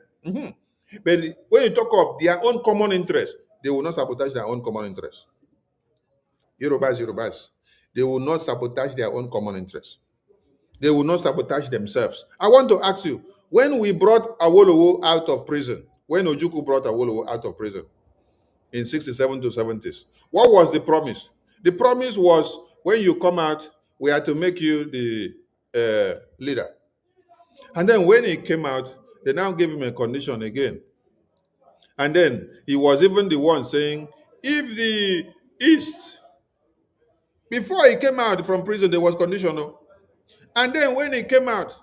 D: But when you talk of their own common interest, they will not sabotage their own common interest. Yorubas, they will not sabotage their own common interest. They will not sabotage themselves. I want to ask you, when we brought Awolowo out of prison, when Ojukwu brought Awolowo out of prison in 67 to 70s, what was the promise? The promise was, when you come out, we had to make you the leader. And then when he came out, they now gave him a condition again. And then he was even the one saying, if the East, before he came out from prison, there was conditional. And then when he came out,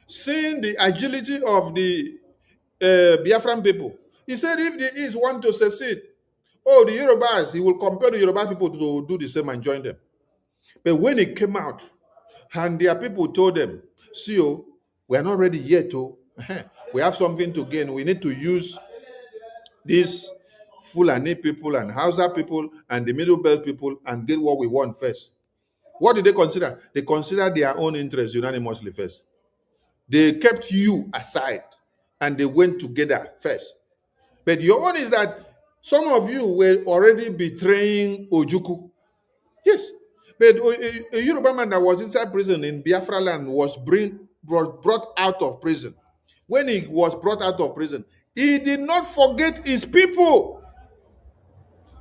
D: seeing the agility of the Biafran people, he said, if the East want to secede, oh, the Yorubas, he will compel the Yoruba people to do the same and join them. But when he came out, and their people told them, see, oh, we are not ready yet, oh. We have something to gain. We need to use these Fulani people and Hausa people and the Middle Belt people and get what we want first. What did they consider? They considered their own interests unanimously first. They kept you aside and they went together first. But your own is that some of you were already betraying Ojuku. Yes. But a Yoruba man that was inside prison in Biafra land was brought out of prison. When he was brought out of prison, he did not forget his people.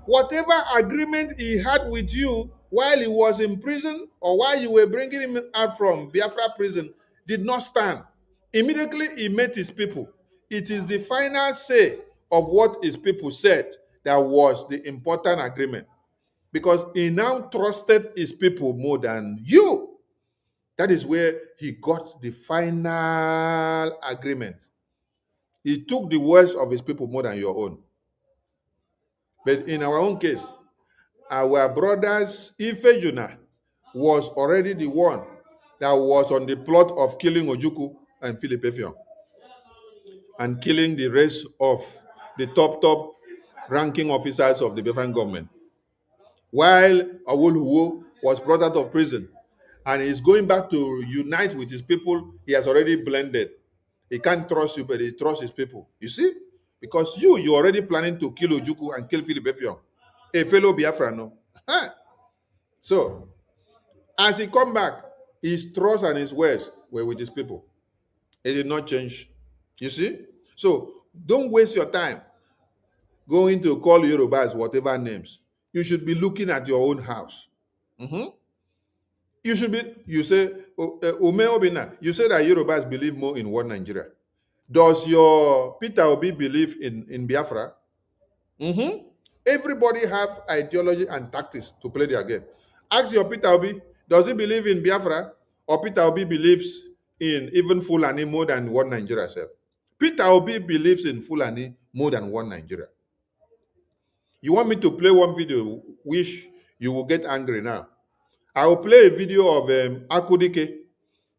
D: Whatever agreement he had with you while he was in prison or while you were bringing him out from Biafra prison did not stand. Immediately he met his people. It is the final say of what his people said that was the important agreement, because he now trusted his people more than you. That is where he got the final agreement. He took the words of his people more than your own. But in our own case, our brothers Ifejuna was already the one that was on the plot of killing Ojuku and Philip Effiong and killing the rest of the top ranking officers of the Biafran government. While Awolowo was brought out of prison and he's going back to unite with his people, he has already blended. He can't trust you, but he trusts his people. You see? Because you're already planning to kill Ojuku and kill Philip Effiong, a fellow Biafran, no? So, as he come back, his trust and his words were with his people. It did not change. You see? So, don't waste your time going to call Yorubas whatever names. You should be looking at your own house. You should be, you say, Ume Obina, you say that Yorubas believe more in one Nigeria. Does your Peter Obi believe in Biafra? Everybody have ideology and tactics to play their game. Ask your Peter Obi, does he believe in Biafra? Or Peter Obi believes in even Fulani more than one Nigeria self? Peter Obi believes in Fulani more than one Nigeria. You want me to play one video, which you will get angry now. I will play a video of Akudike.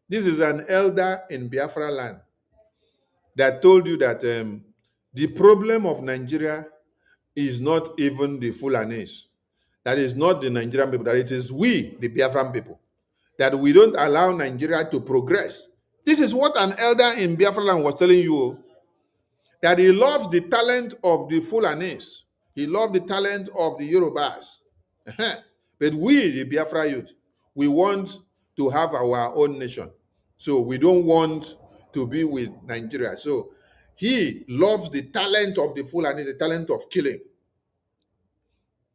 D: This is an elder in Biafra land that told you that the problem of Nigeria is not even the Fulanis. That is not the Nigerian people, that it is we, the Biafran people, that we don't allow Nigeria to progress. This is what an elder in Biafra land was telling you, that he loves the talent of the Fulanis. He loved the talent of the Yorubas. But we, the Biafra youth, we want to have our own nation. So we don't want to be with Nigeria. So he loves the talent of the Fulani, the talent of killing.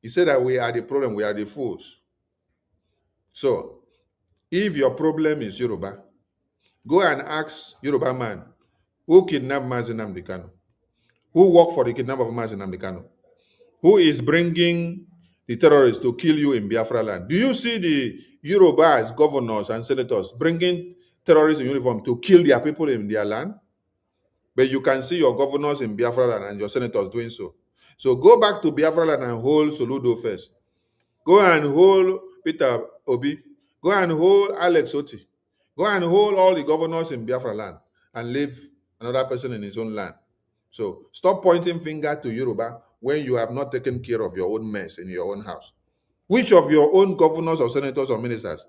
D: He said that we are the problem, we are the fools. So if your problem is Yoruba, go and ask Yoruba man who kidnapped Mazi Nnamdi Kanu, who worked for the kidnap of Mazi Nnamdi Kanu, who is bringing the terrorists to kill you in Biafra land. Do you see the Yorubas, governors and senators bringing terrorists in uniform to kill their people in their land? But you can see your governors in Biafra land and your senators doing so. So go back to Biafra land and hold Soludo first. Go and hold Peter Obi. Go and hold Alex Oti. Go and hold all the governors in Biafra land and leave another person in his own land. So stop pointing finger to Yoruba when you have not taken care of your own mess in your own house. Which of your own governors or senators or ministers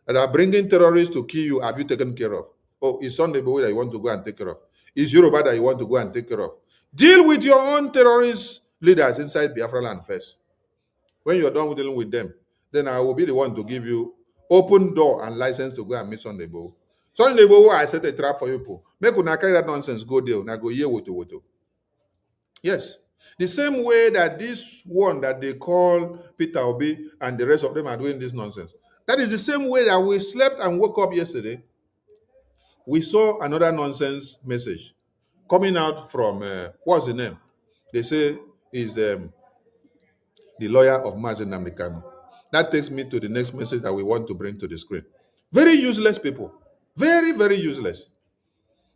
D: that are bringing terrorists to kill you have you taken care of? Oh, it's Sunday boy that you want to go and take care of. It's Yoruba that you want to go and take care of. Deal with your own terrorist leaders inside Biafra land first. When you're done with dealing with them, then I will be the one to give you open door and license to go and meet Sunday boy. Sunday, I set a trap for you people. Make una carry that nonsense, go there, now go here, woto. Yes. The same way that this one that they call Peter Obi and the rest of them are doing this nonsense. That is the same way that we slept and woke up yesterday. We saw another nonsense message coming out from, what's the name? They say is the lawyer of Mazen Namdekano. That takes me to the next message that we want to bring to the screen. Very useless people. Very, very useless.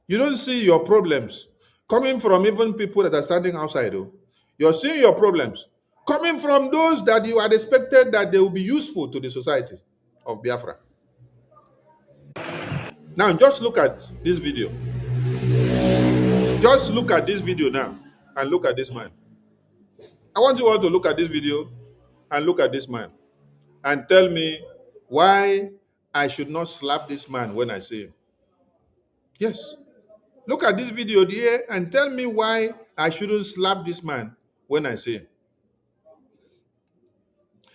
D: You don't see your problems coming from even people that are standing outside. Though. You're seeing your problems coming from those that you had expected that they will be useful to the society of Biafra. Now, just look at this video. Just look at this video now and look at this man. I want you all to look at this video and look at this man and tell me why I should not slap this man when I see him. Yes. Look at this video there and tell me why I shouldn't slap this man when I see him.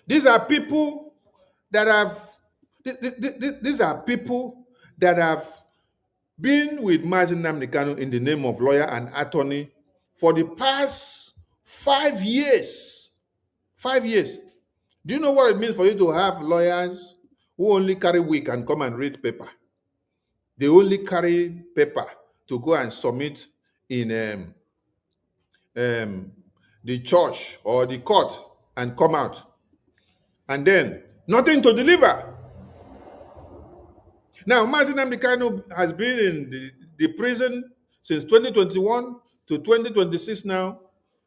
D: These are people that have these are people that have been with Mazen Namdekano in the name of lawyer and attorney for the past 5 years. 5 years. Do you know what it means for you to have lawyers who only carry wig and come and read paper? They only carry paper to go and submit in the church or the court and come out. And then nothing to deliver. Now, Mazen Namdekano has been in the prison since 2021 to 2026 now.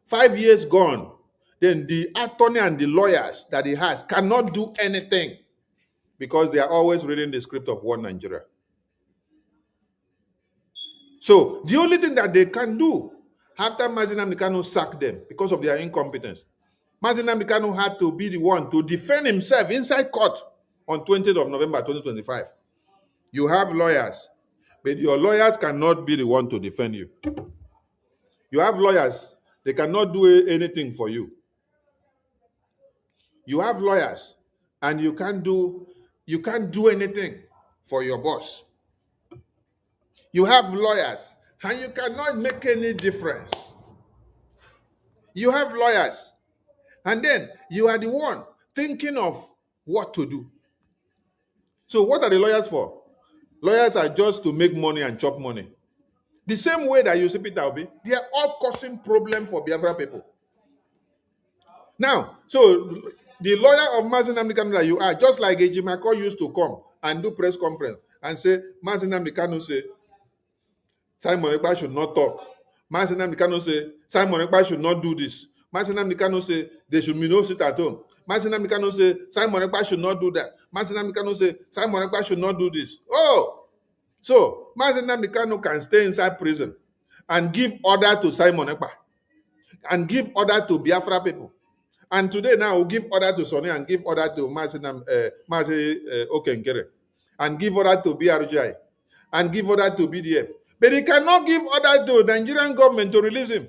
D: 5 years gone. Then the attorney and the lawyers that he has cannot do anything because they are always reading the script of one Nigeria. So the only thing that they can do after Mazen Namdekano sacked them because of their incompetence, Mazen Namdekano had to be the one to defend himself inside court on 20th of November 2025. You have lawyers, but your lawyers cannot be the one to defend you. You have lawyers, they cannot do anything for you. You have lawyers, and you can't do anything for your boss. You have lawyers, and you cannot make any difference. You have lawyers, and then you are the one thinking of what to do. So what are the lawyers for? Lawyers are just to make money and chop money. The same way that you see Peter Obi, they are all causing problem for Biafra people. Now, so the lawyer of Mazen Namdekano that you are, just like Ejimako used to come and do press conference and say, Mazen Namdekano say, Simon Ekpa should not talk. Mazen Namdekano say, Simon Ekpa should not do this. Mazen Namdekano say, they should be no sit at home. Mazen Namdekano say, Simon Ekpa should not do that. Mazen Namdekano say, Simon Ekpa should not do this. Oh! So, Mazen Namdekano can stay inside prison and give order to Simon Ekpa and give order to Biafra people. And today now we'll give order to Sonny and give order to Mazen Okenkere and give order to BRGI and give order to BDF. But he cannot give order to the Nigerian government to release him.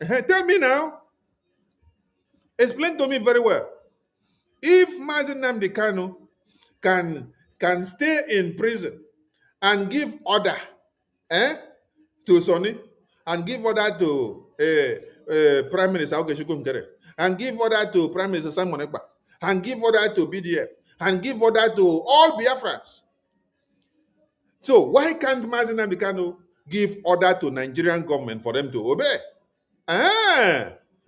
D: Tell me now. Explain to me very well. If Mazen Namdekano can stay in prison and give order to Sonny and give order to Prime Minister Okechukwu and give order to Prime Minister Simon Ekpa and give order to BDF and give order to all Biafrans. So why can't Mazen Namdekano give order to Nigerian government for them to obey?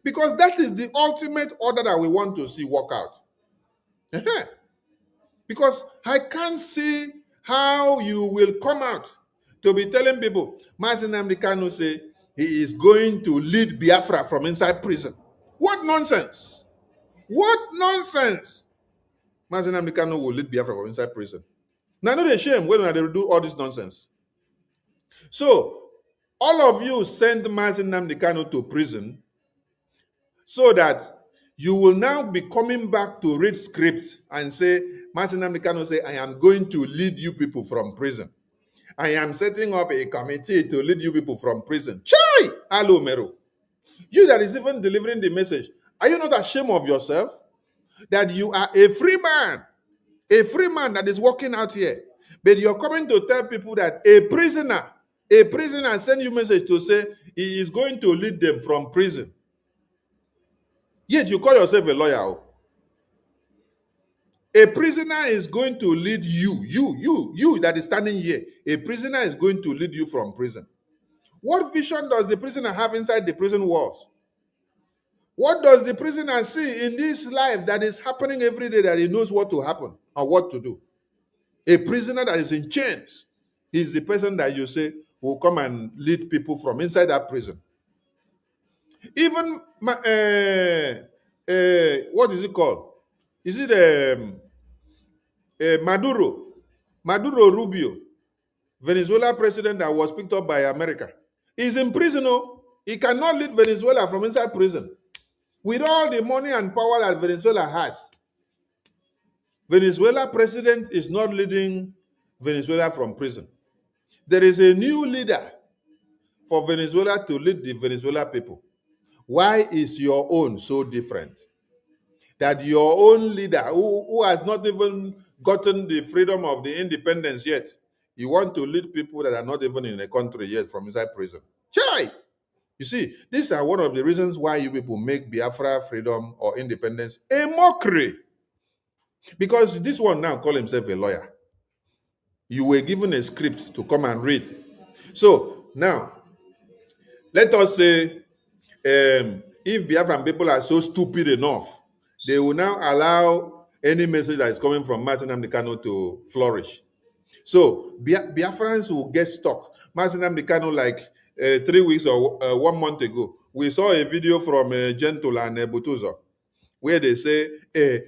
D: Because that is the ultimate order that we want to see work out. Because I can't see how you will come out to be telling people, Mazen Namdekano say he is going to lead Biafra from inside prison. What nonsense! What nonsense! Mazen Namdekano will lead Biafra from inside prison. Now, not a shame when they do all this nonsense. So, all of you send Mazen Namdekano to prison so that you will now be coming back to read script and say, Mazen Namdekano say, I am going to lead you people from prison. I am setting up a committee to lead you people from prison. Chai! Hello, Meru. You that is even delivering the message, are you not ashamed of yourself? That you are a free man that is walking out here.
J: But you're coming to tell people that a prisoner send you message to say he is going to lead them from prison. Yet you call yourself a lawyer. Oh. A prisoner is going to lead you that is standing here. A prisoner is going to lead you from prison. What vision does the prisoner have inside the prison walls? What does the prisoner see in this life that is happening every day that he knows what to happen or what to do? A prisoner that is in chains is the person that you say will come and lead people from inside that prison. Even, what is it called? Is it Maduro Rubio, Venezuela president that was picked up by America? He's in prison. Oh. He cannot lead Venezuela from inside prison. With all the money and power that Venezuela has, Venezuela president is not leading Venezuela from prison. There is a new leader for Venezuela to lead the Venezuela people. Why is your own so different? That your own leader, who has not even gotten the freedom of the independence yet, you want to lead people that are not even in the country yet from inside prison. Chai! You see, these are one of the reasons why you people make Biafra freedom or independence a mockery. Because this one now call himself a lawyer. You were given a script to come and read. So now, let us say, if Biafran people are so stupid enough, they will now allow any message that is coming from Martin Amdekano to flourish. So Biafrans will get stuck. Martin Amdekano, like 3 weeks or 1 month ago, we saw a video from Gentle and Butuzo, where they say,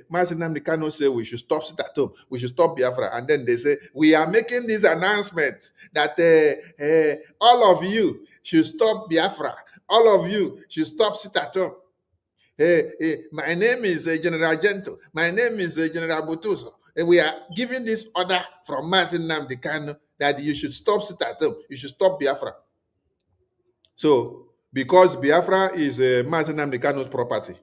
J: Martin Amdekano say we should stop sit at home, we should stop Biafra. And then they say, we are making this announcement that all of you should stop Biafra. All of you should stop sit at home. My name is General Gentle. My name is General Butuzo. We are giving this order from Martin Amdekano that you should stop sit at home. You should stop Biafra. So, because Biafra is Martin Amdekano's property,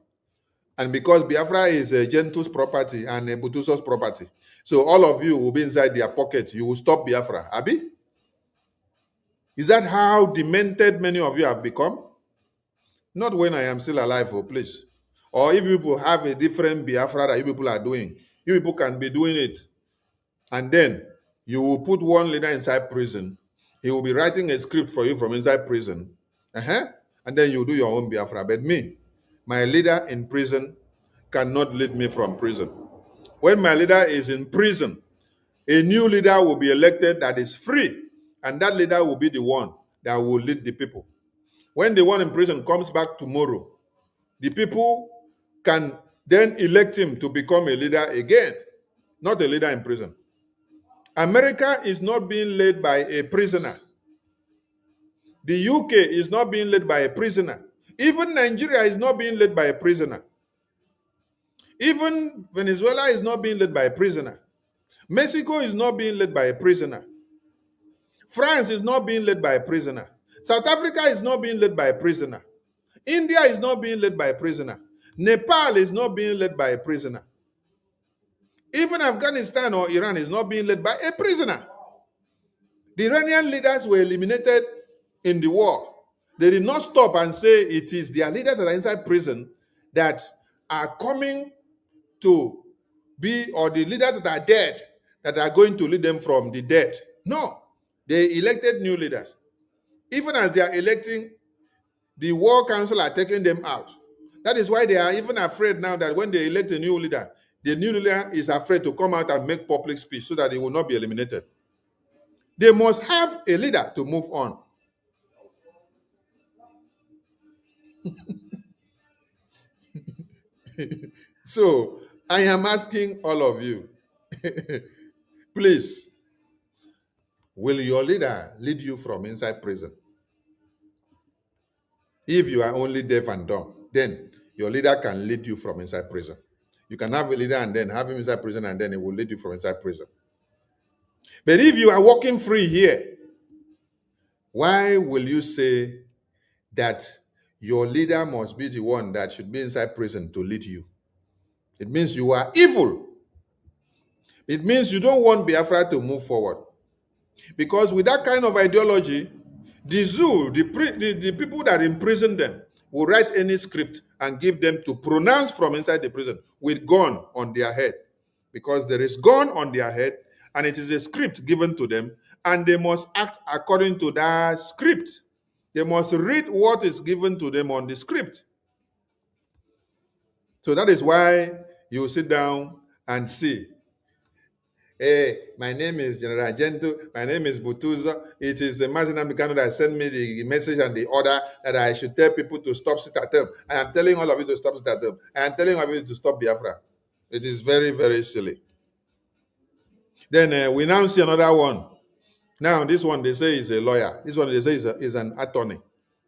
J: and because Biafra is Gentle's property and Butuso's property, so all of you will be inside their pocket. You will stop Biafra. Abi? Is that how demented many of you have become? Not when I am still alive, oh, please. Or if you people have a different Biafra that you people are doing, you people can be doing it. And then you will put one leader inside prison. He will be writing a script for you from inside prison. And then you do your own Biafra. But me, my leader in prison cannot lead me from prison. When my leader is in prison, a new leader will be elected that is free. And that leader will be the one that will lead the people. When the one in prison comes back tomorrow, the people can then elect him to become a leader again, not a leader in prison. America is not being led by a prisoner. The UK is not being led by a prisoner. Even Nigeria is not being led by a prisoner. Even Venezuela is not being led by a prisoner. Mexico is not being led by a prisoner. France is not being led by a prisoner. South Africa is not being led by a prisoner. India is not being led by a prisoner. Nepal is not being led by a prisoner. Even Afghanistan or Iran is not being led by a prisoner. The Iranian leaders were eliminated in the war. They did not stop and say it is their leaders that are inside prison that are coming to be, or the leaders that are dead that are going to lead them from the dead. No, they elected new leaders. Even as they are electing, the war council are taking them out. That is why they are even afraid now that when they elect a new leader, the new leader is afraid to come out and make public speech so that he will not be eliminated. They must have a leader to move on. So I am asking all of you, please, will your leader lead you from inside prison? If you are only deaf and dumb, then your leader can lead you from inside prison. You can have a leader and then have him inside prison, and then he will lead you from inside prison. But if you are walking free here, why will you say that your leader must be the one that should be inside prison to lead you? It means you are evil. It means you don't want Biafra to move forward. Because with that kind of ideology, the zoo, the people that imprison them, will write any script and give them to pronounce from inside the prison with gun on their head. Because there is gun on their head, and it is a script given to them, and they must act according to that script. They must read what is given to them on the script. So that is why you sit down and see, hey, my name is General Gento, my name is Butuzo. It is the Mazin Amikano that sent me the message and the order that I should tell people to stop sit at home. I am telling all of you to stop sit at home. I am telling all of you to stop Biafra. It is very, very silly. Then we now see another one. Now, this one they say is a lawyer. This one they say is an attorney.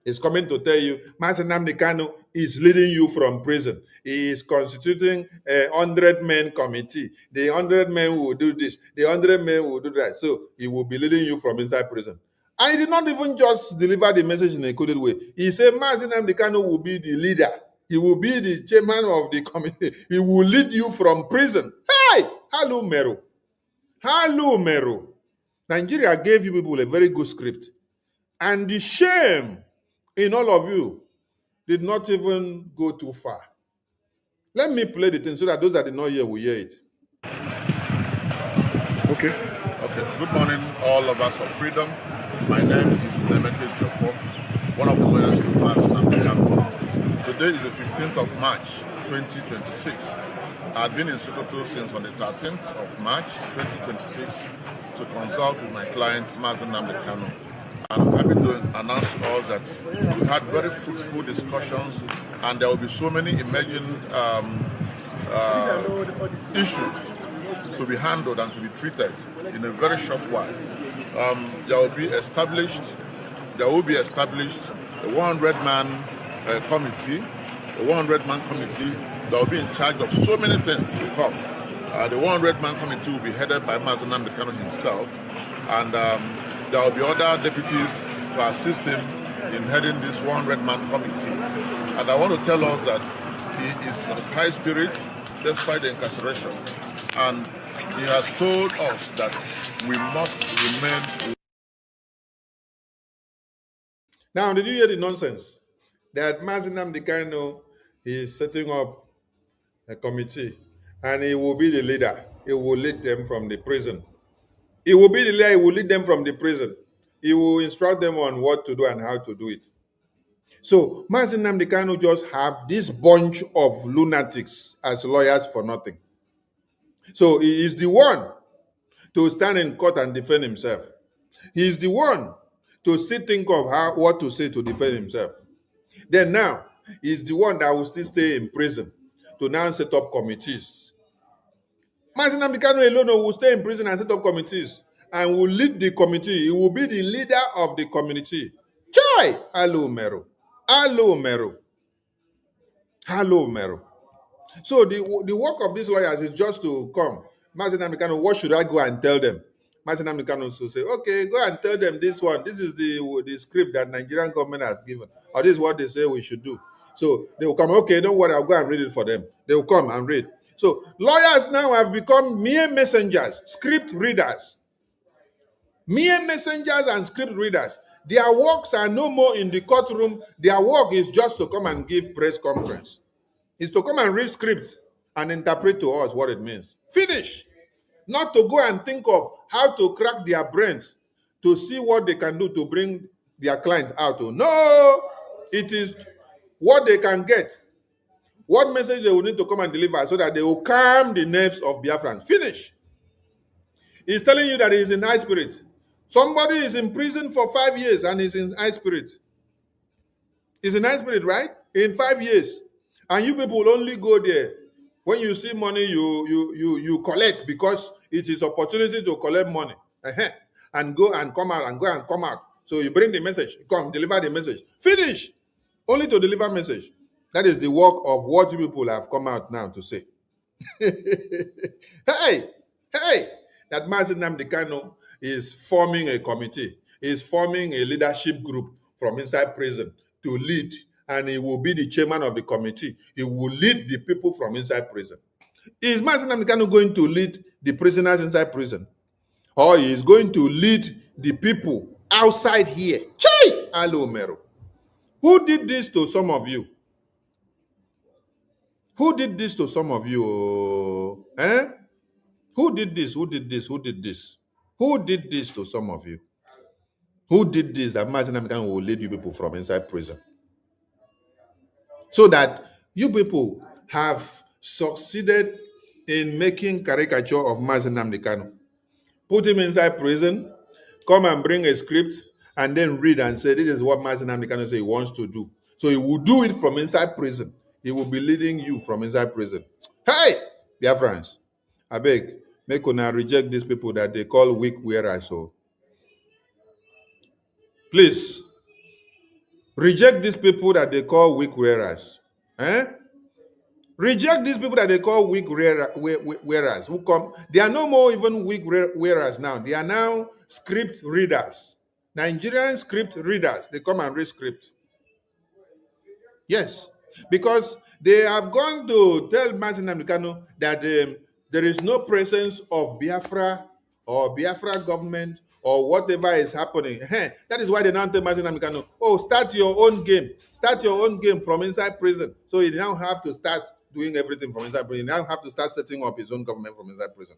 J: He's coming to tell you, Master Nnamdi Kanu is leading you from prison. He is constituting a 100-man committee. The 100 men will do this. The 100 men will do that. So he will be leading you from inside prison. And he did not even just deliver the message in a coded way. He said, Master Nnamdi Kanu will be the leader. He will be the chairman of the committee. He will lead you from prison. Hey! Hello, Meru. Hello, Meru. Nigeria gave you people a very good script. And the shame in all of you did not even go too far. Let me play the thing so that those that did not hear will hear it.
K: Okay. Good morning, all of us of freedom. My name is Nemeke Jofo, one of the lawyers to Master Nnamdi Kanu. Today is the 15th of March, 2026. I've been in Sokoto since on the 13th of March, 2026, to consult with my client, Master Nnamdi Kanu. And I'm happy to announce to us that we had very fruitful discussions, and there will be so many emerging issues to be handled and to be treated in a very short while. There will be established a 100-man committee, a 100-man committee that will be in charge of so many things to come. The 100-man committee will be headed by Master Nnamdi Kanu himself, and there will be other deputies to assist him in heading this 100-man committee. And I want to tell us that he is of high spirit despite the incarceration. And he has told us that we must remain.
J: Now, did you hear the nonsense? That Mazi Nnamdi Kanu is setting up a committee and he will be the leader. He will lead them from the prison. He will be the leader. He will lead them from the prison. He will instruct them on what to do and how to do it. So, Mazi Nnamdi Kanu just have this bunch of lunatics as lawyers for nothing. So, he is the one to stand in court and defend himself. He is the one to still think of what to say to defend himself. Then now, he's the one that will still stay in prison to now set up committees. Mazi Nnamdi Kanu alone will stay in prison and set up committees and will lead the committee. He will be the leader of the community. Chai! Hello, Meru. Hello, Meru. Hello, Meru. So the work of these lawyers is just to come. Mazi Nnamdi Kanu, what should I go and tell them? Mazi Nnamdi Kanu will say, okay, go and tell them this one. This is the script that Nigerian government has given. Or this is what they say we should do. So they will come, okay, don't worry, I'll go and read it for them. They will come and read. So lawyers now have become mere messengers, script readers. Mere messengers and script readers. Their works are no more in the courtroom. Their work is just to come and give press conference. It's to come and read scripts and interpret to us what it means. Finish. Not to go and think of how to crack their brains to see what they can do to bring their client out. No, it is what they can get. What message they will need to come and deliver so that they will calm the nerves of Biafrans. Finish. He's telling you that he's in high spirit. Somebody is in prison for 5 years and he's in high spirit. He's in high spirit, right? In 5 years. And you people only go there. When you see money, you collect because it is opportunity to collect money. And go and come out and go and come out. So you bring the message, come, deliver the message. Finish. Only to deliver message. That is the work of what you people have come out now to say. Hey, that Mazi Nnamdi Kanu is forming a committee, is forming a leadership group from inside prison to lead, and he will be the chairman of the committee. He will lead the people from inside prison. Is Mazi Nnamdi Kanu going to lead the prisoners inside prison, or he is going to lead the people outside here. Chai! Alo Mero. Who did this to some of you? Who did this to some of you? Eh? Who did this? Who did this? Who did this? Who did this to some of you? Who did this that Martin American will lead you people from inside prison? So that you people have succeeded in making caricature of Mazen Namdekano. Put him inside prison, come and bring a script, and then read and say, this is what Mazen Namdekano say he wants to do. So he will do it from inside prison. He will be leading you from inside prison. Hey, Biafrans, I beg, make una reject these people that they call weak wearers. So please, reject these people that they call weak wearers. Eh? Reject these people that they call weak wearers who come. They are no more even weak wearers now. They are now script readers. Nigerian script readers. They come and read script. Yes. Because they have gone to tell Mazen Namdekano that there is no presence of Biafra or Biafra government or whatever is happening. That is why they now tell Mazen Namdekano, oh, start your own game. Start your own game from inside prison. So you now have to start doing everything from inside prison. You now have to start setting up his own government from inside prison.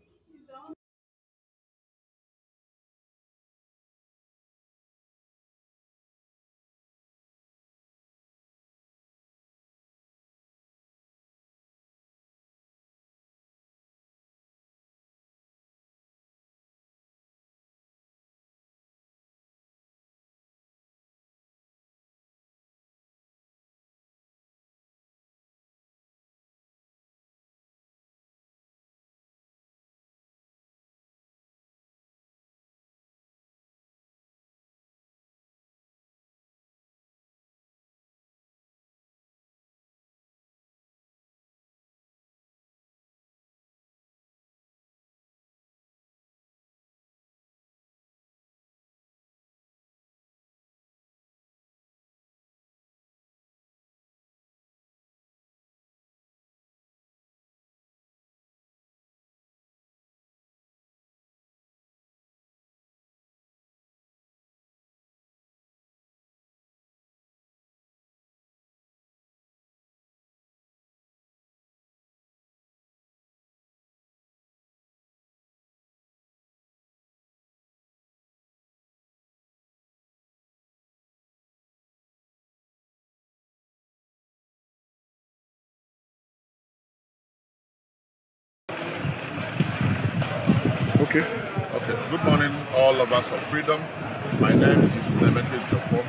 J: Okay. Good morning, all lovers of freedom. My name is Nemeke Jofo,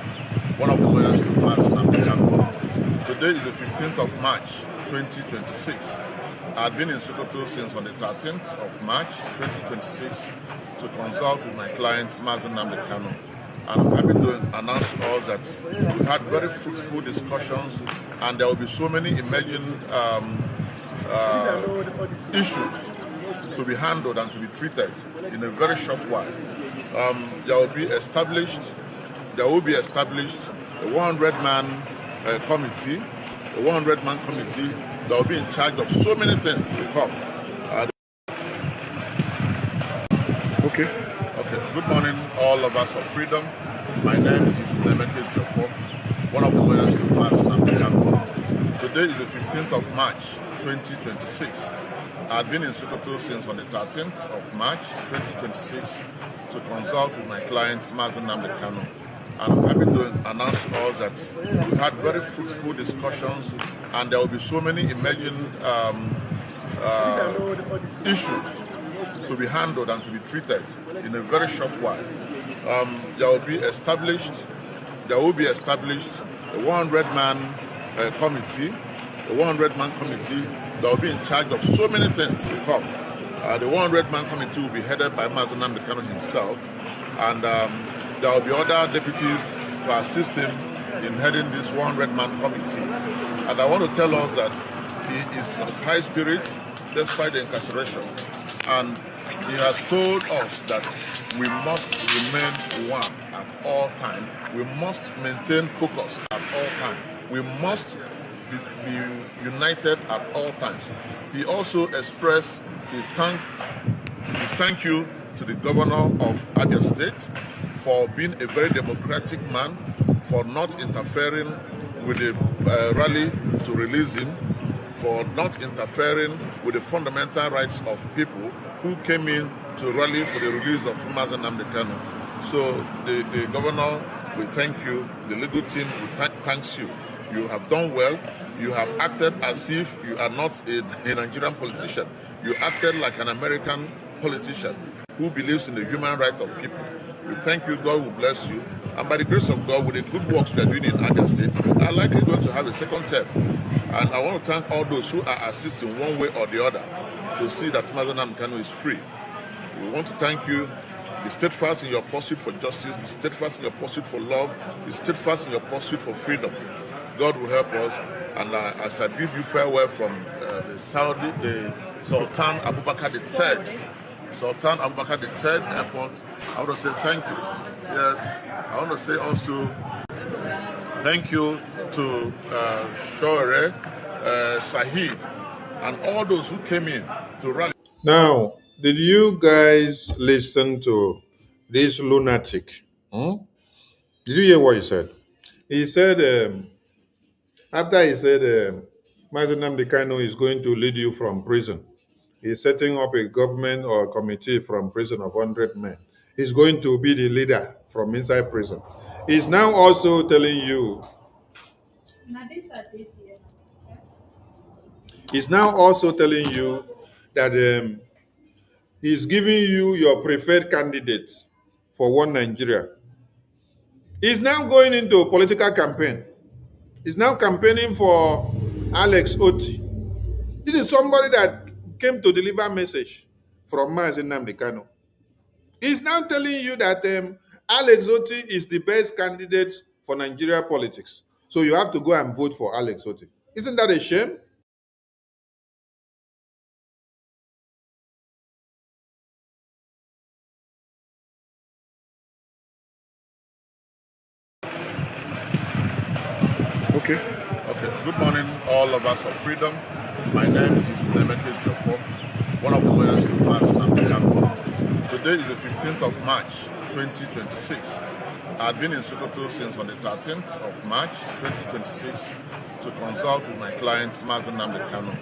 J: one of the lawyers to Mazen Namdekano. Today is the 15th of March, 2026. I've been in Sokoto since on the 13th of March, 2026, to consult with my client, Mazen Namdekano. And I'm happy to announce to us that we had very fruitful discussions, and there will be so many emerging issues to be handled and to be treated in a very short while. There will be established a 100-man committee, a 100-man committee that will be in charge of so many things to come. Good morning, all lovers of freedom. My name is Nemeke Jofo, one of the lawyers to Mazen Namdekano. Today is the 15th of March, 2026. I've been in Sokoto since on the 13th of March, 2026, to consult with my client, Mazen Namdekano. And I'm happy to announce to us that we had very fruitful discussions, and there will be so many emerging issues to be handled and to be treated in a very short while. There will be established a 100-man committee, a 100-man committee that will be in charge of so many things to come. The 100-man committee will be headed by Mazen Namdekano himself, and there will be other deputies to assist him in heading this 100-man committee. And I want to tell us that he is of high spirit despite the incarceration, and he has told us that we must remain one at all times. We must maintain focus at all times. We must be united at all times. He also expressed his
K: is thank you to the governor of Abia State for being a very democratic man, for not interfering with the rally to release him, for not interfering with the fundamental rights of people who came in to rally for the release of Mazi Nnamdi Kanu. So the governor will thank you, the legal team will thanks you. You have done well. You have acted as if you are not a Nigerian politician. You acted like an American politician who believes in the human right of people. We thank you, God will bless you. And by the grace of God, with the good works we are doing in Abia State, we are likely going to have a second term. And I want to thank all those who are assisting one way or the other to see that Mazi Nnamdi Kanu is free. We want to thank you. Be steadfast in your pursuit for justice. Be steadfast in your pursuit for love. Be steadfast in your pursuit for freedom. God will help us. And as I bid you farewell from the Sultan Abubakar III, Sultan Abubakar III Airport, I want to say thank you. Yes, I want to say also thank you to Shore, Sahid, and all those who came in to rally.
J: Now, did you guys listen to this lunatic? Did you hear what he said? He said, after he said, Mazi Nnamdi Kanu is going to lead you from prison. He's setting up a government or a committee from prison of 100 men. He's going to be the leader from inside prison. He's now also telling you, that he's giving you your preferred candidate for one Nigeria. He's now going into a political campaign. He's now campaigning for Alex Oti. This is somebody that came to deliver a message from Mazi Nnamdi Kanu. He's now telling you that Alex Oti is the best candidate for Nigeria politics. So you have to go and vote for Alex Oti. Isn't that a shame?
K: Okay. Good morning, all lovers of freedom. My name is Nemeke Jofo, one of the lawyers to Mazi Nnamdi Kanu. Today is the 15th of March, 2026. I've been in Sokoto since on the 13th of March, 2026, to consult with my client, Mazi Nnamdi Kanu.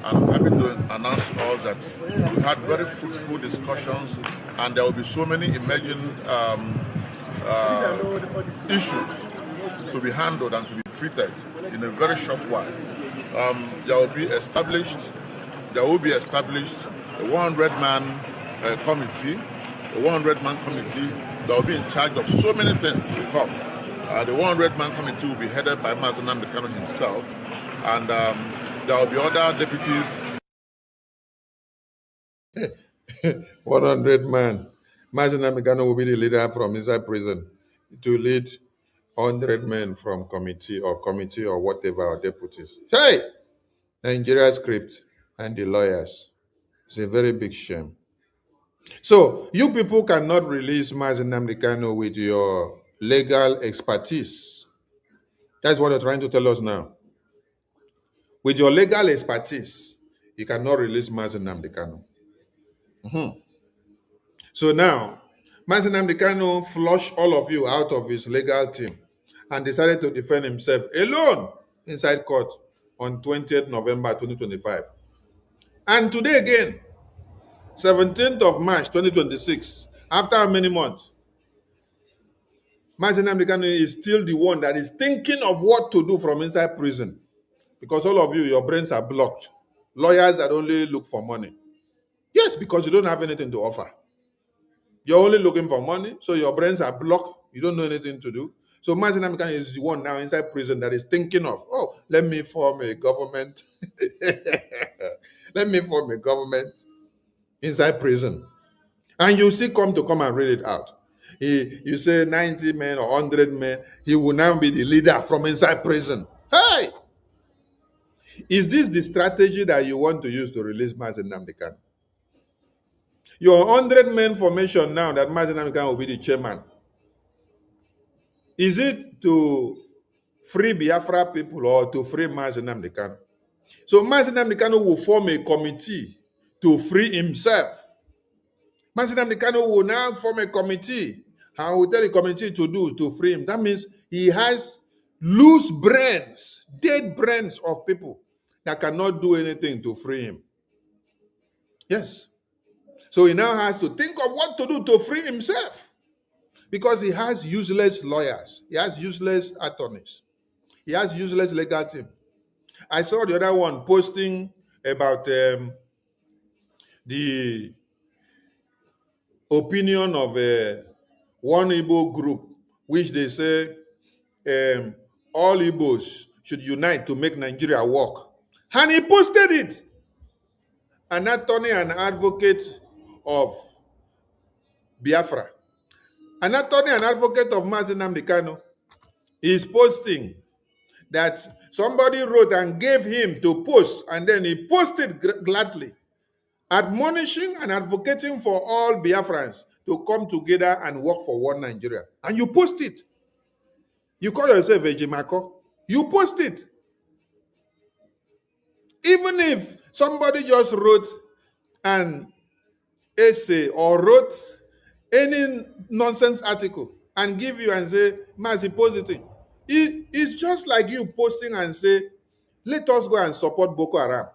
K: And I'm happy to announce to us that we had very fruitful discussions, and there will be so many emerging issues to be handled and to be treated in a very short while. There will be established a 100-man committee, a 100-man committee that will be in charge of so many things to come. The 100-man committee will be headed by Mazi Nnamdi Kanu himself, and there will be other deputies.
J: 100 man. Mazi Nnamdi Kanu will be the leader from inside prison to lead 100 men from committee or whatever, or deputies. Hey! Nigeria script and the lawyers. It's a very big shame. So you people cannot release Mazi Nnamdi Kanu with your legal expertise. That's what they're trying to tell us now. With your legal expertise, you cannot release Mazi Nnamdi Kanu. So now, Mazi Nnamdi Kanu flushed all of you out of his legal team and decided to defend himself alone inside court on 20th November 2025. And today again, 17th of March 2026, after many months, Mazi Nnamdi Kanu is still the one that is thinking of what to do from inside prison. Because all of you, your brains are blocked. Lawyers that only look for money. Yes, because you don't have anything to offer. You're only looking for money, so your brains are blocked. You don't know anything to do. So Mazi Nnamdi Kanu is the one now inside prison that is thinking of, oh, let me form a government. Let me form a government inside prison. And you see come and read it out. You say 90 men or 100 men, he will now be the leader from inside prison. Hey! Is this the strategy that you want to use to release Mazi Nnamdi Kanu? Your 100 men formation now that Mazi Nnamdi Kanu will be the chairman. Is it to free Biafra people or to free Mazi Nnamdi Kanu? So Mazi Nnamdi Kanu will form a committee to free himself. Mazi Nnamdi Kanu will now form a committee. How will tell the committee to do to free him? That means he has loose brains, dead brains of people that cannot do anything to free him. Yes. So he now has to think of what to do to free himself because he has useless lawyers, he has useless attorneys, he has useless legal team. I saw the other one posting about the opinion of one Igbo group, which they say all Igbos should unite to make Nigeria work. And he posted it. An attorney and advocate of Biafra, an attorney and advocate of Mazi Nnamdi Kanu, is posting that somebody wrote and gave him to post, and then he posted gladly, admonishing and advocating for all Biafrans to come together and work for one Nigeria. And you post it. You call yourself a Jimako. You post it. Even if somebody just wrote an essay or wrote any nonsense article and give you and say, Mazi, post it. It's just like you posting and say, let us go and support Boko Haram.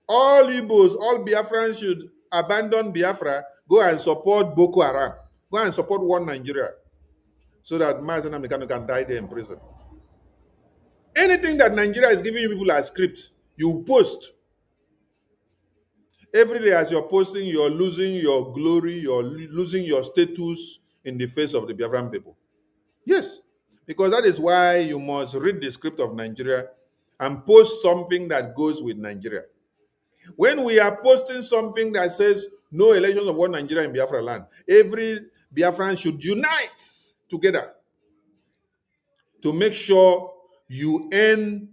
J: All Igbos, all Biafrans should abandon Biafra, go and support Boko Haram. Go and support one Nigeria so that Mazi Nnamdi Kanu can die there in prison. Anything that Nigeria is giving you people as script, you post. Every day as you're posting, you're losing your glory, you're losing your status in the face of the Biafran people. Yes, because that is why you must read the script of Nigeria and post something that goes with Nigeria. When we are posting something that says no elections of one Nigeria in Biafra land, every Biafran should unite together to make sure you end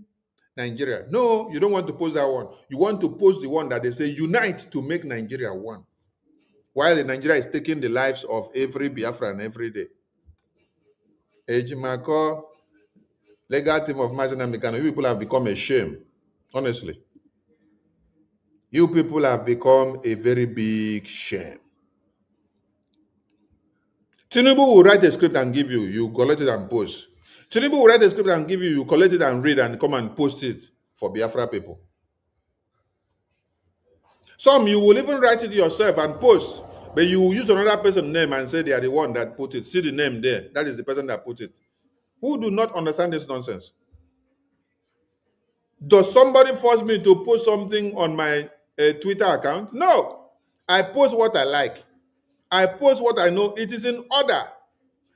J: Nigeria. No, you don't want to post that one. You want to post the one that they say unite to make Nigeria one. While Nigeria is taking the lives of every Biafran every day. Ejimako, legal team of Mazi Nnamdi Kanu, you people have become a shame. Honestly. You people have become a very big shame. Tinubu will write a script and give you, you collect it and post. Tinubu will write a script and give you, you collect it and read and come and post it for Biafra people. Some you will even write it yourself and post, but you will use another person's name and say they are the one that put it. See the name there. That is the person that put it. Who do not understand this nonsense? Does somebody force me to post something on my Twitter account? No. I post what I like. I post what I know. It is in order.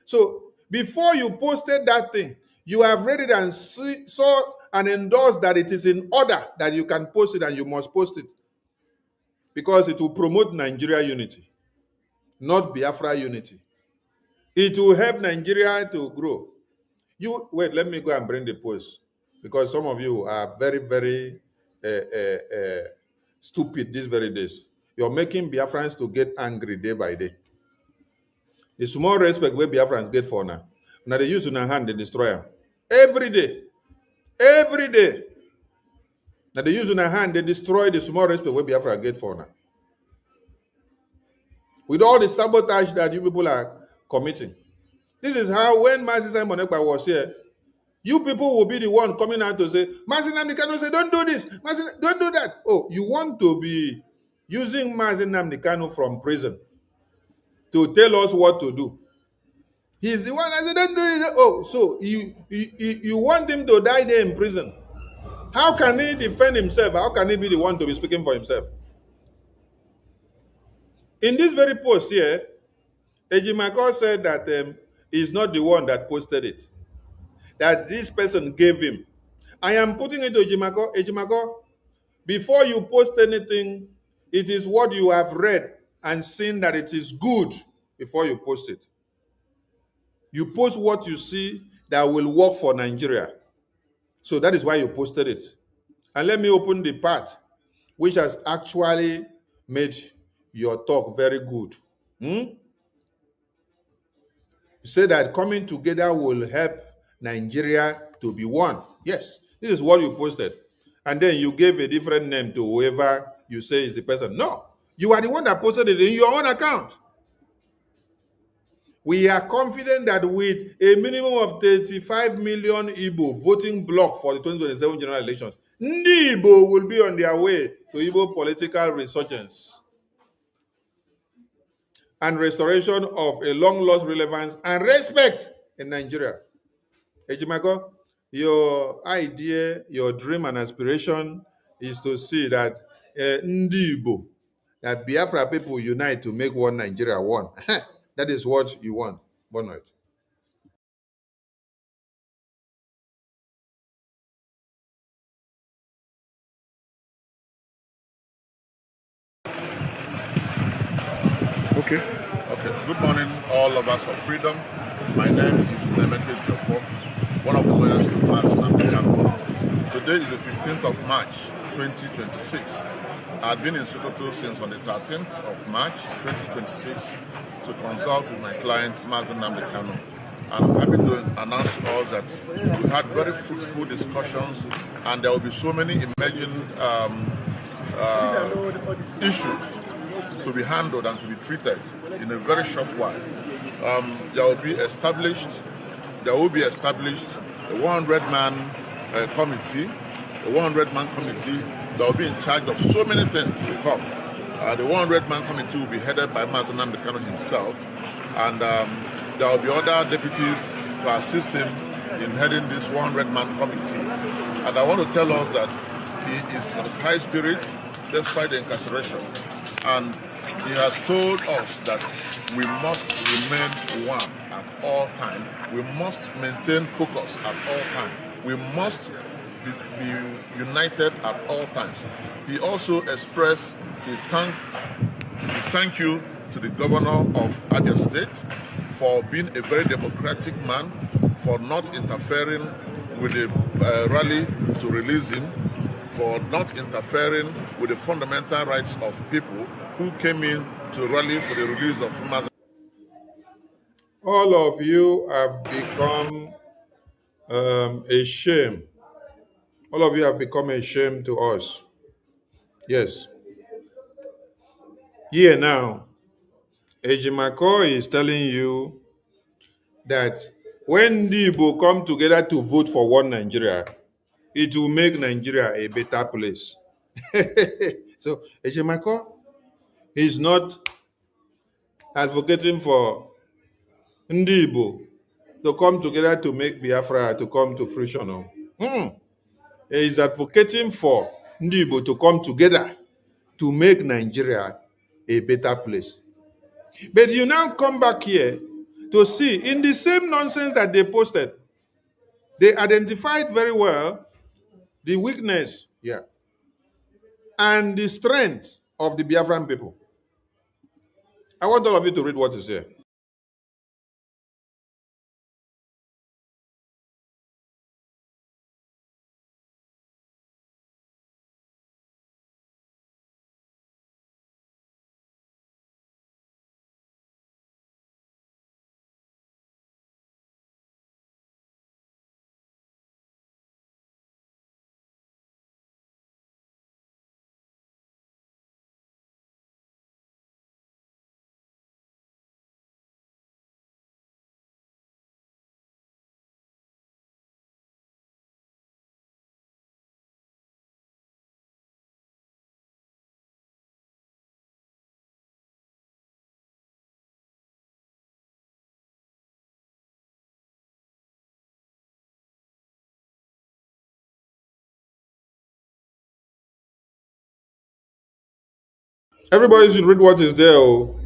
J: So before you posted that thing, you have read it and saw and endorsed that it is in order that you can post it and you must post it. Because it will promote Nigeria unity, not Biafra unity. It will help Nigeria to grow. You wait, let me go and bring the post. Because some of you are very, very stupid these very days. You're making Biafrans to get angry day by day. The small respect where Biafrans get for now. Now they use in their hand, they destroy them. Every day. Every day. Now they use in their hand, they destroy the small respect where Biafra get for now. With all the sabotage that you people are committing. This is how when Mazi Simon Ekpa was here, you people will be the one coming out to say, Mazi Nnamdi Kanu say, don't do this, Mazi, don't do that. Oh, you want to be using Mazi Nnamdi Kanu from prison to tell us what to do. He's the one that said, don't do it. Oh, so you want him to die there in prison. How can he defend himself? How can he be the one to be speaking for himself? In this very post here, Ejimako said that he's not the one that posted it. That this person gave him. I am putting it to Ejimako. Ejimako, before you post anything, it is what you have read and seen that it is good before you post it. You post what you see that will work for Nigeria. So that is why you posted it. And let me open the part which has actually made your talk very good. You say that coming together will help Nigeria to be one. Yes, this is what you posted. And then you gave a different name to whoever you say is the person. No, You are the one that posted it in your own account. We are confident that with a minimum of 35 million Igbo voting bloc for the 2027 general elections, Ndi Igbo will be on their way to Igbo political resurgence and restoration of a long-lost relevance and respect in Nigeria. Ejimako, your idea, your dream and aspiration is to see that Ndi Igbo, that Biafra people unite to make one Nigeria one. That is what you want, Bonnet.
K: Okay. Okay. Good morning, all lovers of freedom. My name is Clemente Jofo, one of the lawyers to Mazen and Today is the 15th of March, 2026. I've been in Sokoto since on the 13th of March, 2026, to consult with my client, Mazen Namdekano. And I'm happy to announce to us that we had very fruitful discussions, and there will be so many emerging issues to be handled and to be treated in a very short while. There will be established a 100-man committee, a 100-man committee that will be in charge of so many things to come. The 100-man committee will be headed by Mazen Namdekano himself, and there will be other deputies to assist him in heading this 100-man committee. And I want to tell us that he is of high spirit despite the incarceration. And he has told us that we must remain one at all times. We must maintain focus at all times. We must be united at all times. He also expressed his thank you to the governor of Abia State for being a very democratic man, for not interfering with the rally to release him, for not interfering with the fundamental rights of people who came in to rally for the release of Mazen.
J: All of you have become a shame. All of you have become a shame to us. Yes. Here now, Ejimako is telling you that when the Igbo come together to vote for one Nigeria, it will make Nigeria a better place. So Ejimako is not advocating for Ndi Igbo to come together to make Biafra to come to fruition. No. He is advocating for Ndi Igbo to come together to make Nigeria a better place. But you now come back here to see in the same nonsense that they posted, they identified very well the weakness and the strength of the Biafran people. I want all of you to read what is here. Everybody should read what is there. Oh.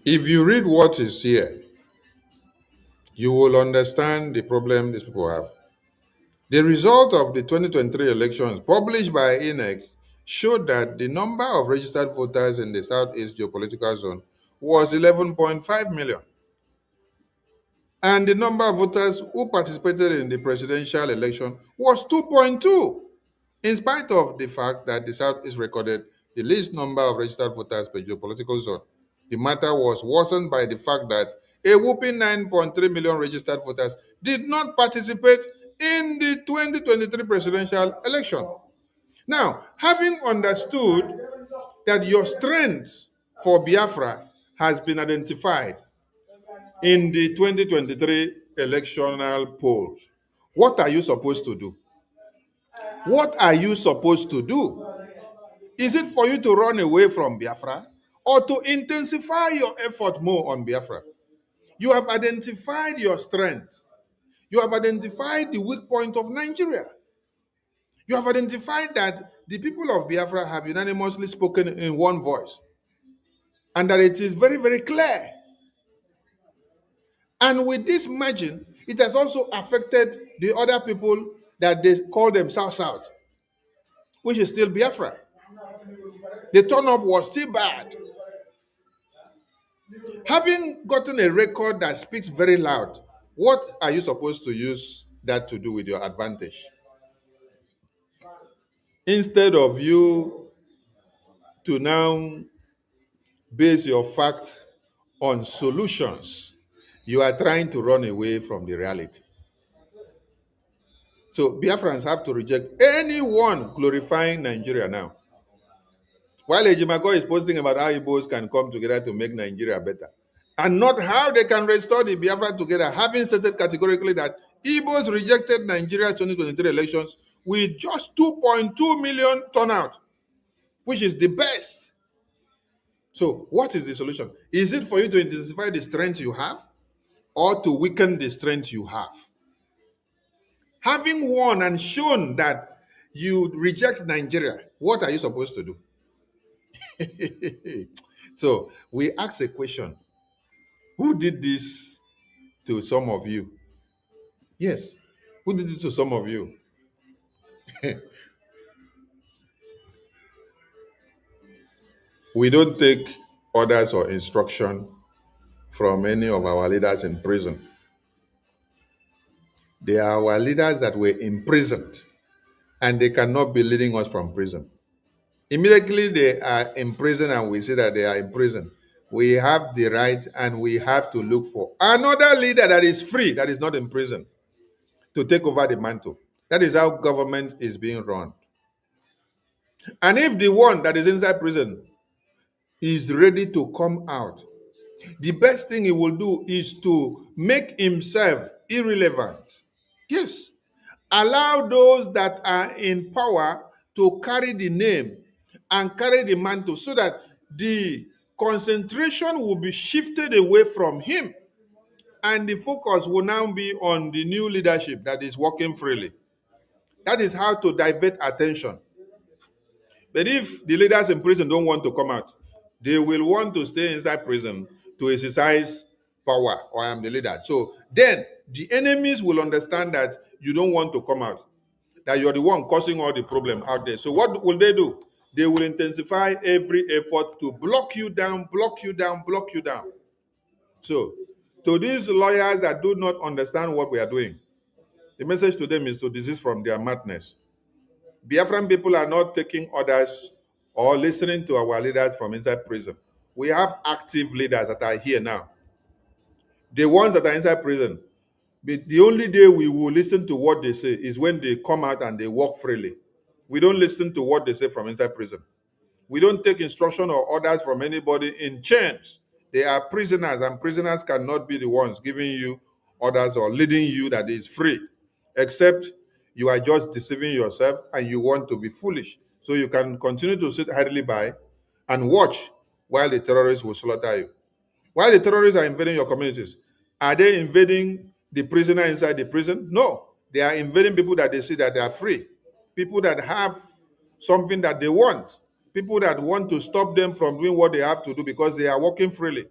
J: If you read what is here, you will understand the problem these people have. The result of the 2023 elections published by INEC showed that the number of registered voters in the Southeast geopolitical zone was 11.5 million. And the number of voters who participated in the presidential election was 2.2, in spite of the fact that the South is recorded the least number of registered voters per geopolitical zone. The matter was worsened by the fact that a whopping 9.3 million registered voters did not participate in the 2023 presidential election. Now, having understood that your strength for Biafra has been identified in the 2023 electoral polls, what are you supposed to do? What are you supposed to do? Is it for you to run away from Biafra or to intensify your effort more on Biafra? You have identified your strength. You have identified the weak point of Nigeria. You have identified that the people of Biafra have unanimously spoken in one voice and that it is very, very clear. And with this margin, it has also affected the other people that they call themselves South, which is still Biafra. The turn-up was still bad. Having gotten a record that speaks very loud, what are you supposed to use that to do with your advantage? Instead of you to now base your fact on solutions, you are trying to run away from the reality. So Biafrans have to reject anyone glorifying Nigeria now. While Ejimakor is posting about how Igbos can come together to make Nigeria better, and not how they can restore the Biafra together, having stated categorically that Igbos rejected Nigeria's 2023 elections with just 2.2 million turnout, which is the best. So what is the solution? Is it for you to intensify the strength you have or to weaken the strength you have? Having won and shown that you reject Nigeria, what are you supposed to do? So we ask a question. Who did this to some of you? Yes. Who did it to some of you? We don't take orders or instruction from any of our leaders in prison. They are our leaders that were imprisoned, and they cannot be leading us from prison. Immediately they are in prison and we see that they are in prison, we have the right and we have to look for another leader that is free, that is not in prison, to take over the mantle. That is how government is being run. And if the one that is inside prison is ready to come out, the best thing he will do is to make himself irrelevant. Yes. Allow those that are in power to carry the name and carry the mantle so that the concentration will be shifted away from him and the focus will now be on the new leadership that is working freely. That is how to divert attention. But if the leaders in prison don't want to come out, they will want to stay inside prison to exercise power, or I am the leader. So then the enemies will understand that you don't want to come out, that you're the one causing all the problem out there. So what will they do? They will intensify every effort to block you down, block you down, block you down. So to these lawyers that do not understand what we are doing, the message to them is to desist from their madness. Biafran people are not taking orders or listening to our leaders from inside prison. We have active leaders that are here now. The ones that are inside prison, the only day we will listen to what they say is when they come out and they walk freely. We don't listen to what they say from inside prison. We don't take instruction or orders from anybody in chains. They are prisoners, and prisoners cannot be the ones giving you orders or leading you that is free, except you are just deceiving yourself and you want to be foolish. So you can continue to sit idly by and watch while the terrorists will slaughter you. While the terrorists are invading your communities, are they invading the prisoner inside the prison? No. They are invading people that they see that they are free, people that have something that they want, people that want to stop them from doing what they have to do because they are working freely.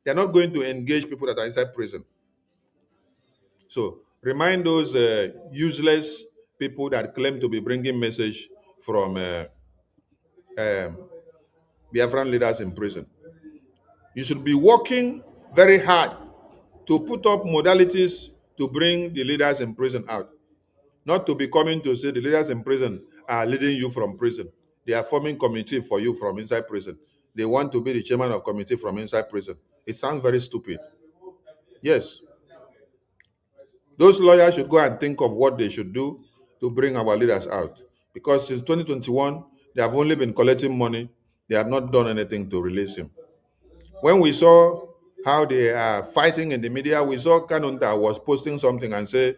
J: They're not going to engage people that are inside prison. So remind those useless people that claim to be bringing message from Biafran leaders in prison. You should be working very hard to put up modalities to bring the leaders in prison out. Not to be coming to say the leaders in prison are leading you from prison. They are forming committee for you from inside prison. They want to be the chairman of committee from inside prison. It sounds very stupid. Yes. Those lawyers should go and think of what they should do to bring our leaders out. Because since 2021, they have only been collecting money. They have not done anything to release him. When we saw how they are fighting in the media, we saw Kanunta was posting something and say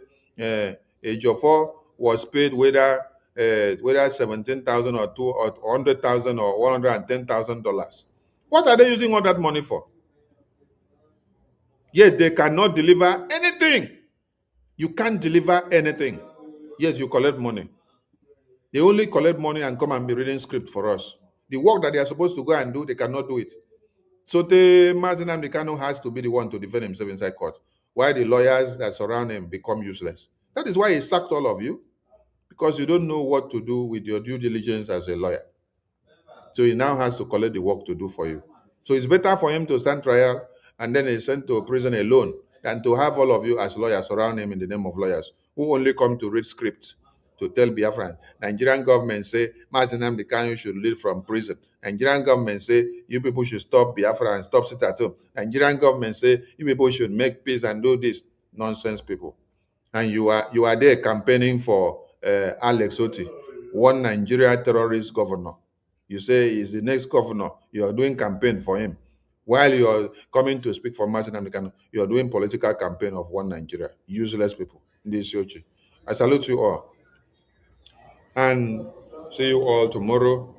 J: Ejiofor was paid whether 17,000 or 200,000 or $110,000. What are they using all that money for? Yet they cannot deliver anything. You can't deliver anything. Yet you collect money. They only collect money and come and be reading script for us. The work that they are supposed to go and do, they cannot do it. So the Mazen Amdekano has to be the one to defend himself inside court, while the lawyers that surround him become useless. That is why he sacked all of you, because you don't know what to do with your due diligence as a lawyer. So he now has to collect the work to do for you. So it's better for him to stand trial and then he's sent to prison alone than to have all of you as lawyers surround him in the name of lawyers who only come to read scripts to tell Biafran. Nigerian government say Mazen Amdekano should leave from prison. Nigerian government say you people should stop Biafra and stop sit at home. Nigerian government say you people should make peace and do this. Nonsense people. And you are there campaigning for Alex Oti, one Nigeria terrorist governor. You say he's the next governor. You are doing campaign for him. While you are coming to speak for Martin Amdekano, you are doing political campaign of one Nigeria. Useless people. This Yochi. I salute you all. And see you all tomorrow.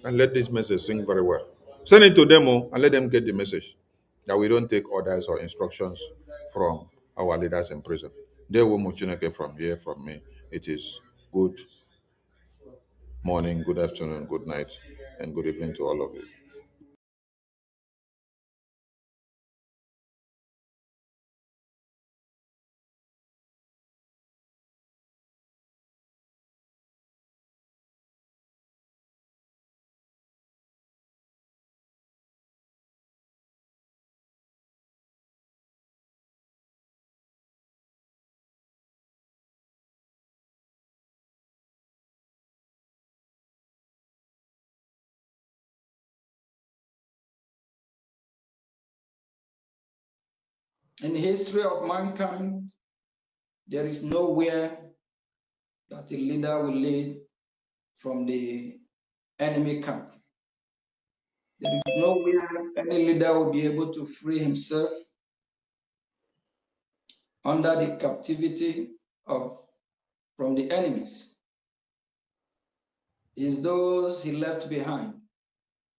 J: And let this message sing very well. Send it to them all and let them get the message that we don't take orders or instructions from our leaders in prison. They will muchineke from here, from me. It is good morning, good afternoon, good night, and good evening to all of you.
B: In the history of mankind, there is nowhere that a leader will lead from the enemy camp. There is nowhere any leader will be able to free himself under the captivity from the enemies. It's those he left behind.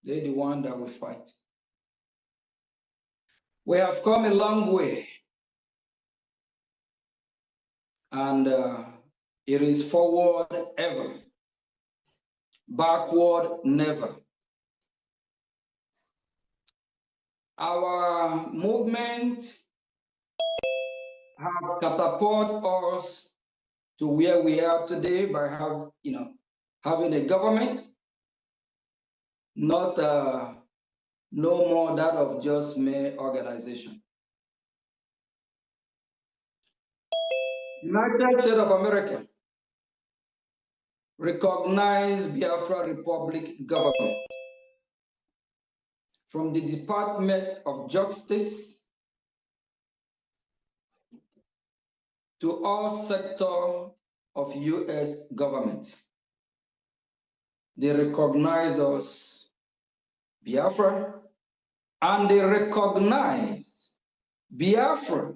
B: They're the one that will fight. We have come a long way, and it is forward ever, backward never. Our movement have catapulted us to where we are today by having a government, not no more that of just mere organization. United States of America recognize Biafra Republic government from the Department of Justice to all sectors of U.S. government. They recognize us, Biafra, and they recognize Biafra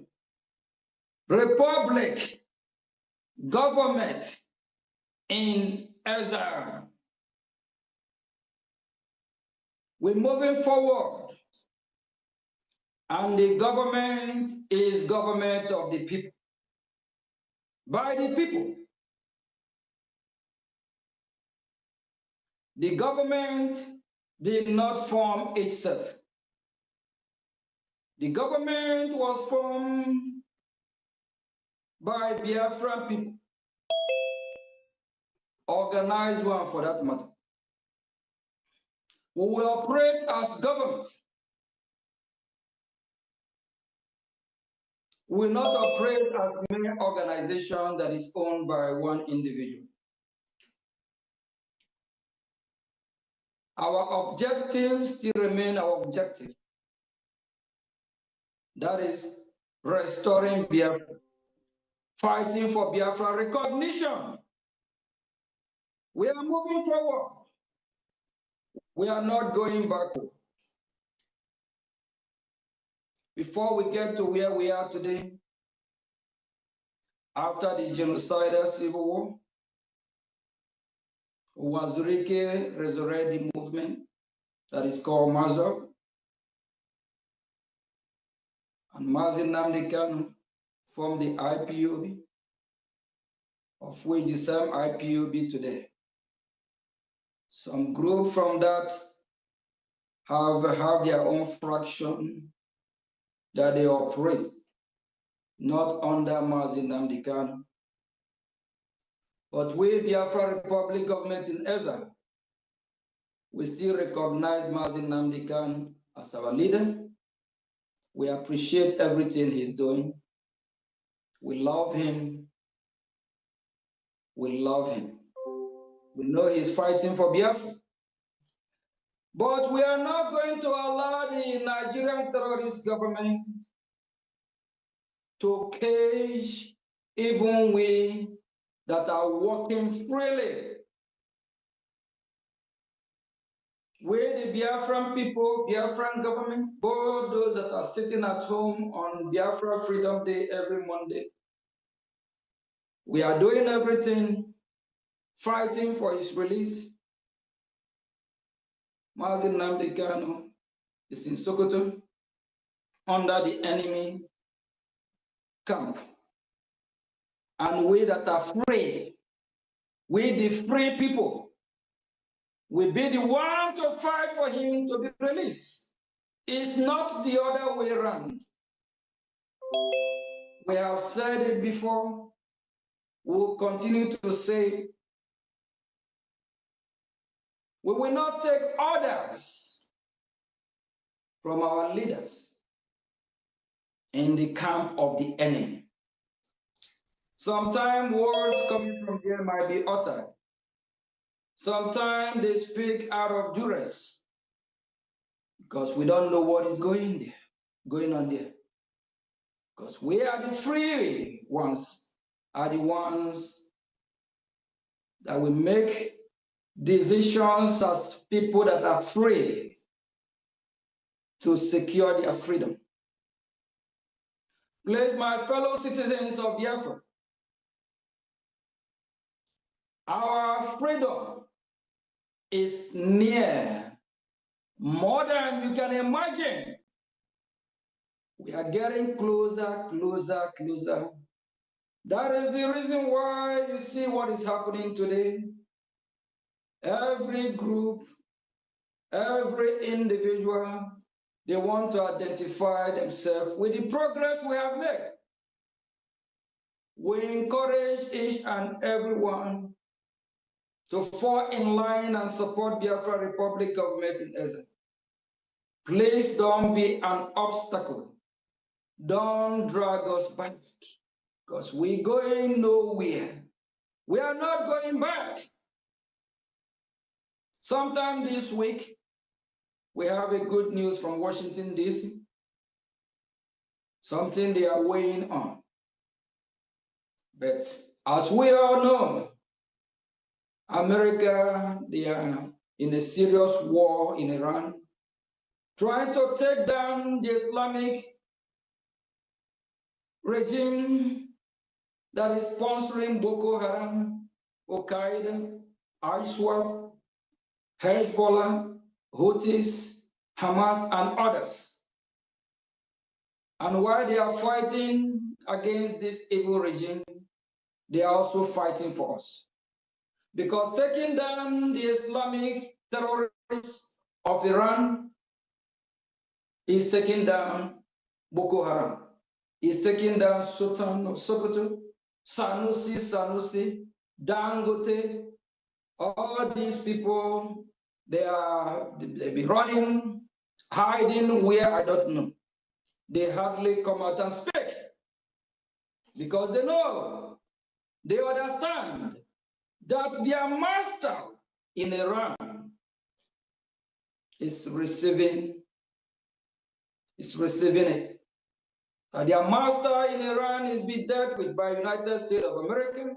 B: Republic government in exile. We're moving forward, and the government is government of the people, by the people. The government did not form itself. The government was formed by Biafran people, organized one for that matter. We will operate as government We will not operate as many organization that is owned by one individual. Our objective still remain our objective. That is restoring Biafra, fighting for Biafra recognition. We are moving forward. We are not going backward. Before we get to where we are today, after the genocidal civil war, Wazirike resurrected the movement that is called Mazur, and Mazi Nnamdi Kanu formed the IPOB, of which the same IPOB today. Some group from that have their own fraction that they operate, not under Mazi Nnamdi Kanu. But we, Biafra Republic government in Ezza, we still recognize Mazi Nnamdi Kanu as our leader. We appreciate everything he's doing. We love him. We love him. We know he's fighting for Biafra. But we are not going to allow the Nigerian terrorist government to cage even we that are working freely. We, the Biafran people, Biafran government, both those that are sitting at home on Biafra Freedom Day every Monday, we are doing everything, fighting for his release. Mazi Nnamdi Kanu is in Sokoto under the enemy camp. And we that are free, we the free people, will be the one to fight for him to be released. It's not the other way around. We have said it before. We'll continue to say, we will not take orders from our leaders in the camp of the enemy. Sometimes words coming from there might be uttered. Sometimes they speak out of duress because we don't know what is going on there. Because we are the free ones, are the ones that will make decisions as people that are free to secure their freedom. Please, my fellow citizens of Biafra, our freedom is near, more than you can imagine. We are getting closer, closer, closer. That is the reason why you see what is happening today. Every group, every individual, they want to identify themselves with the progress we have made. We encourage each and everyone to fall in line and support Biafra Republic government in Ezra. Please don't be an obstacle. Don't drag us back, because we're going nowhere. We are not going back. Sometime this week, we have a good news from Washington, D.C. Something they are weighing on. But as we all know, America, they are in a serious war in Iran, trying to take down the Islamic regime that is sponsoring Boko Haram, Al-Qaeda, ISWAP, Hezbollah, Houthis, Hamas, and others. And while they are fighting against this evil regime, they are also fighting for us. Because taking down the Islamic terrorists of Iran is taking down Boko Haram, is taking down Sultan of Sokoto, Sanusi, Dangote. All these people, they be running, hiding where I don't know. They hardly come out and speak. because they understand that their master in Iran is receiving it. Their master in Iran is being dealt with by United States of America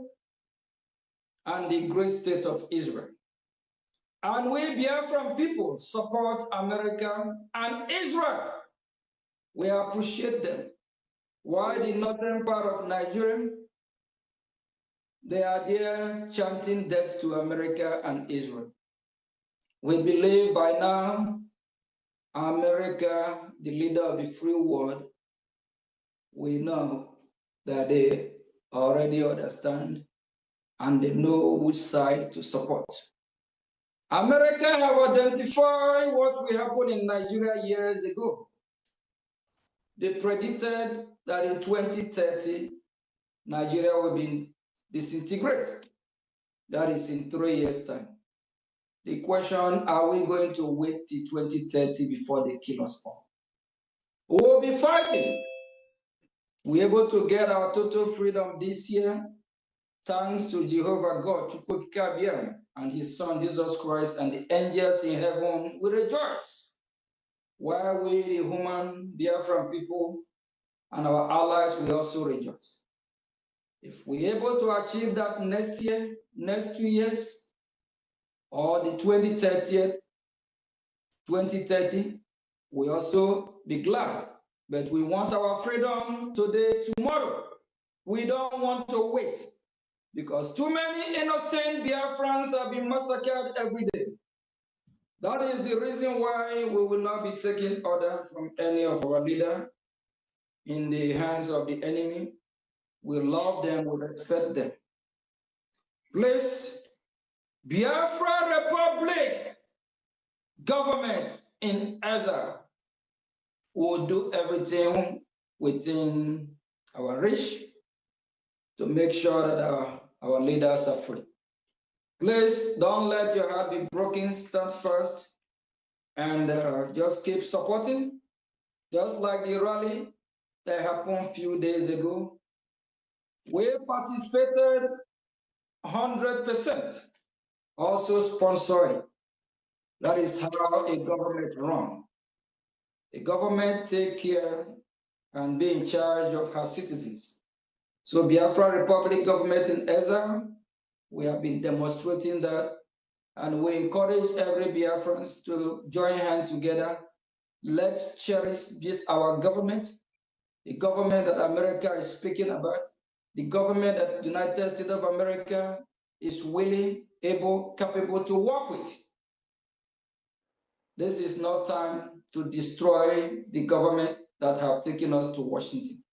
B: and the great state of Israel. And we Biafran people support America and Israel. We appreciate them. Why the northern part of Nigeria? They are there chanting death to America and Israel. We believe by now, America, the leader of the free world, we know that they already understand and they know which side to support. America have identified what will happen in Nigeria years ago. They predicted that in 2030, Nigeria will be disintegrated. That is in 3 years' time. The question, are we going to wait till 2030 before they kill us all? We will be fighting. We're able to get our total freedom this year, thanks to Jehovah God, and his son Jesus Christ, and the angels in heaven will rejoice. While we, the human Biafran people, and our allies will also rejoice. If we're able to achieve that next year, next 2 years, or the 2030, we also be glad. But we want our freedom today, tomorrow. We don't want to wait, because too many innocent Biafrans have been massacred every day. That is the reason why we will not be taking order from any of our leaders in the hands of the enemy. We love them, we respect them. Please, Biafra Republic government in Ezra will do everything within our reach to make sure that our leaders are free. Please don't let your heart be broken. Stand first and just keep supporting. Just like the rally that happened a few days ago, we participated 100%, also sponsoring. That is how a government runs. A government take care and be in charge of her citizens. So Biafra Republic government in Ezra, we have been demonstrating that, and we encourage every Biafrans to join hands together. Let's cherish this, our government, the government that America is speaking about, the government that the United States of America is willing, able, capable to work with. This is not time to destroy the government that have taken us to Washington.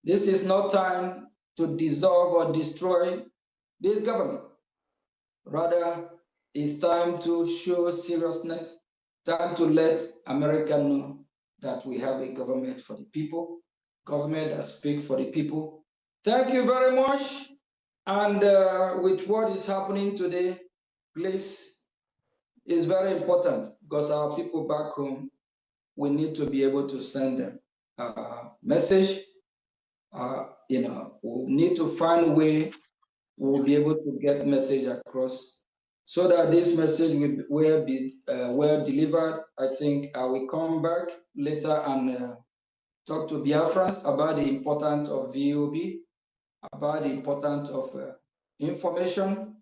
B: This is not time to dissolve or destroy this government. Rather, it's time to show seriousness, time to let America know that we have a government for the people, government that speaks for the people. Thank you very much. And with what is happening today, please, it's very important because our people back home, we need to be able to send them a message. We need to find a way we'll be able to get message across so that this message will be well delivered. I think I will come back later and talk to Biafrans about the importance of VOB, about the importance of information,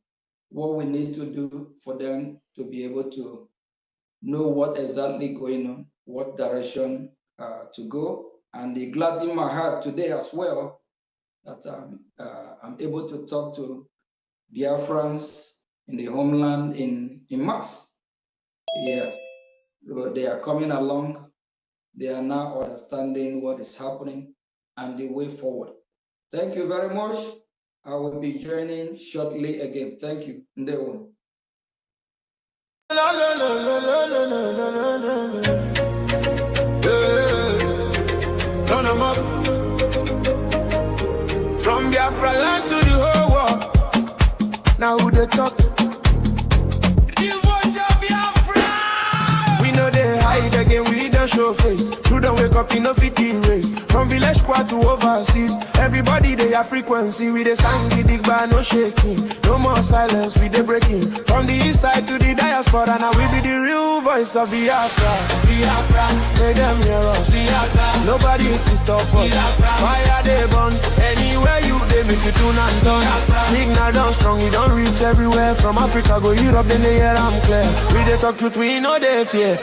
B: what we need to do for them to be able to know what exactly going on, what direction to go. And it gladdens my heart today as well that I'm able to talk to Biafrans in the homeland in mass. Yes, they are coming along. They are now understanding what is happening and the way forward. Thank you very much. I will be joining shortly again. Thank you. Ndewo.
E: Turn 'em up. From Biafra land to the whole world. Now who they talk? The voice of Biafra. We know they hide again, we don't show face. True don't wake up in no fit race. From
H: From village squad to overseas, everybody they have frequency. We they stand the dig bar, no shaking. No more silence, we they breaking. From the east side to the diaspora, now we be the real voice of Biafra. Biafra, make them hear us. Biafra, nobody can stop us. Biafra, fire they burn. Anywhere you they make you tune and turn. Signal down strong, we don't reach everywhere. From Africa go Europe, then they hear I'm clear. We they talk truth, we know they fear.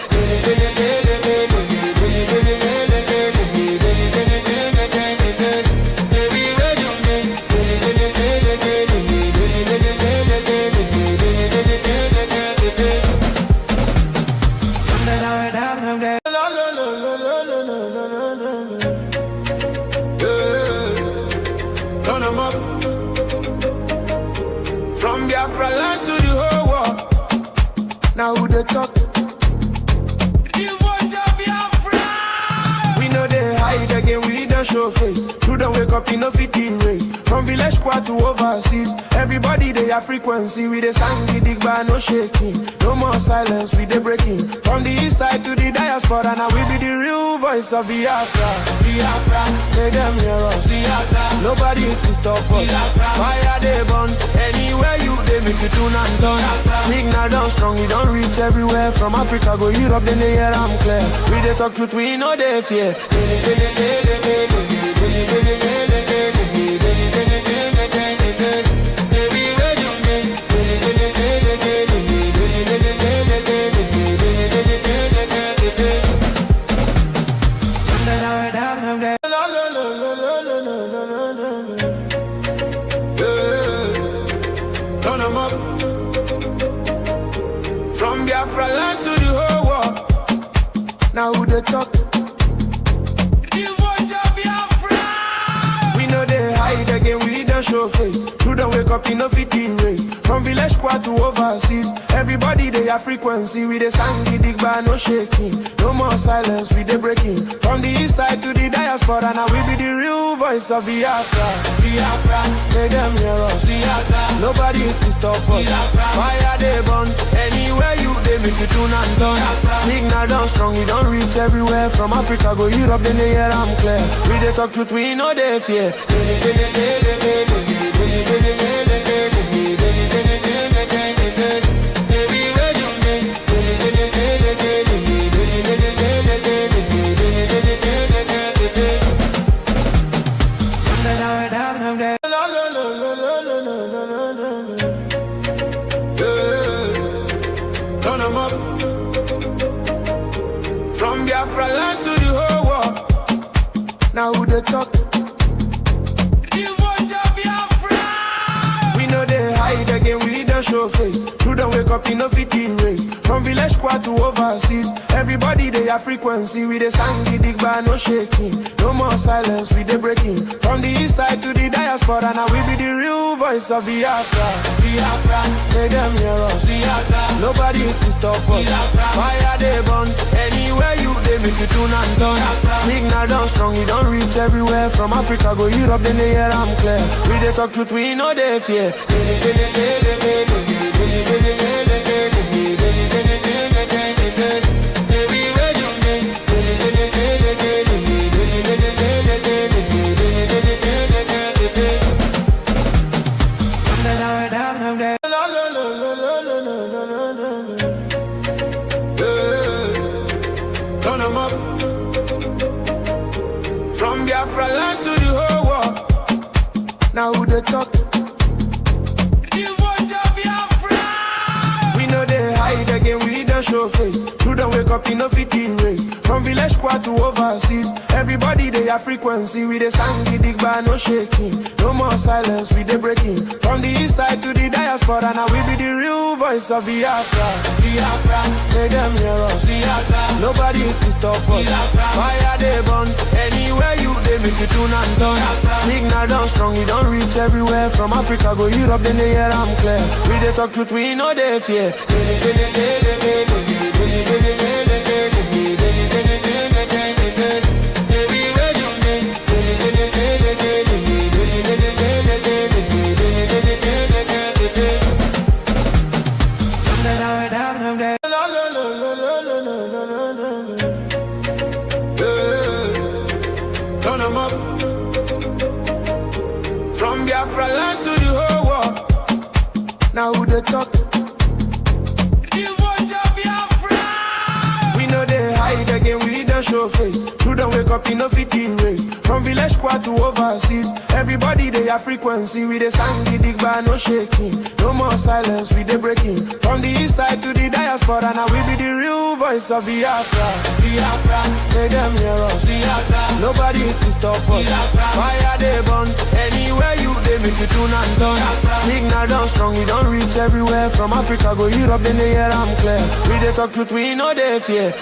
H: From Biafra land to the whole world. Now who they talk? The voice of Biafra. We know they hide again, we don't show face. True don't wake up in no 50 race. From village squad to overseas, everybody they have frequency. We they stand the dig bar, no shaking. No more silence, we they breaking. From the east side to the diaspora, now we be the real voice of Biafra. Biafra, make them hear us. Biafra, nobody can stop us. Biafra, fire they burn. Anywhere you they make you tune and turn. Signal down strong, we don't reach everywhere. From Africa go Europe, then they hear I'm clear. We they talk truth, we know they fear. From Biafra land to the whole world. Now who they talk? The voice of Biafra. We know they hide again, we don't show face. True don't wake up in no 50 race. From village squad to overseas, everybody they have frequency. We they stand the dig bar, no shaking. No more silence, we they breaking. From the east side to the diaspora, now we be the real voice of Biafra. Biafra, make them hear us. Biafra, nobody can stop us. Biafra, fire they burn. Anywhere you they make you tune and turn. Signal down strong, we don't reach everywhere. From Africa go Europe, then they hear I'm clear. We they talk truth, we know they fear. From Biafra land to the whole world. Now who they talk? The voice of Biafra. We know they hide again, we don't show face. True don't wake up in no 50 race. From village squad to overseas, everybody they have frequency. We they stand the dig bar, no shaking. No more silence, we they breaking. From the east side to the diaspora, now we be the real voice of Biafra. Biafra, make them hear us. Biafra, nobody can stop us. Biafra, fire they burn. Anywhere you they make you tune and turn. Signal down strong, we don't reach everywhere. From Africa go Europe, then they hear I'm clear. We they talk truth, we know they fear. From Biafra land to the whole world. Now who they talk? The voice of Biafra. We know they hide again, we don't show face. True don't wake up in no 50 race. From village squad to overseas, everybody they have frequency. We they stand the dig bar, no shaking. No more silence, we they breaking. From the east side to the diaspora, now we be the real voice of Biafra. Biafra, make them hear us. Biafra, nobody can stop us. Biafra, fire they burn. Anywhere you they make you tune and turn. Signal down strong, we don't reach everywhere. From Africa go Europe, then they hear I'm clear. We they talk truth, we know they fear.
E: turn 'em up. From Biafra land to the whole world. Now who they talk? The voice of Biafra. We know they hide again, we don't show face. True don't wake up in no 50 race. From village squad to overseas, everybody they have frequency. We they stand the dig bar, no shaking. No more silence, we they breaking. From the east side to the diaspora, now we be the real voice of Biafra. Biafra, make them hear us. Biafra, nobody can stop us. Biafra, fire they burn. Anywhere you they make you tune and done. Signal down strong, we don't reach everywhere. From Africa go Europe, then they hear I'm clear. We they talk truth, we know they fear.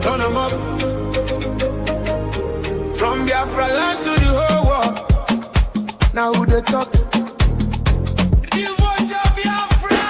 E: Turn 'em up. From Biafra land to the whole world. Now who they talk? The voice of Biafra.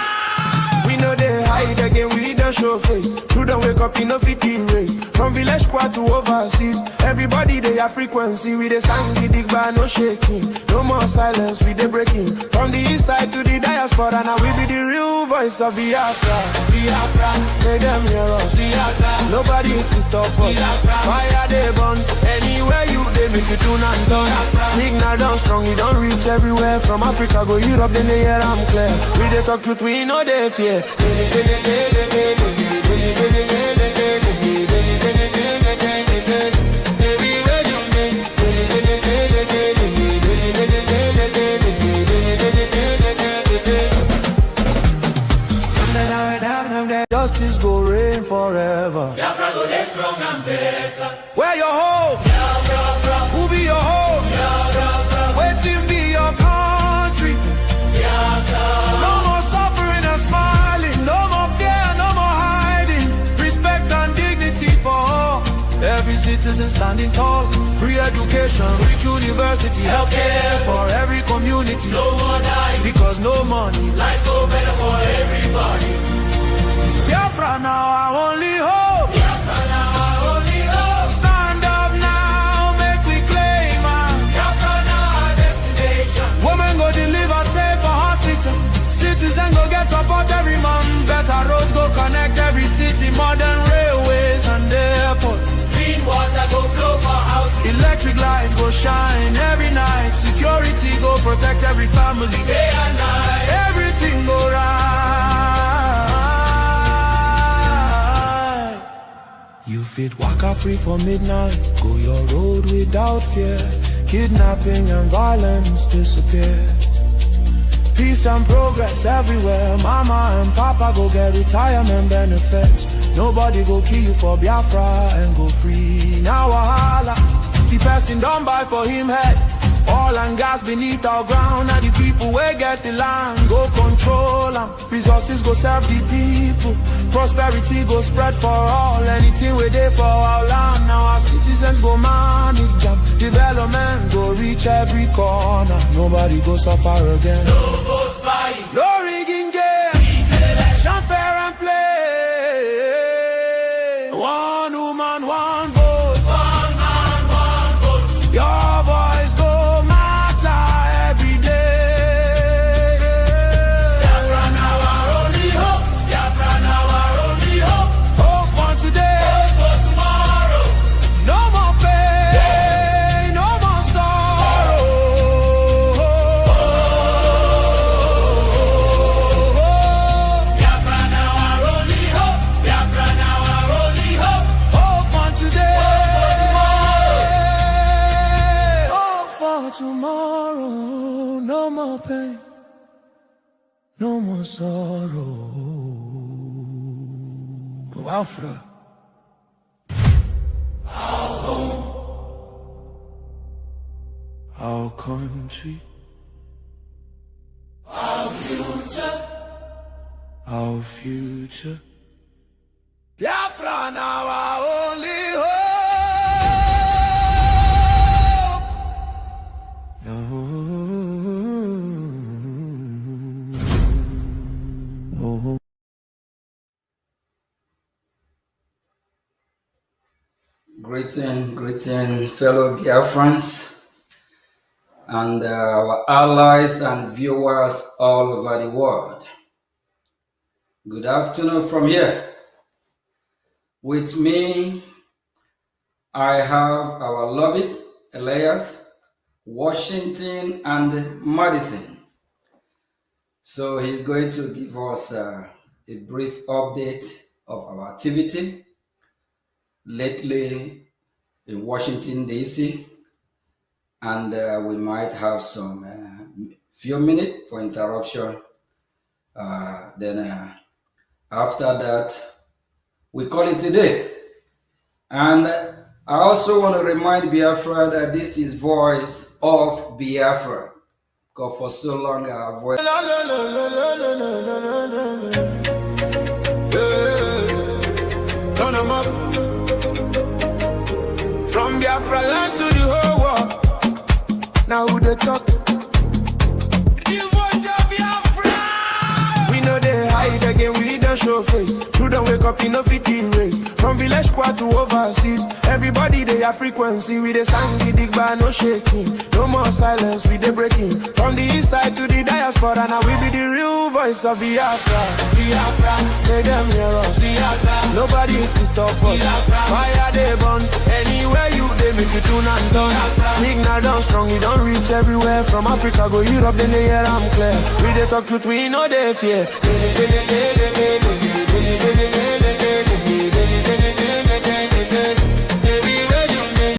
E: We know they hide again, we don't show face. True don't wake up in no 50 race. From village squad to overseas, everybody they have frequency. We they stand the dig bar, no shaking. No more silence, we they breaking. From the east side to the diaspora, now we be the real voice of Biafra. Biafra, make them hear us. Biafra, nobody can stop us. Biafra, fire they burn. Anywhere you they make you tune and done. Signal down strong, we don't reach everywhere. From Africa go Europe, then they hear I'm clear. We they talk truth, we know they fear. Justice go reign forever.
F: Biafra go get strong and better.
E: Where your home?
F: Biafra,
E: Who be your home?
F: Biafra,
E: Waiting be your country.
F: Biafra.
E: No more suffering and smiling. No more fear, no more hiding. Respect and dignity for all. Every citizen standing tall. Free education, rich university, healthcare for every community.
F: No more dying,
E: because no money.
F: life go better for everybody.
E: Biafra now our only hope.
F: Biafra now our only hope.
E: Stand up now, make we claim our
F: Biafra now our destination.
E: women go deliver safe for hospital. Citizen go get support every month. Better roads go connect every city. Modern railways and airport.
F: Clean water go flow for houses.
E: Electric light go shine every night. Security go protect every family.
F: Day and night.
E: Everything go right. You fit waka free for midnight. Go your road without fear. Kidnapping and violence disappear. Peace and progress everywhere. Mama and papa go get retirement benefits. Nobody go kill you for Biafra and go free. Now wahala, the person don't buy for him head. Oil and gas beneath our ground. Now the people where get the land go control them. Resources go serve the people. Prosperity go spread for all. Anything we there for our land. Now our citizens go manage them. Development go reach every corner. Nobody go suffer again.
F: No vote buying,
E: No rigging game. Election fair and play. One woman, one vote.
F: one man, one vote.
E: Your voice go matter every day.
F: Biafra now our only hope. Biafra now our only hope.
E: Hope for today.
F: Hope for tomorrow.
E: No more pain, no more sorrow.
F: Biafra now our only hope. Biafra now our only hope.
E: Hope for today.
F: Hope for
E: Hope for tomorrow. No more pain, no more sorrow. Biafra. Our country, our future. Biafra now our only hope. No.
B: Greeting, fellow Biafrans and our allies and viewers all over the world. Good afternoon from here. With me, I have our lobbies, Elias, Washington, and Madison. So he's going to give us a brief update of our activity lately in Washington, D.C., and we might have some few minutes for interruption. Then after that, we call it a day. And I also want to remind Biafra that this is Voice of Biafra, because for so long our voice.
E: Turn 'em up. From Biafra land to the whole world. Now who they talk? The Voice of Biafra. We know they hide again, we don't show face. True don't wake up in no 50 race. From village squad to overseas, everybody they have frequency. We they stand the dig bar, no shaking. No more silence, we they breaking. From the east side to the diaspora, now we be the real voice of Biafra. Biafra, make them hear us. Biafra, nobody can stop us. Biafra, fire they burn. Anywhere you they make you tune and done. Signal down strong, we don't reach everywhere. From Africa go Europe, then they hear I'm clear. We they talk truth, we know they fear.